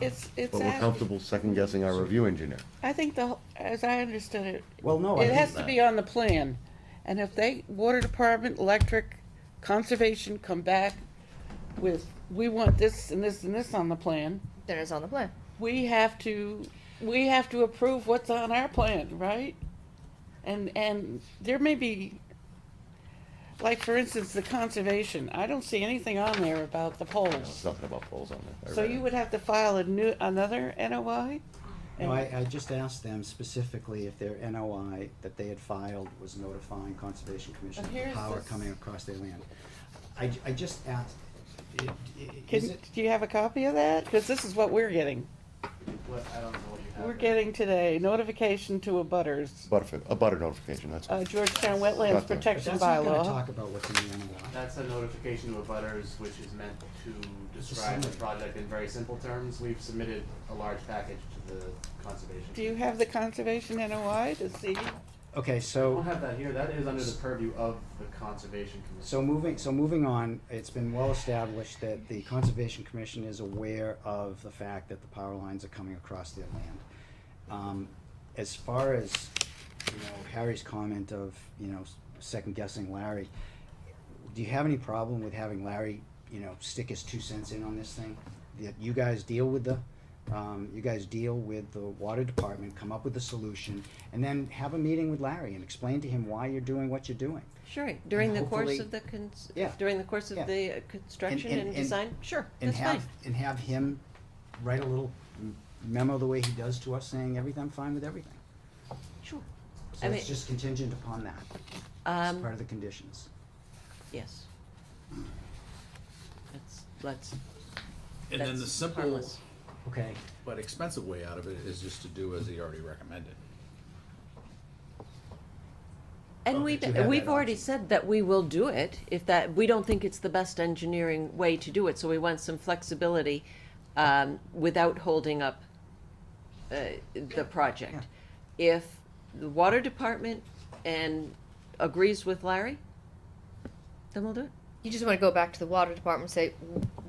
It's But we're act- comfortable second guessing our review engineer. I think as I understood it, Well, no, I it think has to be on the plan. And if they, water department, electric, conservation come back with, we want this and this and this on the plan, Then it's on the plan. we have to approve what's on our plan, right? And there may be, like, for instance, the conservation, I don't see anything on there about the There's poles. nothing about poles on there. So you would have to file another NOI? No, I just asked them specifically if their NOI that they had filed was notifying Conservation Commission of But the here's power this- coming across their land. I just asked, Can, is it, do you have a copy of that? Because this is what we're getting. What, I don't know what you have. We're getting today notification to abutters, A butter notification, that's all. Georgetown Wetlands Got that. Protection that's not gonna Bylaw. talk about what's in the NOI. That's a notification to abutters, which is meant to It's a describe the summary. project in very simple terms. We've submitted a large package to the conservation. Do you have the conservation NOI to see? Okay, I so. don't have that here. That is under the purview of the conservation commission. So moving on, it's been well established that the Conservation Commission is aware of the fact that the power lines are coming across their land. As far as, Harry's comment of, second guessing Larry, do you have any problem with having Larry, stick his 2 cents in on this thing? That you guys deal with the water department, come up with a solution, and then have a meeting with Larry and explain to him why you're doing what you're doing. Sure, during the course hopefully- of the Yeah. during the course Yeah. of the construction And- and and- design, sure, And that's fine. have him write a little memo the way he does to us, saying everything, I'm fine with everything. Sure. So I it's mean- just contingent upon that, as Um, part of the conditions. yes. Let's, And then the that's simple harmless. Okay, but expensive way out of it is just to do as he already recommended. And Okay, we've, you have we've that already option. said that we will do it, if that, we don't think it's the best engineering way to do it, so we want some flexibility, without holding up, the project. If the water department agrees with Larry, then we'll do it. You just want to go back to the water department and say,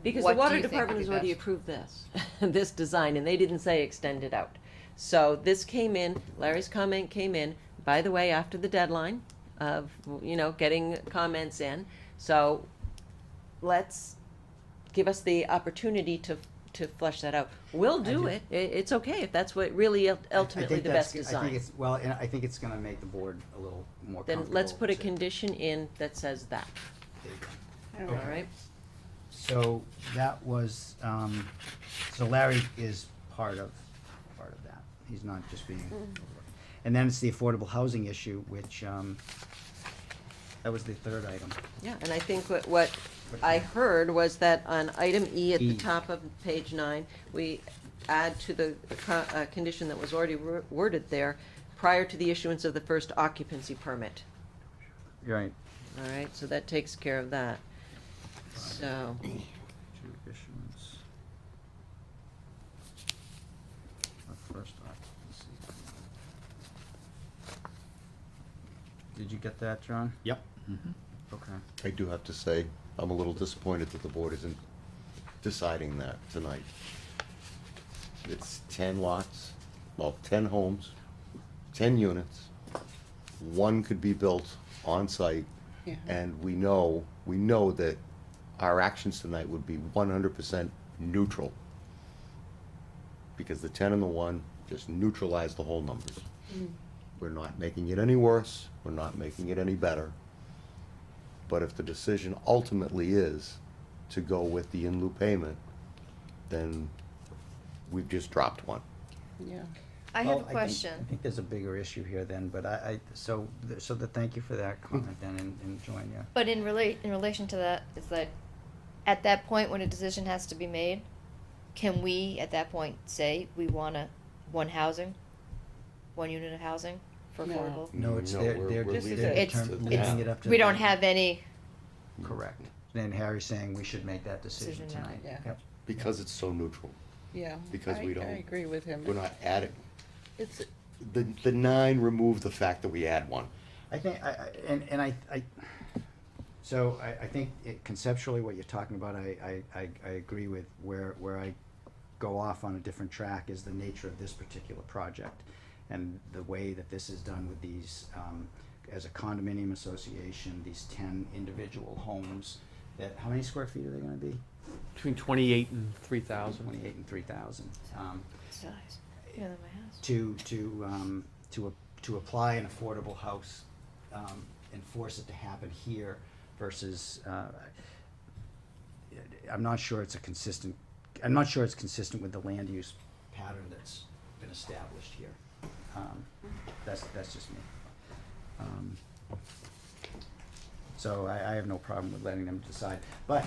Because what the do water you think department would has be already best? approved this, this design, and they didn't say extend it out. So this came in, Larry's comment came in, by the way, after the deadline of, getting comments in. So let's give us the opportunity to flesh that out. We'll do it. It's okay if that's what really ultimately the best I design. think it's, well, and I think it's gonna make the board a little more Then comfortable. let's put a to- condition in that says that, There you go. all right? So that was, so Larry is part of that. He's not just being overlooked. And then it's the affordable housing issue, which, that was the third item. Yeah, and I think what I heard was that on item E at the E. top of page 9, we add to the condition that was already worded there, prior to the issuance of the first occupancy permit. Right. All right, so that takes care of that. So, To issuance of first occupancy. Did you get that, John? Yep. Mhm. Okay. I do have to say, I'm a little disappointed that the board isn't deciding that tonight. It's 10 lots, well, 10 homes, 10 units. One could be built on-site, Yeah. and we know that our actions tonight would be 100% neutral. Because the 10 and the 1 just neutralize the whole numbers. We're not making it any worse, we're not making it any better. But if the decision ultimately is to go with the in lieu payment, then we've just dropped one. Yeah. I have Well, a I question. think there's a bigger issue here then, but thank you for that comment then, and join you. But in relation to that, is that at that point when a decision has to be made, can we at that point say we want one unit of housing for No. affordable? No, it's, No, they're, we're- they're we're just, leaving they're it to leaving the it up to. We don't them. have any. Correct. Then Harry's saying we should make that decision Decision now. tonight. Yeah. Yep. Because it's so neutral. Yeah. Because we don't- I agree with him. We're not adding, It's, the 9 remove the fact that we add one. I think, I think conceptually what you're talking about, I agree with. Where I go off on a different track is the nature of this particular project and the way that this is done with these, as a condominium association, these 10 individual homes that, how many square feet are they gonna be? Between 28 and 3,000. 28 and 3,000. Size. Yeah, than my house. To apply an affordable house, and force it to happen here versus, I'm not sure it's consistent with the land use pattern that's been established here. That's just me. So I have no problem with letting them decide, but,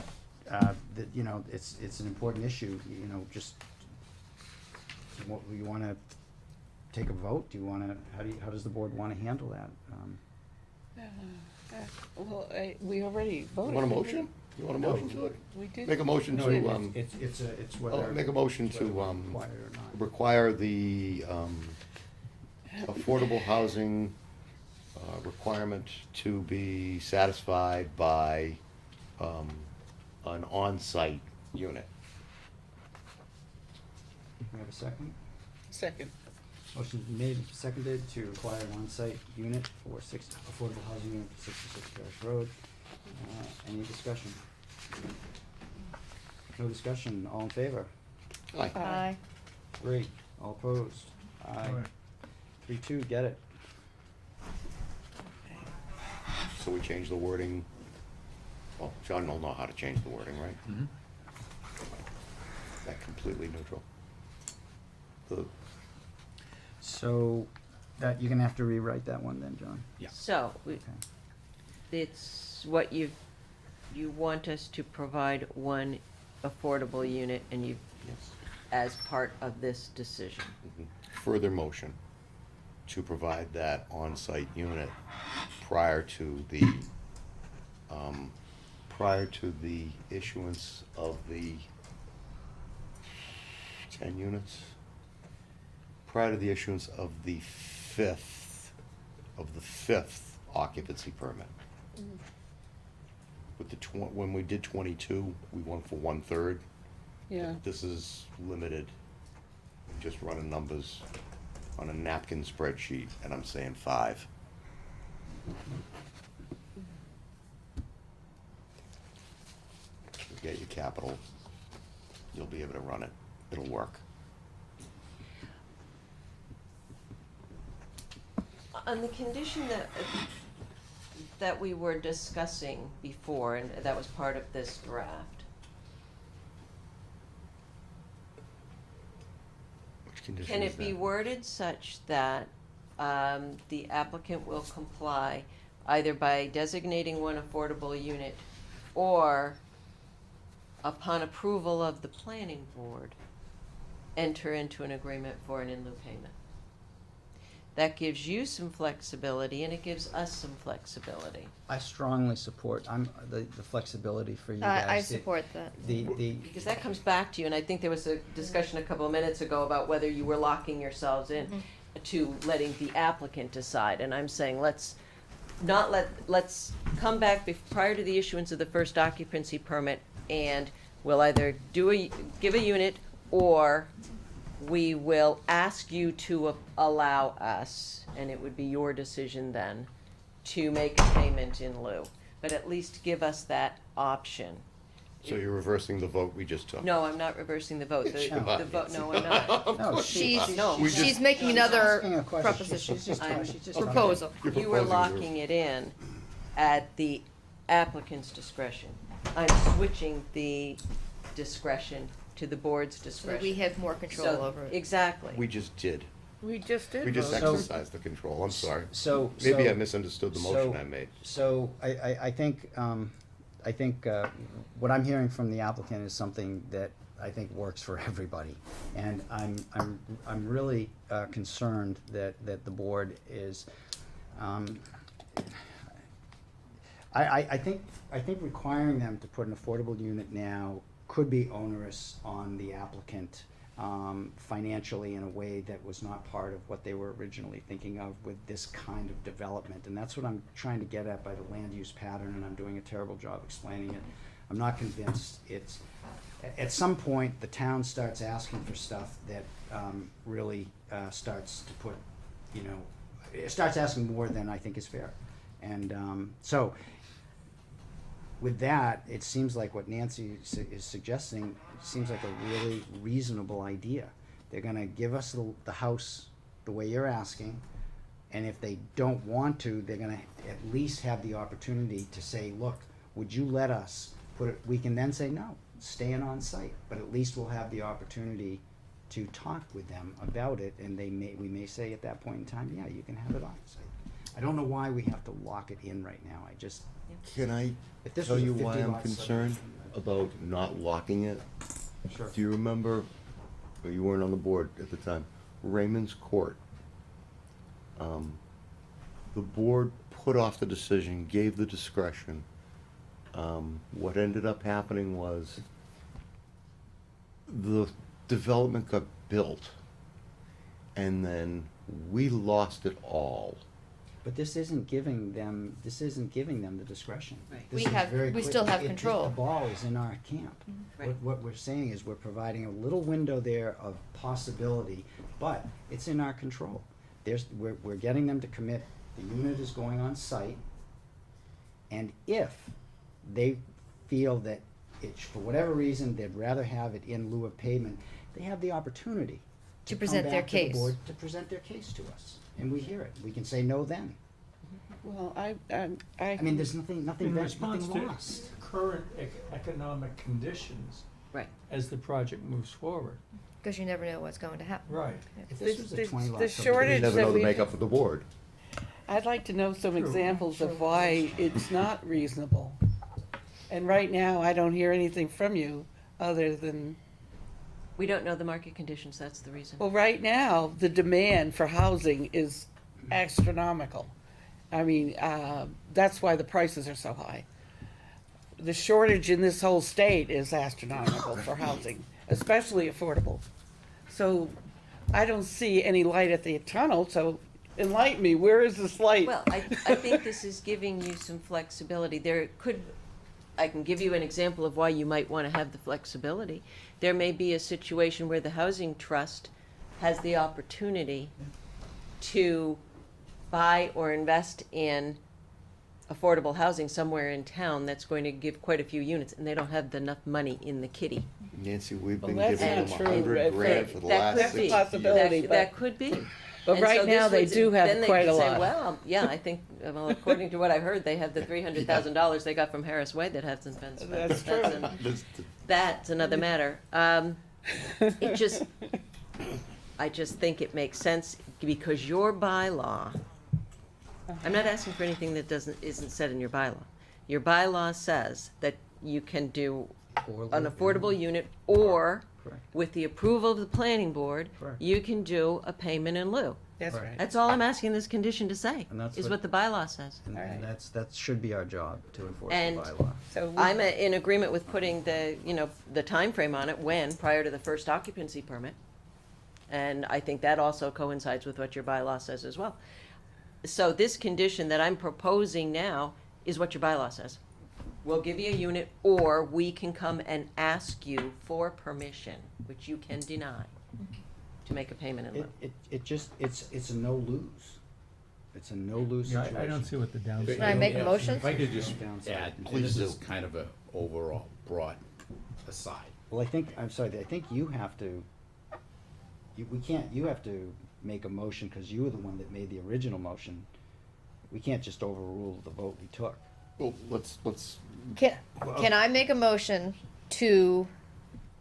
it's an important issue, just, you wanna take a vote? Do you wanna, how does the board wanna handle that? well, we already You voted. want a didn't motion? You want a No. motion to it? We did. Make a motion No, to, it's whether. make a motion whether to, we require it or not. require the, affordable housing, requirement to be satisfied by, an on-site unit. We have a second? Second. Motion made and seconded to acquire an on-site unit for affordable housing unit for 66 Parish Road. Any discussion? No discussion, all in favor? Aye. Aye. Great, all opposed? Aye. 3-2, get it. So we change the wording, well, John will know how to change the wording, right? Mhm. That completely neutral. The, So, that, you're gonna have to rewrite that one then, John? Yeah. so, Okay. it's what you want us to provide one affordable unit and you, yes. as part of this decision. Mhm. Further motion to provide that on-site unit prior to the, issuance of the 10 units? Prior to the issuance of the fifth occupancy permit. With the when we did 22, we went for 1/3. Yeah. This is limited, just running numbers on a napkin spreadsheet, and I'm saying 5. You get your capital, you'll be able to run it, it'll work. On the condition that we were discussing before, and that was part of this draft, Which condition can is it be that? worded such that the applicant will comply either by designating one affordable unit or upon approval of the planning board, enter into an agreement for an in lieu payment? That gives you some flexibility, and it gives us some flexibility. I strongly support, the flexibility for you guys. I support that. The, Because that comes back to you, and I think there was a discussion a couple of minutes ago about whether you were locking yourselves in to letting the applicant decide, and I'm saying let's come back prior to the issuance of the first occupancy permit, and we'll either give a unit, or we will ask you to allow us, and it would be your decision then, to make a payment in lieu. But at least give us that option. So you're reversing the vote we just took? No, I'm not reversing the vote. The vote, no, I'm not. no, She's making another asking a question. proposition. She's just Proposal. You're You were proposing locking it in at the applicant's discretion. I'm switching the discretion to the board's So discretion. that we have more control So, over it. exactly. We just did. We just did. We just vote. exercised the control, I'm sorry. So. Maybe so- I misunderstood the motion I made. So I think, what I'm hearing from the applicant is something that I think works for everybody. And I'm really concerned that the board is, I think requiring them to put an affordable unit now could be onerous on the applicant, financially, in a way that was not part of what they were originally thinking of with this kind of development. And that's what I'm trying to get at by the land use pattern, and I'm doing a terrible job explaining it. I'm not convinced it's, at some point, the town starts asking for stuff that really starts to put, it starts asking more than I think is fair. And so, with that, it seems like what Nancy is suggesting seems like a really reasonable idea. They're gonna give us the house the way you're asking, and if they don't want to, they're gonna at least have the opportunity to say, look, would you let us put it, we can then say, no, staying on site, but at least we'll have the opportunity to talk with them about it, and we may say at that point in time, yeah, you can have it on site. I don't know why we have to lock it in right now, I just, Can I if this tell was a you why 50 I'm lot concerned about not locking it? Sure. Do you remember, or you weren't on the board at the time, Raymond's Court? The board put off the decision, gave the discretion. What ended up happening was the development got built, and then we lost it all. But this isn't giving them the discretion. Right. This We is have- very we clear. still have The control. ball is in our camp. Right. What we're saying is we're providing a little window there of possibility, but it's in our control. We're getting them to commit, the unit is going on site, and if they feel that for whatever reason, they'd rather have it in lieu of payment, they have the opportunity To come present their back to the case. board to present their case to us, and we hear it. We can say no then. Well, I mean, there's nothing In response to lost. current economic conditions Right. as the project moves forward. Because you never know what's going to happen. Right. If this was a The- 20 lot the subdivision- shortage You never that know the we- makeup of the board. I'd like to know some True. examples of why it's not reasonable. And right now, I don't hear anything from you other than, We don't know the market conditions, that's the reason. well, right now, the demand for housing is astronomical. I mean, that's why the prices are so high. The shortage in this whole state is astronomical for housing, especially affordable. So I don't see any light at the tunnel, so enlighten me, where is this light? Well, I think this is giving you some flexibility. I can give you an example of why you might want to have the flexibility. There may be a situation where the housing trust has the opportunity to buy or invest in affordable housing somewhere in town that's going to give quite a few units, and they don't have enough money in the kitty. Nancy, we've Well, been that's giving not them true, 100 Red. grand for the That last could 6 be. years. Possibility. That could be. But And right so now, this they would- do have then they quite could a say, lot. well, yeah, I think, well, according to what I heard, they have the $300,000 they got from Harris Way that hasn't been spent. That's true. That's another matter. I just think it makes sense because your bylaw, I'm not asking for anything that isn't said in your bylaw. Your bylaw says that you can do Or an live affordable unit or Correct. With the approval of the planning board, Correct. you can do a payment in lieu. That's Right. right. That's all I'm asking this condition to say, And that's is what- what the bylaw says. And All right. that should be our job, to enforce the And- bylaw. So we- I'm in agreement with putting the, the timeframe on it, when, prior to the first occupancy permit. And I think that also coincides with what your bylaw says as well. So this condition that I'm proposing now is what your bylaw says. We'll give you a unit, or we can come and ask you for permission, which you can deny, to make a payment in lieu. It's a no-lose. It's a no-lose Yeah, situation. I don't see what the downside. Can I make a motion? If I could just Downside. add, and Please this is do. kind of a overall broad aside. Well, I think you have to, you have to make a motion, because you were the one that made the original motion. We can't just overrule the vote we took. Well, let's, Can I make a motion to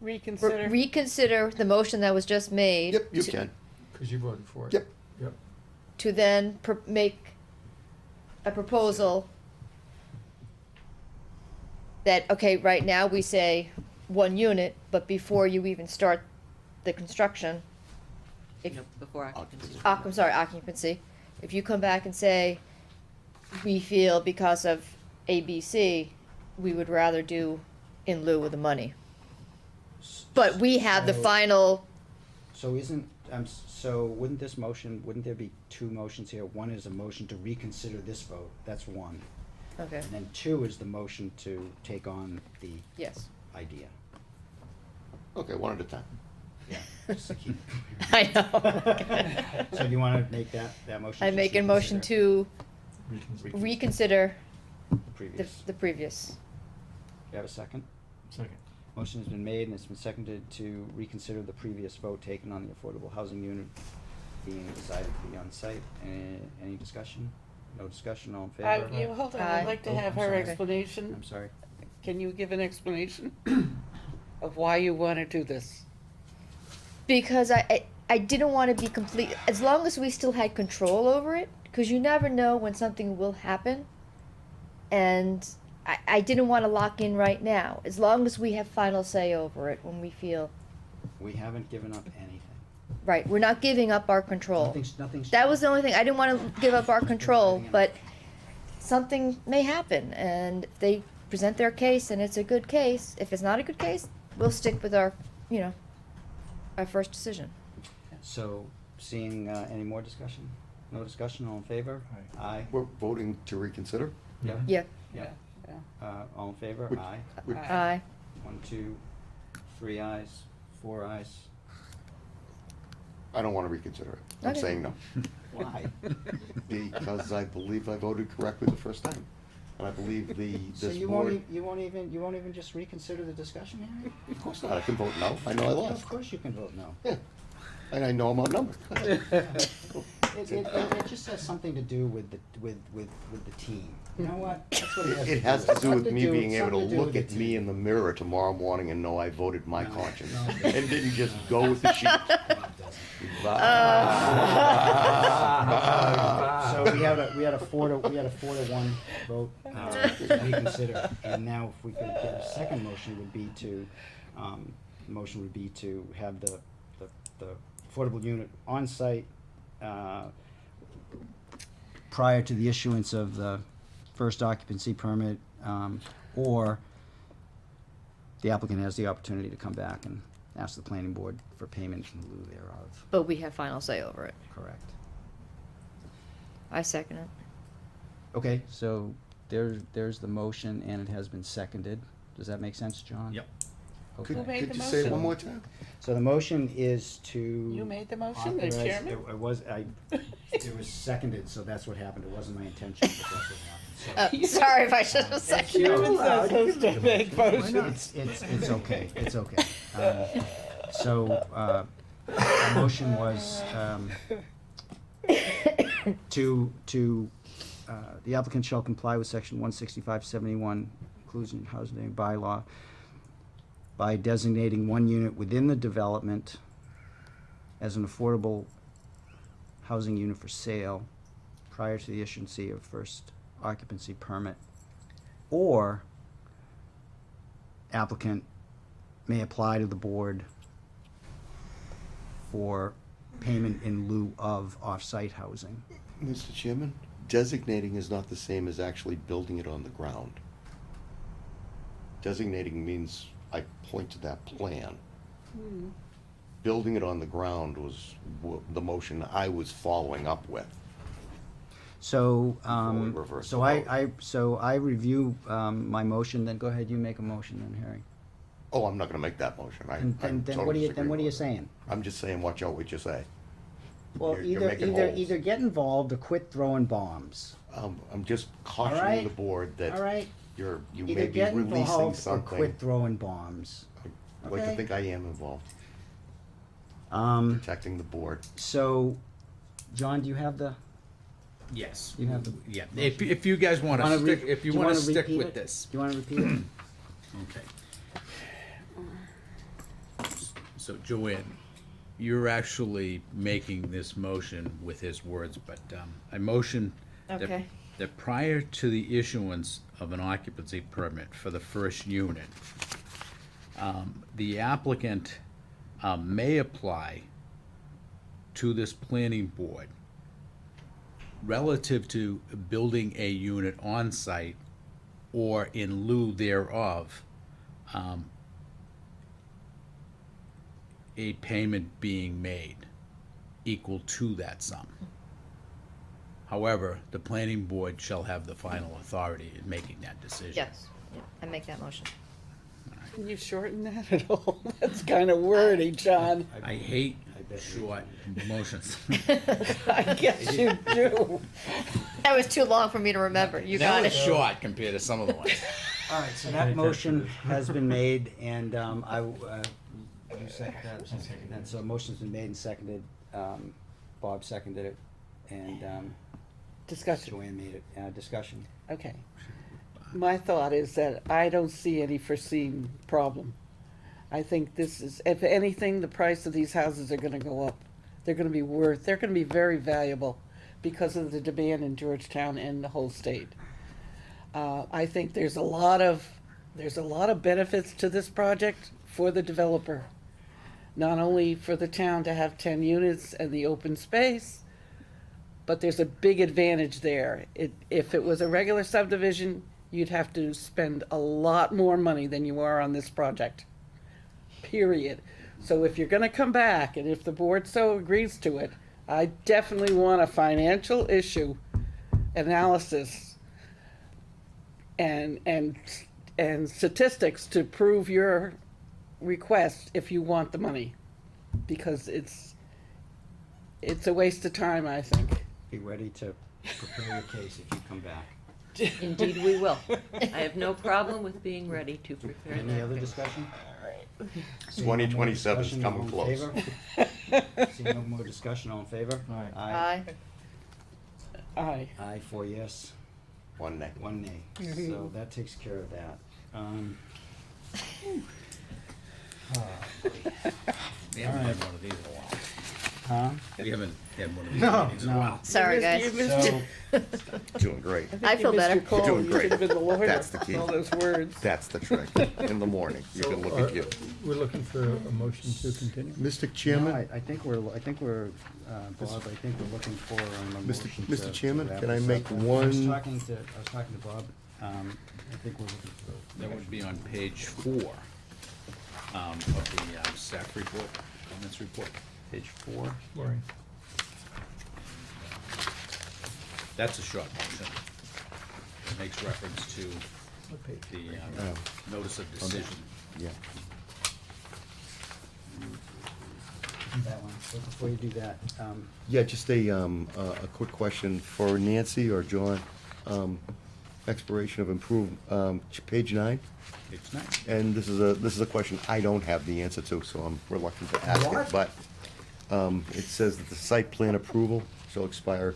reconsider. reconsider the motion that was just made? yep, you to- can. Because you voted for it. Yep. Yep. To then make a proposal that, okay, right now we say 1 unit, but before you even start the construction, if, Before occupancy. I'm sorry, occupancy, if you come back and say, we feel because of ABC, we would rather do in lieu of the money. But we have the So- final, So wouldn't there be two motions here? One is a motion to reconsider this vote, that's one. okay, And then two is the motion to take on the yes. idea. Okay, one at a time. Yeah. just to keep- I know. So do you wanna make that motion? I'm Just making a motion reconsider to reconsider The previous. the previous. Do you have a second? Second. Motion has been made and it's been seconded to reconsider the previous vote taken on the affordable housing unit being decided to be on site. Any discussion? No discussion, all in favor? Hold on, Aye. I'd like to Oh, have I'm her sorry. explanation. I'm sorry. Can you give an explanation of why you want to do this? Because I didn't want to be complete, as long as we still had control over it, because you never know when something will happen. And I didn't want to lock in right now, as long as we have final say over it when we feel, We haven't given up anything. right, we're not giving up our control. Nothing's. That was the only thing, I didn't want to give up our control, but something may happen, and if they present their case and it's a good case, if it's not a good case, we'll stick with our, our first decision. So, seeing any more discussion? No discussion, all in favor? Aye. We're voting to reconsider? Yeah. Yeah, Yeah. Yeah. All in favor? Which- Aye. which- aye. 1, 2, 3 ayes, 4 ayes. I don't want to reconsider it. I'm Okay. saying no. Why? Because I believe I voted correctly the first time. And I believe So this you board. won't even just reconsider the discussion, Harry? Of course not, I can vote no, I know I Of lost. course you can vote no. Yeah, and I know I'm outnumbered. It just has something to do with the team. You know what? That's what It has to do with Something me being able something to do look with at the me team. in the mirror tomorrow morning and know I voted my No, conscience. no. And didn't just go with the sheet. So we had a 4-1 vote to reconsider, and now if we could get a second motion would be to, have the affordable unit on site, prior to the issuance of the first occupancy permit, or the applicant has the opportunity to come back and ask the planning board for payment in lieu thereof. But we have final say over it. Correct. I second it. Okay, so there's the motion and it has been seconded. Does that make sense, John? Yep. Okay. Who made Could the you say it motion? one more time? So the motion is to. You made the motion, the authorize- chairman? It was seconded, so that's what happened. It wasn't my intention, but that's what happened. So- Sorry if I should have seconded. Chairman's not supposed to make Why not? motions. It's okay, it's okay. So, the motion was, the applicant shall comply with section 165-71 inclusion housing bylaw by designating 1 unit within the development as an affordable housing unit for sale prior to the issuance of first occupancy permit, or applicant may apply to the board for payment in lieu of off-site housing. Mr. Chairman, designating is not the same as actually building it on the ground. Designating means I point to that plan. Building it on the ground was the motion I was following up with. So, we reverse so the vote. so I review, my motion, then go ahead, you make a motion then, Harry. Oh, I'm not gonna make that motion. And I'm then totally what are you, disagreeing then what are you with it. saying? I'm just saying, watch out what you say. Well, You're making holes. either get involved or quit throwing bombs. I'm just All right. cautioning the board that All right? you Either may be get releasing involved or something. quit throwing bombs. I'd like to okay. think I am involved, protecting the board. So, John, do you have the, Yes. you have the? Yeah, if you guys wanna Wanna re- stick, if do you you wanna wanna stick repeat with it? this. Do you wanna repeat it? Okay. So Joanne, you're actually making this motion with his words, but, I motion Okay. that prior to the issuance of an occupancy permit for the first unit, the applicant, may apply to this planning board relative to building a unit on site or in lieu thereof, a payment being made equal to that sum. However, the planning board shall have the final authority in making that decision. Yes, yeah, I make that motion. Can you shorten that at all? That's kind of wordy, John. I hate short motions. I guess you do. That was too long for me to remember. You got That was it. short compared to some of the ones. All right, so that motion has been made, and, you second that? And so a motion's been made and seconded, Bob seconded it, and, Discussion. Joanne made it, discussion. Okay. My thought is that I don't see any foreseen problem. I think this is, if anything, the price of these houses are gonna go up. They're gonna be very valuable because of the demand in Georgetown and the whole state. I think there's a lot of benefits to this project for the developer. Not only for the town to have 10 units and the open space, but there's a big advantage there. If it was a regular subdivision, you'd have to spend a lot more money than you are on this project, period. So if you're gonna come back, and if the board so agrees to it, I definitely want a financial issue analysis and statistics to prove your request if you want the money. Because it's a waste of time, I think. Be ready to prepare your case if you come back. Indeed, we will. I have no problem with being ready to prepare Any other that. discussion? Seeing 2027 's no more coming discussion, all in favor? Seeing no more discussion, all in favor? Aye. Aye. Aye, 4 yes, One nay. 1 nay. So that takes care of that. We haven't had one of these in a while. Huh? We haven't had one of these No, meetings in a no. while. Sorry, You guys. missed So, Doing great. I feel better. You're doing You great. should have been the lawyer. That's the key. All those words. That's the trick. In the morning, you can look at you. We're looking for a motion to continue. Mr. no, Chairman, I think we're, Bob, I think we're looking for a motion to. Mr. Chairman, wrap can I this make up. one- I was talking to Bob, I think we're looking for. That would be on page 4 of the staff report, comments report. Page 4. Maureen. That's a short motion. It makes reference to What page? the Oh. notice of decision. yeah. That one. But before you do that, Yeah, just a quick question for Nancy or John. Expiration of page 9. Page 9. And this is a question I don't have the answer to, so I'm reluctant to ask it, but, it says that the site plan approval shall expire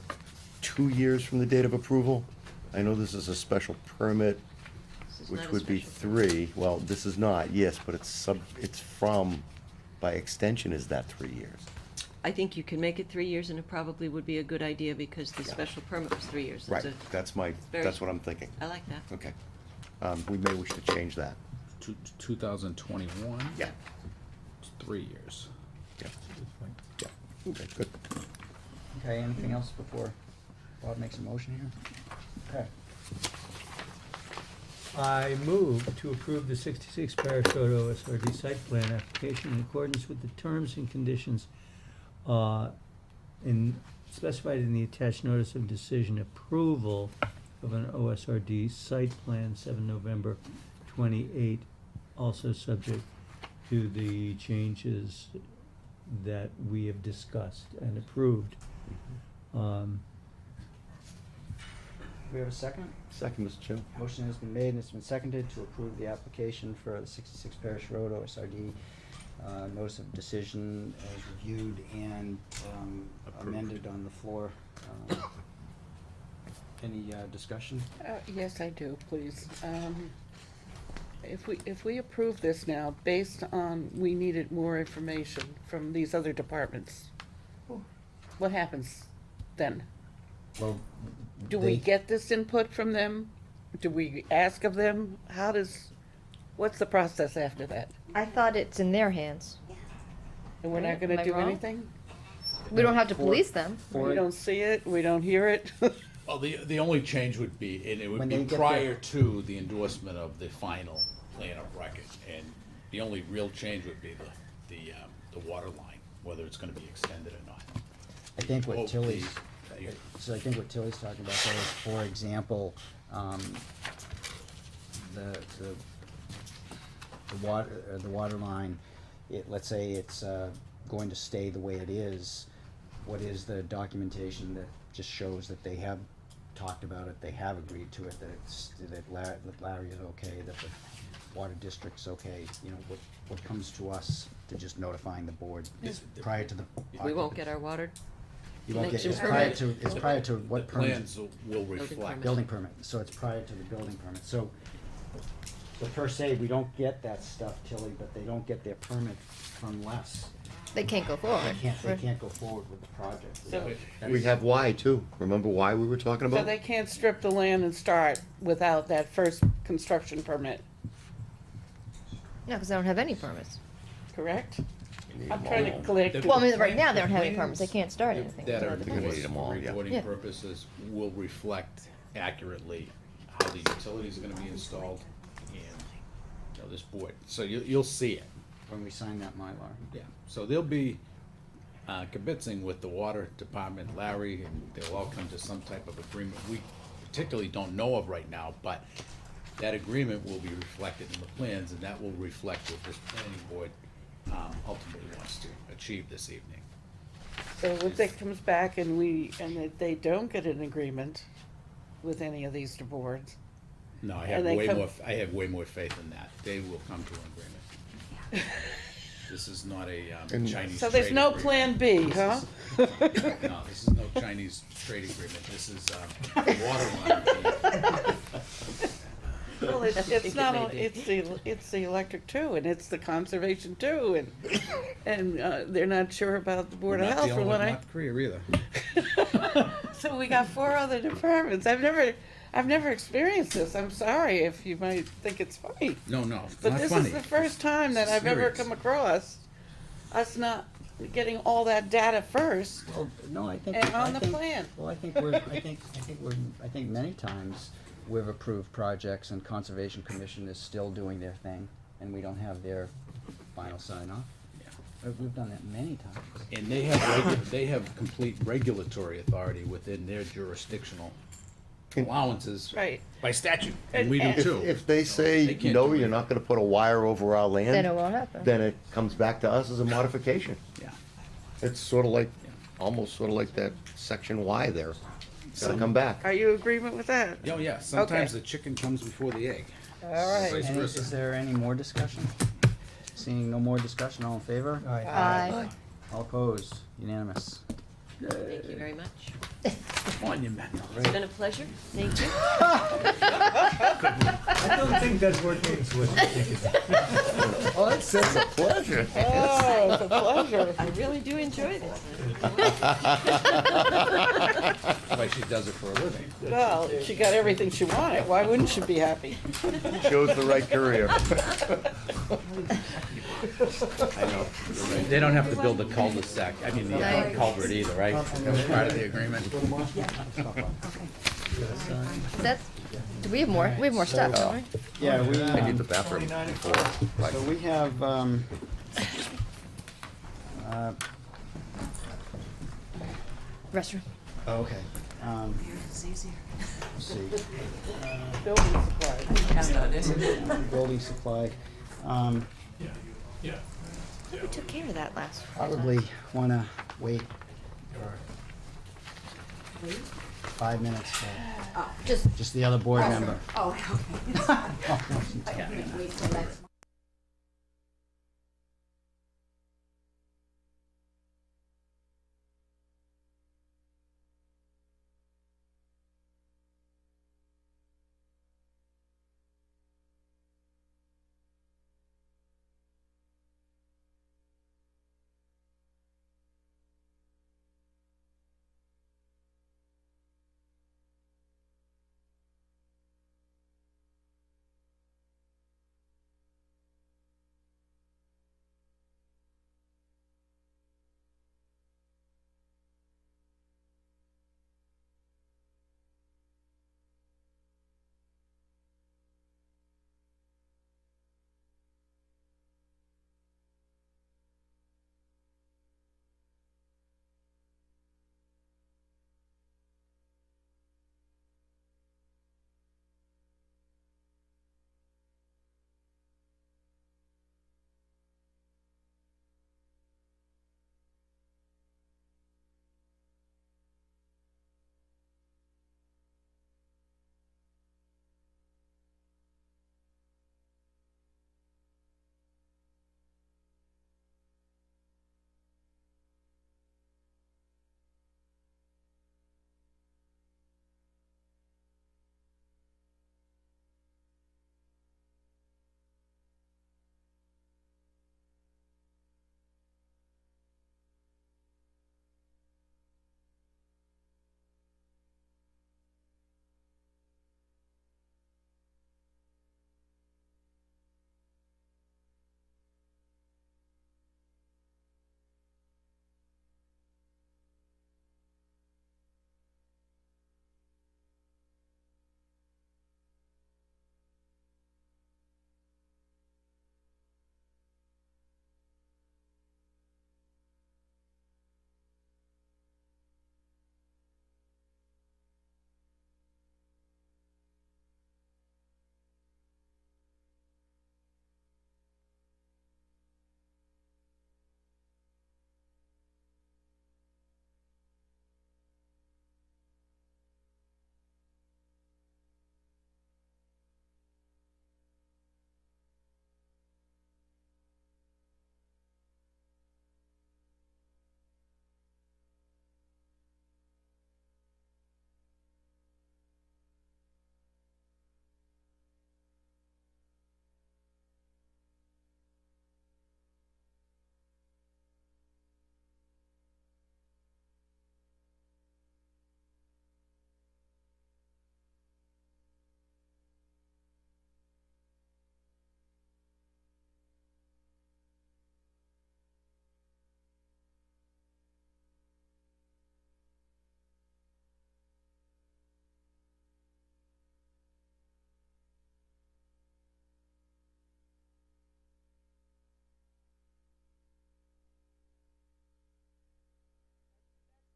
2 years from the date of approval. I know this is a special permit, This is which not a would be special 3. Well, this is not, yes, but it's from, by extension, is that 3 years? I think you can make it 3 years, and it probably would be a good idea because the Yeah. special permit was 3 years. Right, It's a- very- that's what I'm thinking. I like that. Okay. We may wish to change that. 2021. Yeah. It's 3 years. Yeah. Okay, good. Okay, anything else before Bob makes a motion here? Okay. I move to approve the 66 Parish Road OSRD site plan application in accordance with the terms and conditions specified in the attached notice of decision approval of an OSRD site plan 7 November 28, also subject to the changes that we have discussed and approved. Do we have a second? Second, Mr. Chairman. Motion has been made and it's been seconded to approve the application for the 66 Parish Road OSRD notice of decision as reviewed and amended on the floor. Any discussion? Yes, I do, please. If we approve this now, based on, we needed more information from these other departments, what happens then? Well, Do we get this input from them? Do we ask of them? What's the process after that? I thought it's in their hands. And we're not Am gonna I do wrong? anything? We don't have to For- police them. for We don't see it, we don't hear it? Well, the only change would be, and it would When be they get prior to the endorsement of the final plan of record. And the only real change would be the water line, whether it's gonna be extended or not. I think what Oh, Tilly's, the- so I think what Tilly's talking about there is, for example, the water line, let's say it's, going to stay the way it is. What is the documentation that just shows that they have talked about it, they have agreed to it, that Larry is okay, that the water district's okay? You know, what comes to us to just notifying the board prior to the. We won't get our water. You won't get, Connection it's prior to what The permit? plans will reflect. permit. Building permit, so it's prior to the building permit, so per se, we don't get that stuff, Tilly, but they don't get their permit from Les. They can't go forward. They can't go forward with the project. So, We have Y too. Remember Y we were talking so about? they can't strip the land and start without that first construction permit, No, because they don't have any permits. correct? I'm trying to collect. Well, I mean, right now, they don't have any permits. They can't start anything. That are without the They're gonna permits. need them all, yeah. reporting Yeah. purposes will reflect accurately how the utilities are gonna be installed and, you know, this board, so you'll see it. When we sign that Mylar. Yeah, so they'll be kibitzing with the water department, Larry, and they'll all come to some type of agreement we particularly don't know of right now, but that agreement will be reflected in the plans, and that will reflect what this planning board ultimately wants to achieve this evening. So if it comes back and that they don't get an agreement with any of these boards, No, I And have they way come- more, I have way more faith in that. They will come to an agreement. This is not a And- Chinese so there's trade no agreement. plan B, huh? No, this is no Chinese trade agreement. This is water line. Well, think it's it not, may be. it's the electric too, and it's the conservation too, and they're not sure about the Board of We're not Health from dealing with what North Korea either. So we got 4 other departments. I've never experienced this. I'm sorry if you might think it's funny. No, it's But not this funny. is the first time that This is I've ever serious. come across us not getting all that data first Well, no, I think. and on the I think- plan. Well, I think many times we've approved projects and Conservation Commission is still doing their thing, and we don't have their final sign off. Yeah. We've done that many times. And they have complete regulatory authority within their jurisdictional allowances Right. by statute, and we do And- too. If they They say, can't no, do you're it. not gonna put a wire over our land. Then it won't happen. Then it comes back to us as a modification. Yeah. It's sort of like, Yeah. almost sort of like that section Y there. Gotta come back. Are you in agreement with that? Oh, yeah, sometimes Okay. the chicken comes before the egg. All right. Vice Any- versa. Is there any more discussion? Seeing no more discussion, all in favor? Aye. All opposed, unanimous. Thank you very much. Monumental. It's been a pleasure. Thank you. I don't think that's what means what you think it's. Oh, it's a pleasure. Oh, it's a pleasure. I really do enjoy this. That's why she does it for a living. Well, she got everything she wanted. Why wouldn't she be happy? Shows the right career. I know. They don't have to build the cul-de-sac, I mean, the Right. culvert either, right? That was part of the agreement. That's, do we have more? We have more stuff, don't we? Yeah, we, I need the bathroom before. so we have, uh, Restroom. oh, okay. Let's see. Building supplies. Building supply. Yeah. We took care of that last. Probably wanna wait 5 minutes for just the other board member. Oh, okay. I can't wait till next month.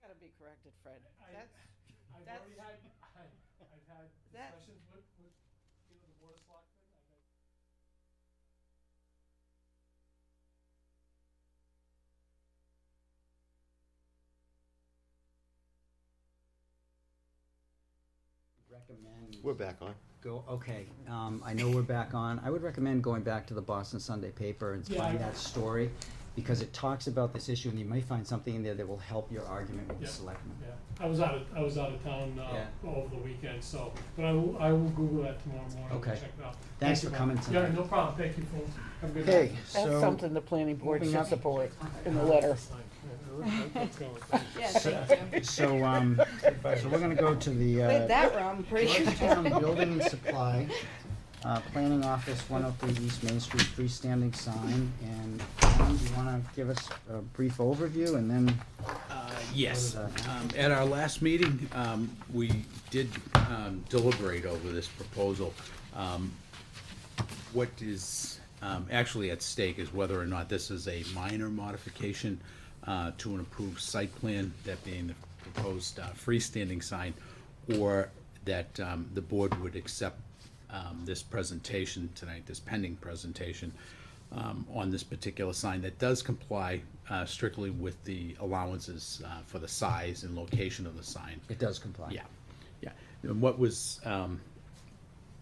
Gotta be corrected, Fred. I've That's- already had, I've had That- discussions with, the Board of Selectmen. I've had Recommend. We're back on. Okay, I know we're back on. I would recommend going back to the Boston Sunday paper and Yeah, find I- that story, because it talks about this issue, and you may find something in there that will help your argument with the Yeah. selectmen. Yeah, I was out of town, Yeah. over the weekend, so, but I will Google that tomorrow morning and Okay. check it out. Thanks Thank you, for Bob. coming Yeah, tonight. no problem, thank you, folks. Have a good Okay, night. That's so, something the planning board moving should up. support in the letter. Let's go. Yeah, thank you. so we're gonna go to the, With that rum, pretty good. Georgetown Building and Supply. Planning Office, 103 East Main Street, freestanding sign, and Tom, do you wanna give us a brief overview, and then? Yes. What is that? At our last meeting, we did deliberate over this proposal. What is actually at stake is whether or not this is a minor modification to an approved site plan, that being the proposed freestanding sign, or that the board would accept this presentation tonight, this pending presentation, on this particular sign that does comply strictly with the allowances for the size and location of the sign. It does comply. Yeah, yeah. And what was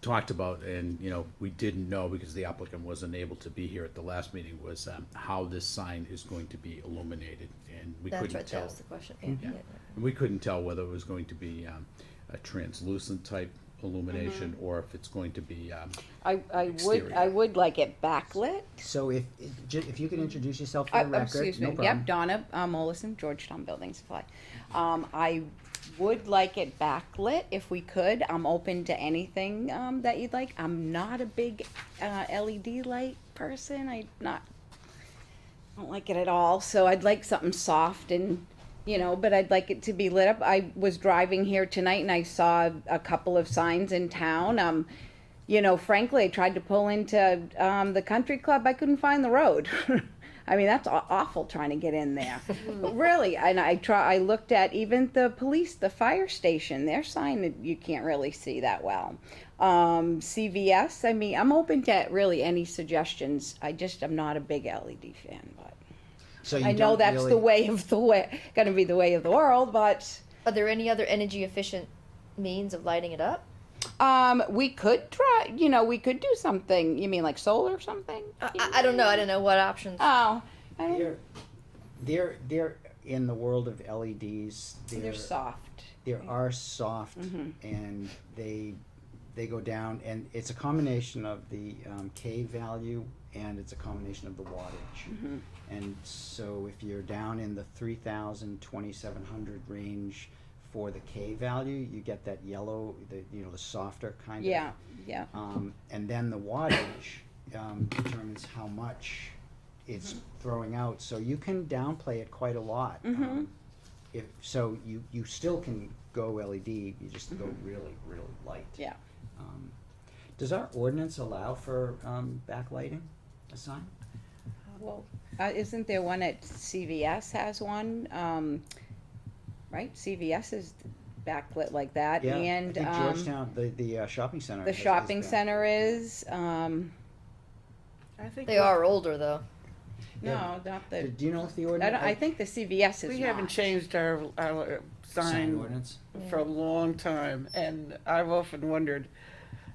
talked about, and, you know, we didn't know because the applicant wasn't able to be here at the last meeting, was how this sign is going to be illuminated, and we That's couldn't right, tell. that was the question. Yeah. And we couldn't tell whether it was going to be a translucent type illumination, or if it's going to be exterior. I would like it backlit. So if you can introduce yourself for the record, Excuse no me, problem. yep, Donna Mollison, Georgetown Building Supply. I would like it backlit if we could. I'm open to anything, that you'd like. I'm not a big, LED light person. I don't like it at all, so I'd like something soft and, but I'd like it to be lit up. I was driving here tonight and I saw a couple of signs in town. Frankly, I tried to pull into the country club. I couldn't find the road. I mean, that's awful trying to get in there. But really, and I looked at even the police, the fire station, their sign, you can't really see that well. CVS, I mean, I'm open to really any suggestions. I'm not a big LED fan, but. So you I know don't that's really- gonna be the way of the world, but Are there any other energy efficient means of lighting it up? we could try. We could do something. You mean like solar or something? I don't know. I don't know what options. Oh, I don't. They're in the world of LEDs. They're soft. There are soft, and they go down, and it's a combination of the K value, and it's a combination of the wattage. And so if you're down in the 3,000, 2,700 range for the K value, you get that yellow, the softer kind of. Yeah. And then the wattage determines how much it's throwing out. So you can downplay it quite a lot. You still can go LED. You just go really, really light. Yeah. Does our ordinance allow for backlighting a sign? Well, isn't there one at CVS has one? Right? CVS is backlit like that, Yeah, and I think Georgetown, the shopping center. the shopping center is. I think They are older though. No, not the. Do you know if the ordinance? I think the CVS is we not. haven't changed our sign sign ordinance. for a long time, and I've often wondered,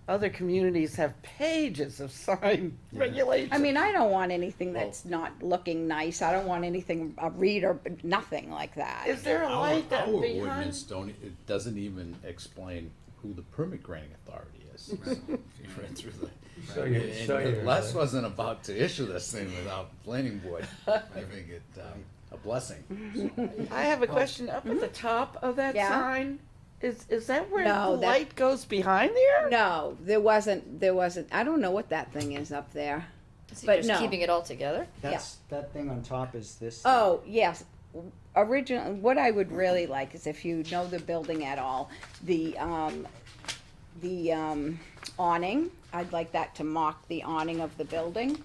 other communities have pages of sign regulations. I mean, I don't want anything that's not looking nice. I don't want anything, a reader, nothing like that. Is there a Our light that behind? ordinance it doesn't even explain who the permit granting authority is. If you read through you're Les wasn't about to issue this thing without the planning board giving it a blessing. I have a question. Up at the top of that Yeah. sign, is that where No, the that- light goes behind there? No, there wasn't. I don't know what that thing is up there. So But you're just no. keeping it all together. That thing on top is this. Oh, yes. Original, what I would really like is if you know the building at all, the awning, I'd like that to mock the awning of the building.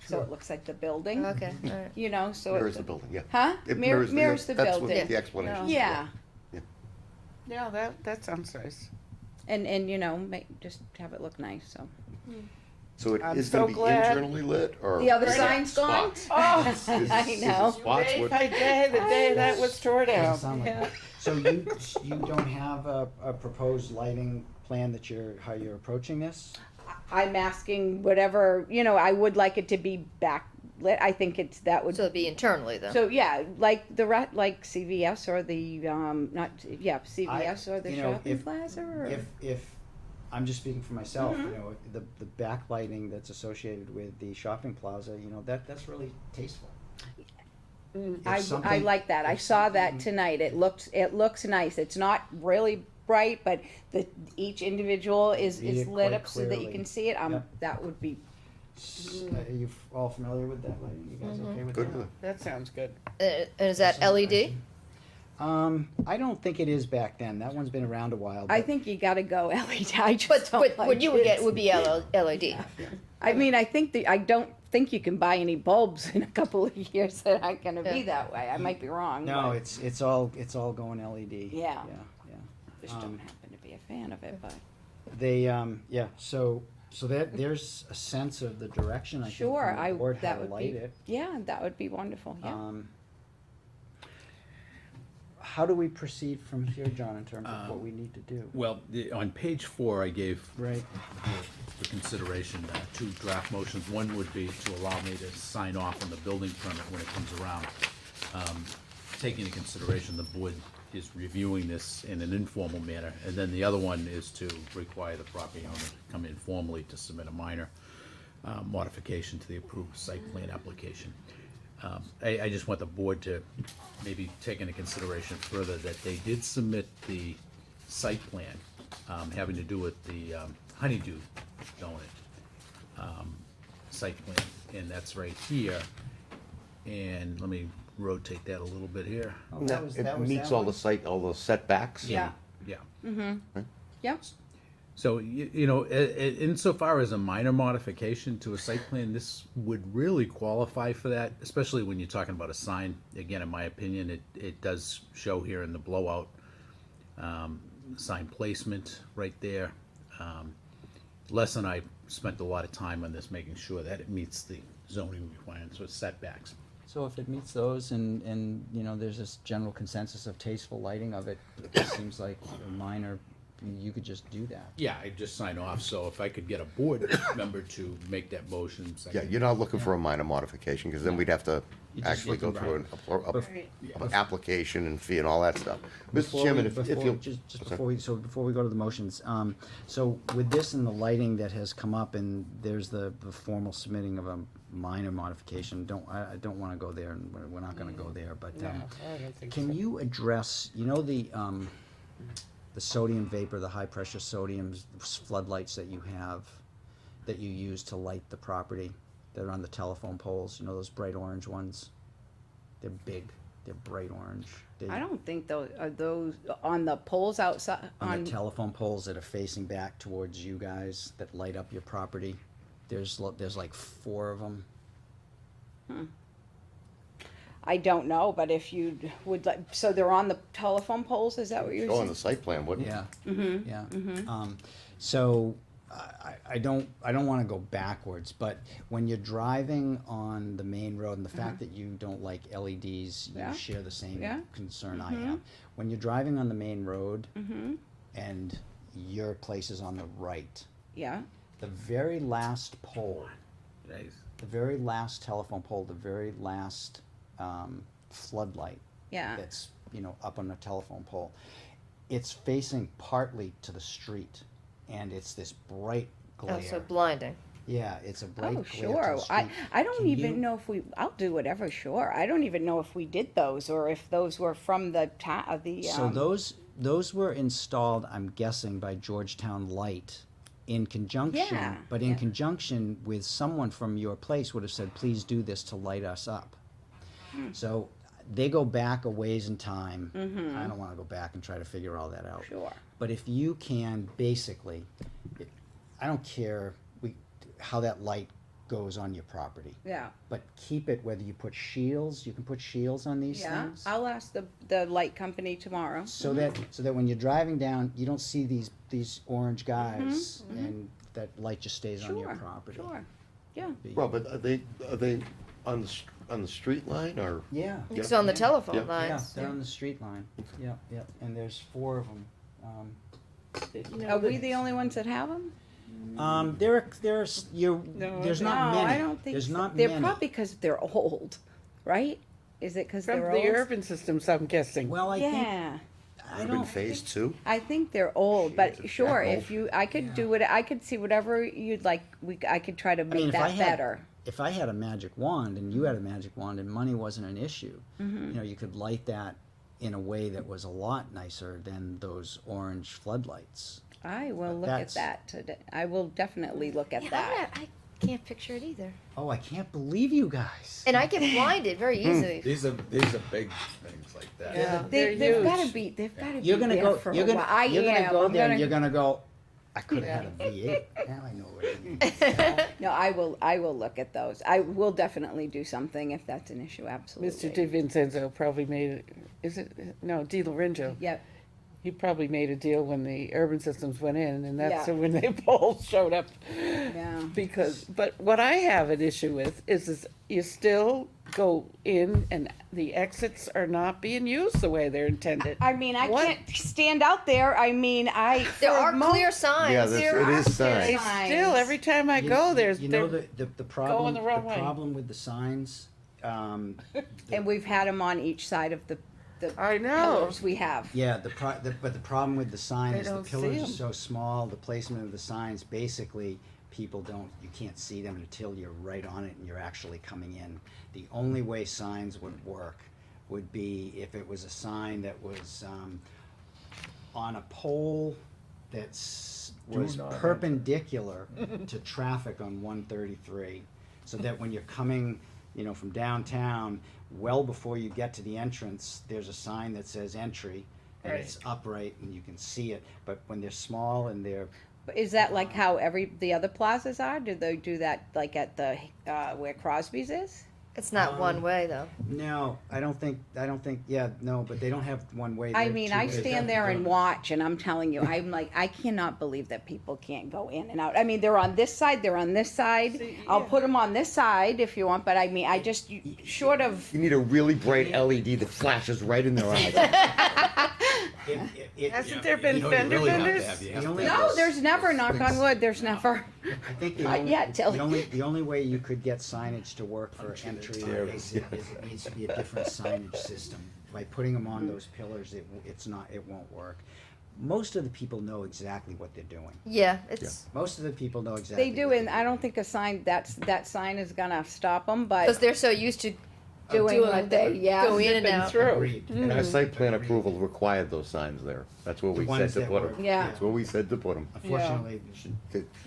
So it looks like the building, Okay. All right. so. Mirrors the building, yeah. Huh? It Mirrors the that's what building. the explanation. Yeah, Yeah, that sounds nice. and, just have it look nice, so. So it I'm is so gonna be glad- internally lit, or? The other sign's gone? Spots. Oh, Is- I is it know. spots day with- by day, the day that was tore Doesn't down. sound like that. So you don't have a proposed lighting plan that how you're approaching this? I'm asking whatever, I would like it to be backlit. I think that would. So it'd be internally then. So yeah, like like CVS or the CVS or the shopping plaza. Or? If I'm just speaking for myself, the backlighting that's associated with the shopping plaza, that's really tasteful. If I something- like that. I if saw that something- tonight. It looks nice. It's not really bright, but each individual is Read it lit quite up so that you clearly. can see it, Yep. that would be, Are you all familiar with that lighting? You guys okay with Good that? with it. That sounds good. And is that LED? I don't think it is back then. That one's been around a while. I but- think you gotta go LED, I just But, don't but like what you would get it. would be LED. I mean, I think I don't think you can buy any bulbs in a couple of years that aren't gonna be Yeah. that way, I might be wrong. No, but it's all going LED. Yeah. Yeah. Just don't happen to be a fan of it, but. They, yeah, so that, there's a sense of the direction, I think, Sure, from the board, how that to would light be, it. yeah, that would be wonderful, yeah. How do we proceed from here, John, in terms of what we need to do? Well, on page 4, I gave Right. for consideration 2 draft motions. One would be to allow me to sign off on the building permit when it comes around. Taking into consideration the board is reviewing this in an informal manner. And then the other one is to require the property owner to come in formally to submit a minor modification to the approved site plan application. I just want the board to maybe take into consideration further that they did submit the site plan having to do with the honeydew donut site plan, and that's right here. And let me rotate that a little bit here. Oh, that was It that meets all one? the site, all the setbacks. Yeah. Yeah. Yep, So, you know, insofar as a minor modification to a site plan, this would really qualify for that, especially when you're talking about a sign. Again, in my opinion, it does show here in the blowout, sign placement right there. Les and I spent a lot of time on this, making sure that it meets the zoning requirements with setbacks. So if it meets those and, you know, there's this general consensus of tasteful lighting of it, it seems like a minor, you could just do that. Yeah, I just sign off, so if I could get a board member to make that motion. Yeah, you're not looking for a minor modification, because then we'd have to You're just actually go looking through an application and fee and all that stuff. Mr. Before Chairman, we- if before- you. Just before we go to the motions, so with this and the lighting that has come up, and there's the formal submitting of a minor modification, I don't wanna go there, and we're not gonna go there, but, No, I don't think can so. you address, you know, the sodium vapor, the high-pressure sodium floodlights that you have, that you use to light the property, that are on the telephone poles, you know, those bright orange ones? They're big, they're bright orange. I don't think those, are those on the poles outside, On the telephone poles that are facing back towards you guys, that light up your property, there's like 4 of them. I don't know, but if you would like, so they're on the telephone poles, is that what you're Go on saying? the site plan, wouldn't it? Yeah. Yeah. So I don't wanna go backwards, but when you're driving on the main road, and the fact that you don't like LEDs, Yeah. you share the same Yeah. concern I have. When you're driving on the main road, and your place is on the right, Yeah, the very last pole, Nice. the very last telephone pole, the very last floodlight yeah, that's, you know, up on the telephone pole, it's facing partly to the street, and it's this bright glare. Oh, so blinding. Yeah, it's a bright oh, glare to sure, the I street. don't Can even you- know if I'll do whatever, sure, I don't even know if we did those, or if those were from the So those were installed, I'm guessing, by Georgetown Light in conjunction, Yeah, but in yeah. conjunction with someone from your place would have said, please do this to light us up. So they go back a ways in time. I don't wanna go back and try to figure all that out. Sure. But if you can, basically, I don't care how that light goes on your property, Yeah, but keep it, whether you put shields, you can put shields on these yeah, things. I'll ask the light company tomorrow. So that when you're driving down, you don't see these orange guys, and that light just stays on your Sure, property. sure, yeah. Be- Robert, are they on the street line, or? Yeah. It's on the telephone Yeah. Yeah, lines. they're on the street line. Yep, yep, and there's 4 of them. Are we the only ones that have them? There's not No, many. I don't think There's so. not They're many. probably because they're old, right? Is it because From they're the old? urban systems, I'm guessing. Well, I think, Yeah, I Urban don't, phase 2? I think they're old, but Jesus, sure, that if I could do it, I could see whatever you'd like, I could try to I mean, make if I that had, better. if I had a magic wand and you had a magic wand and money wasn't an issue, you know, you could light that in a way that was a lot nicer than those orange floodlights. I will But look at that's- that today. I will definitely look at Yeah, that. I can't picture it either. Oh, I can't believe you guys. And I get blinded very easily. These are big things like that. Yeah. They've They're gotta huge. be You're gonna there go, for you're a while. gonna, I you're gonna am. go I'm there and gonna- you're gonna go, I could have had a V8. Now I know what it means. No, I will look at those. I will definitely do something if that's an issue, absolutely. Mr. DiVincenzo probably made it, is it, no, Di Lorenzo. Yep, He probably made a deal when the urban systems went in, and that's Yeah. when they both showed up. yeah. Because, but what I have an issue with is you still go in and the exits are not being used the way they're intended. I mean, I What? can't stand out there. I mean, There for are mo- clear signs. Yeah, There it are is clear signs. signs. Still, every time I You- go, there's, You know, there- the problem, the wrong way. problem with the signs, And we've had them on each side of the I know. pillars we have. yeah, but the problem with the sign They is the don't see pillars are 'em. so small, the placement of the signs, basically, people don't, you can't see them until you're right on it and you're actually coming in. The only way signs would work would be if it was a sign that was, on a pole that's, was not enter. perpendicular to traffic on 133, so that when you're coming, you know, from downtown, well before you get to the entrance, there's a sign that says entry, and it's upright and you can see it. But when they're small and they're, Is that like how the other plazas are? Do they do that like at the, where Crosby's is? It's not one Um, way though. no, I don't think, yeah, no, but they don't have one way. I they're mean, two I ways. stand there and watch, and I'm telling you, I'm like, I cannot believe that people can't go in and out. I mean, they're on this side, they're on this side. See, I'll yeah. put them on this side if you want, but I mean, I just, short of, You need a really bright LED that flashes right in their eyes. Hasn't there been You don't fender really have to benders? have- you The have to only- have no, those- there's never, knock on wood, there's never. I think the Not only, yet, Tilly. the only way you could get signage to work for entry is it needs to be a different signage system. By putting them on those pillars, it won't work. Most of the people know exactly what they're doing. Yeah, it's Most of the people know exactly. They do, what and they're I don't think that sign is gonna stop them, because but they're so used to doing what they, yeah. go in and Been out. through. Agreed. And our site plan approval required those signs there. That's where The we said ones to that put were- them. Yeah. That's where we said to put them. Unfortunately,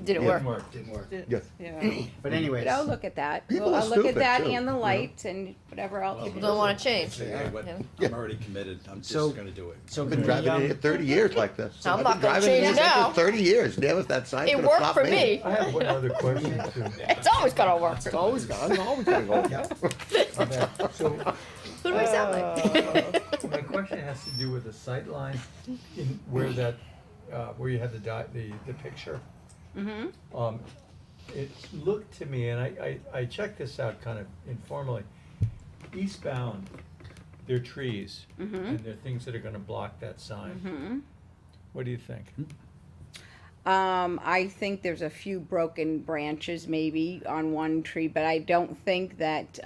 Didn't Yeah. work. didn't work. Yes. Yeah. But anyways, But I'll look at that. People Well, are I'll look at stupid, that too, and the you know? lights and whatever else. People don't want to change. Hey, what- Yeah. I'm already committed, I'm So- just gonna do it. so I've can been we, driving in here 30 years like this. I'm I've not been gonna driving in change this now. for 30 years. Never that sign It could have worked stopped for me. I have one other question too. It's always gonna work. It's always gonna go. So, Who do I sound like? my question has to do with the sight line in where that, where you had the picture. Mm-hmm. It looked to me, and I checked this out kind of informally, eastbound, there are trees, and there are things that are gonna block that sign. Mm-hmm. What do you think? I think there's a few broken branches maybe on one tree, but I don't think that,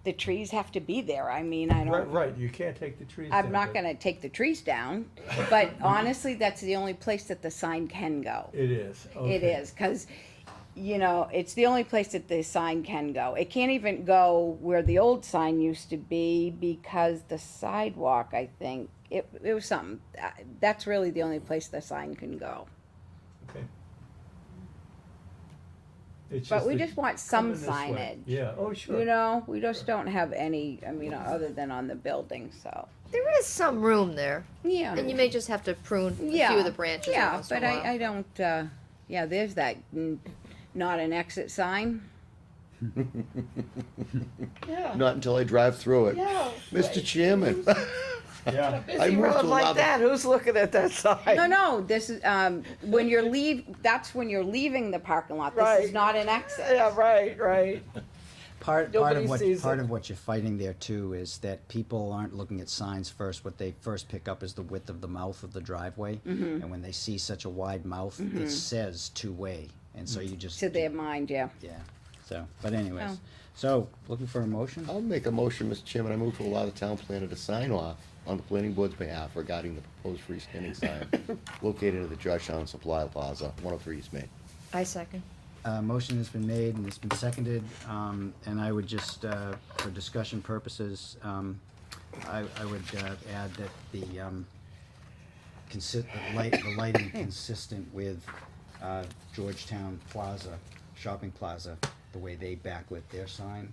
the trees have to be there. I mean, I Right, don't, right, you can't take the trees down. I'm not but gonna take the trees down, but honestly, that's the only place that the sign can go. It is, It okay. is, cause, it's the only place that the sign can go. It can't even go where the old sign used to be because the sidewalk, I think, it was something, that's really the only place the sign can go. Okay. It's But we that just want some coming this way. signage. Yeah, oh, sure. We just don't have any, other than on the building, so, There is some room there, yeah. and you may just have to prune a Yeah, few of the branches. Yeah, once in but a while. I don't, there's that, not an exit sign. Yeah. Not until I drive through it. Yeah. Mr. Chairman. Yeah. I Busy moved road to like allow the- that, who's looking at that sign? No, this is, that's when you're leaving the parking lot. This is Right. not an exit. Yeah, right. Part Nobody of sees it. what you're fighting there too is that people aren't looking at signs first. What they first pick up is the width of the mouth of the driveway, and when they see such a wide mouth, it says two-way, and so you just To their mind, yeah. yeah. So, but anyways, Oh. so looking for a motion. I'll make a motion, Mr. Chairman. I move to allow the town planner to sign off on the planning board's behalf regarding the proposed freestanding sign located at the Georgetown Supply Plaza, 103 East Main. I second. Motion has been made and it's been seconded, and I would just, for discussion purposes, I would add that the the lighting consistent with Georgetown Plaza, Shopping Plaza, the way they backlit their sign.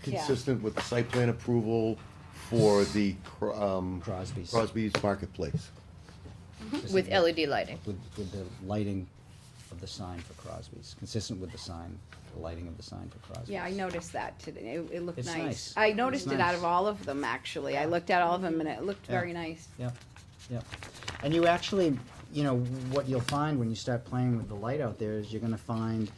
Consistent with the site plan approval for the Crosby's. Crosby's Marketplace. With LED lighting. With the lighting of the sign for Crosby's, consistent with the sign, the lighting of the sign for Crosby's. Yeah, I noticed that today. It looked It's nice. nice. I noticed It's it out nice. of all of them, actually. I looked at all of them and it looked Yeah. very nice. Yep, yep. And you actually, you know, what you'll find when you start playing with the light out there is you're gonna find,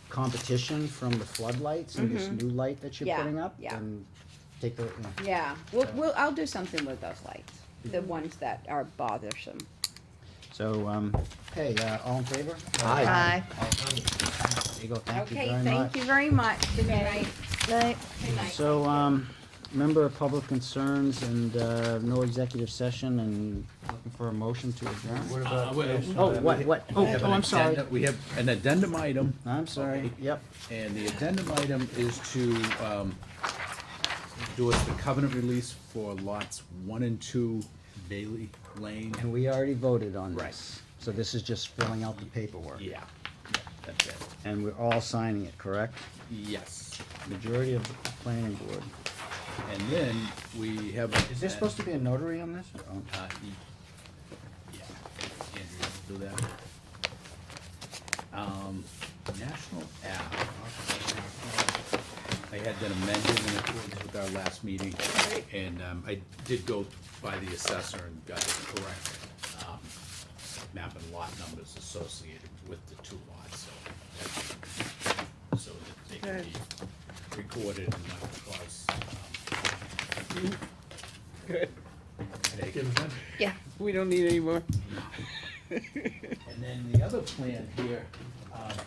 competition from the floodlights and this new light that you're Yeah, putting up. yeah. And take the, you know. Yeah, I'll do something with those lights, the ones that are bothersome. So, okay, all in favor? Aye. All opposed? There you go, thank you very Okay, much. thank you very much. Good night. Night. Good night. So, member of public concerns and, no executive session and looking for a motion to adjourn? Oh, what? Oh, We have an I'm sorry. addenda- We have an addendum item, I'm sorry, Okay. yep. and the addendum item is to endorse the covenant release for lots 1 and 2 Bailey Lane. And we already voted on Right. this. So this is just filling out the paperwork. Yeah, that's it. And we're all signing it, correct? Yes. Majority of the planning board. And then we have. Is there supposed to be a notary on this? Oh. Yeah, Andrew, do that. National Ave. I had that amended in accordance with our last meeting, and I did go by the assessor and got the correct map and lot numbers associated with the 2 lots, so that they can be recorded and not cause Good. headache. Yeah. We don't need any more. And then the other plan here,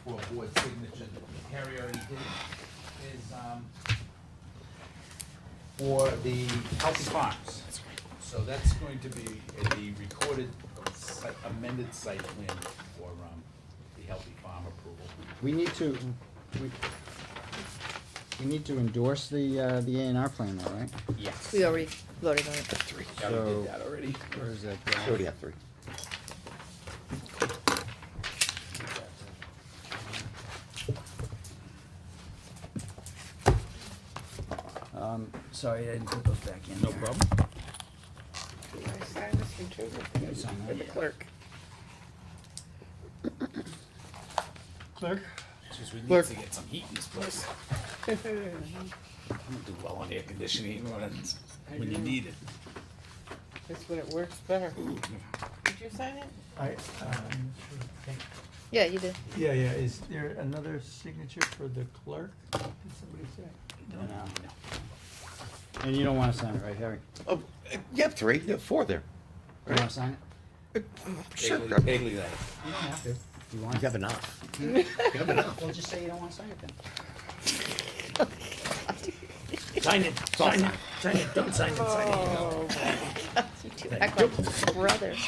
for board signature, that Harry already did, is, for the Healthy Farms. So that's going to be the recorded amended site plan for, the Healthy Farm approval. We need to, we need to endorse the A&R plan though, right? Yes. We already voted on it. Yeah, we So- did that already. Where is that We going? already have 3. Sorry, I didn't put those back in. No there. problem. I signed this one too. Sign For that. the clerk. Clerk? Jeez, we need Clerk. to get some heat in this place. I don't do well on air conditioning when you need it. That's when it works better. Did you sign it? Yeah, you did. Yeah, is there another signature for the clerk? Did somebody say? No. And you don't wanna sign it, right, Harry? Oh, you have 3, you have 4 there. You wanna sign it? Sure. Bailey Lane. You don't have to. You You want? have enough. You have enough. Well, just say you don't wanna sign it then. Sign it, don't sign it, Oh, You two act like brothers.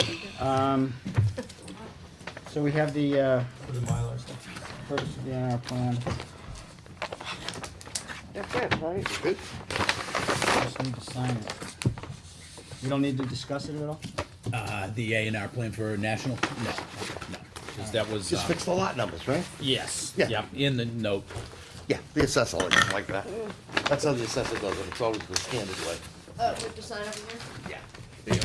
So we have the, For the Mylar stuff. purpose of the A&R plan. that's it, right? Good. Just need to sign it. We don't need to discuss it at all? The A&R plan for national, no, 'cause that was, Just fix the lot numbers, right? yes, Yeah. yep, in the note. Yeah, the assessor like that. That's how the assessor does it. It's always the standard way. We have to sign over here? Yeah.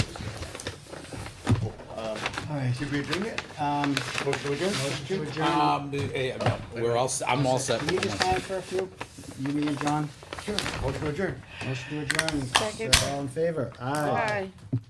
All right. Did we adjourn yet? Motion to adjourn? Motion to adjourn. No, we're all, I'm all set. Can you just sign for a few? You, me, and John? Sure. Motion to adjourn. Motion to adjourn. Second. All in favor? Aye. Bye.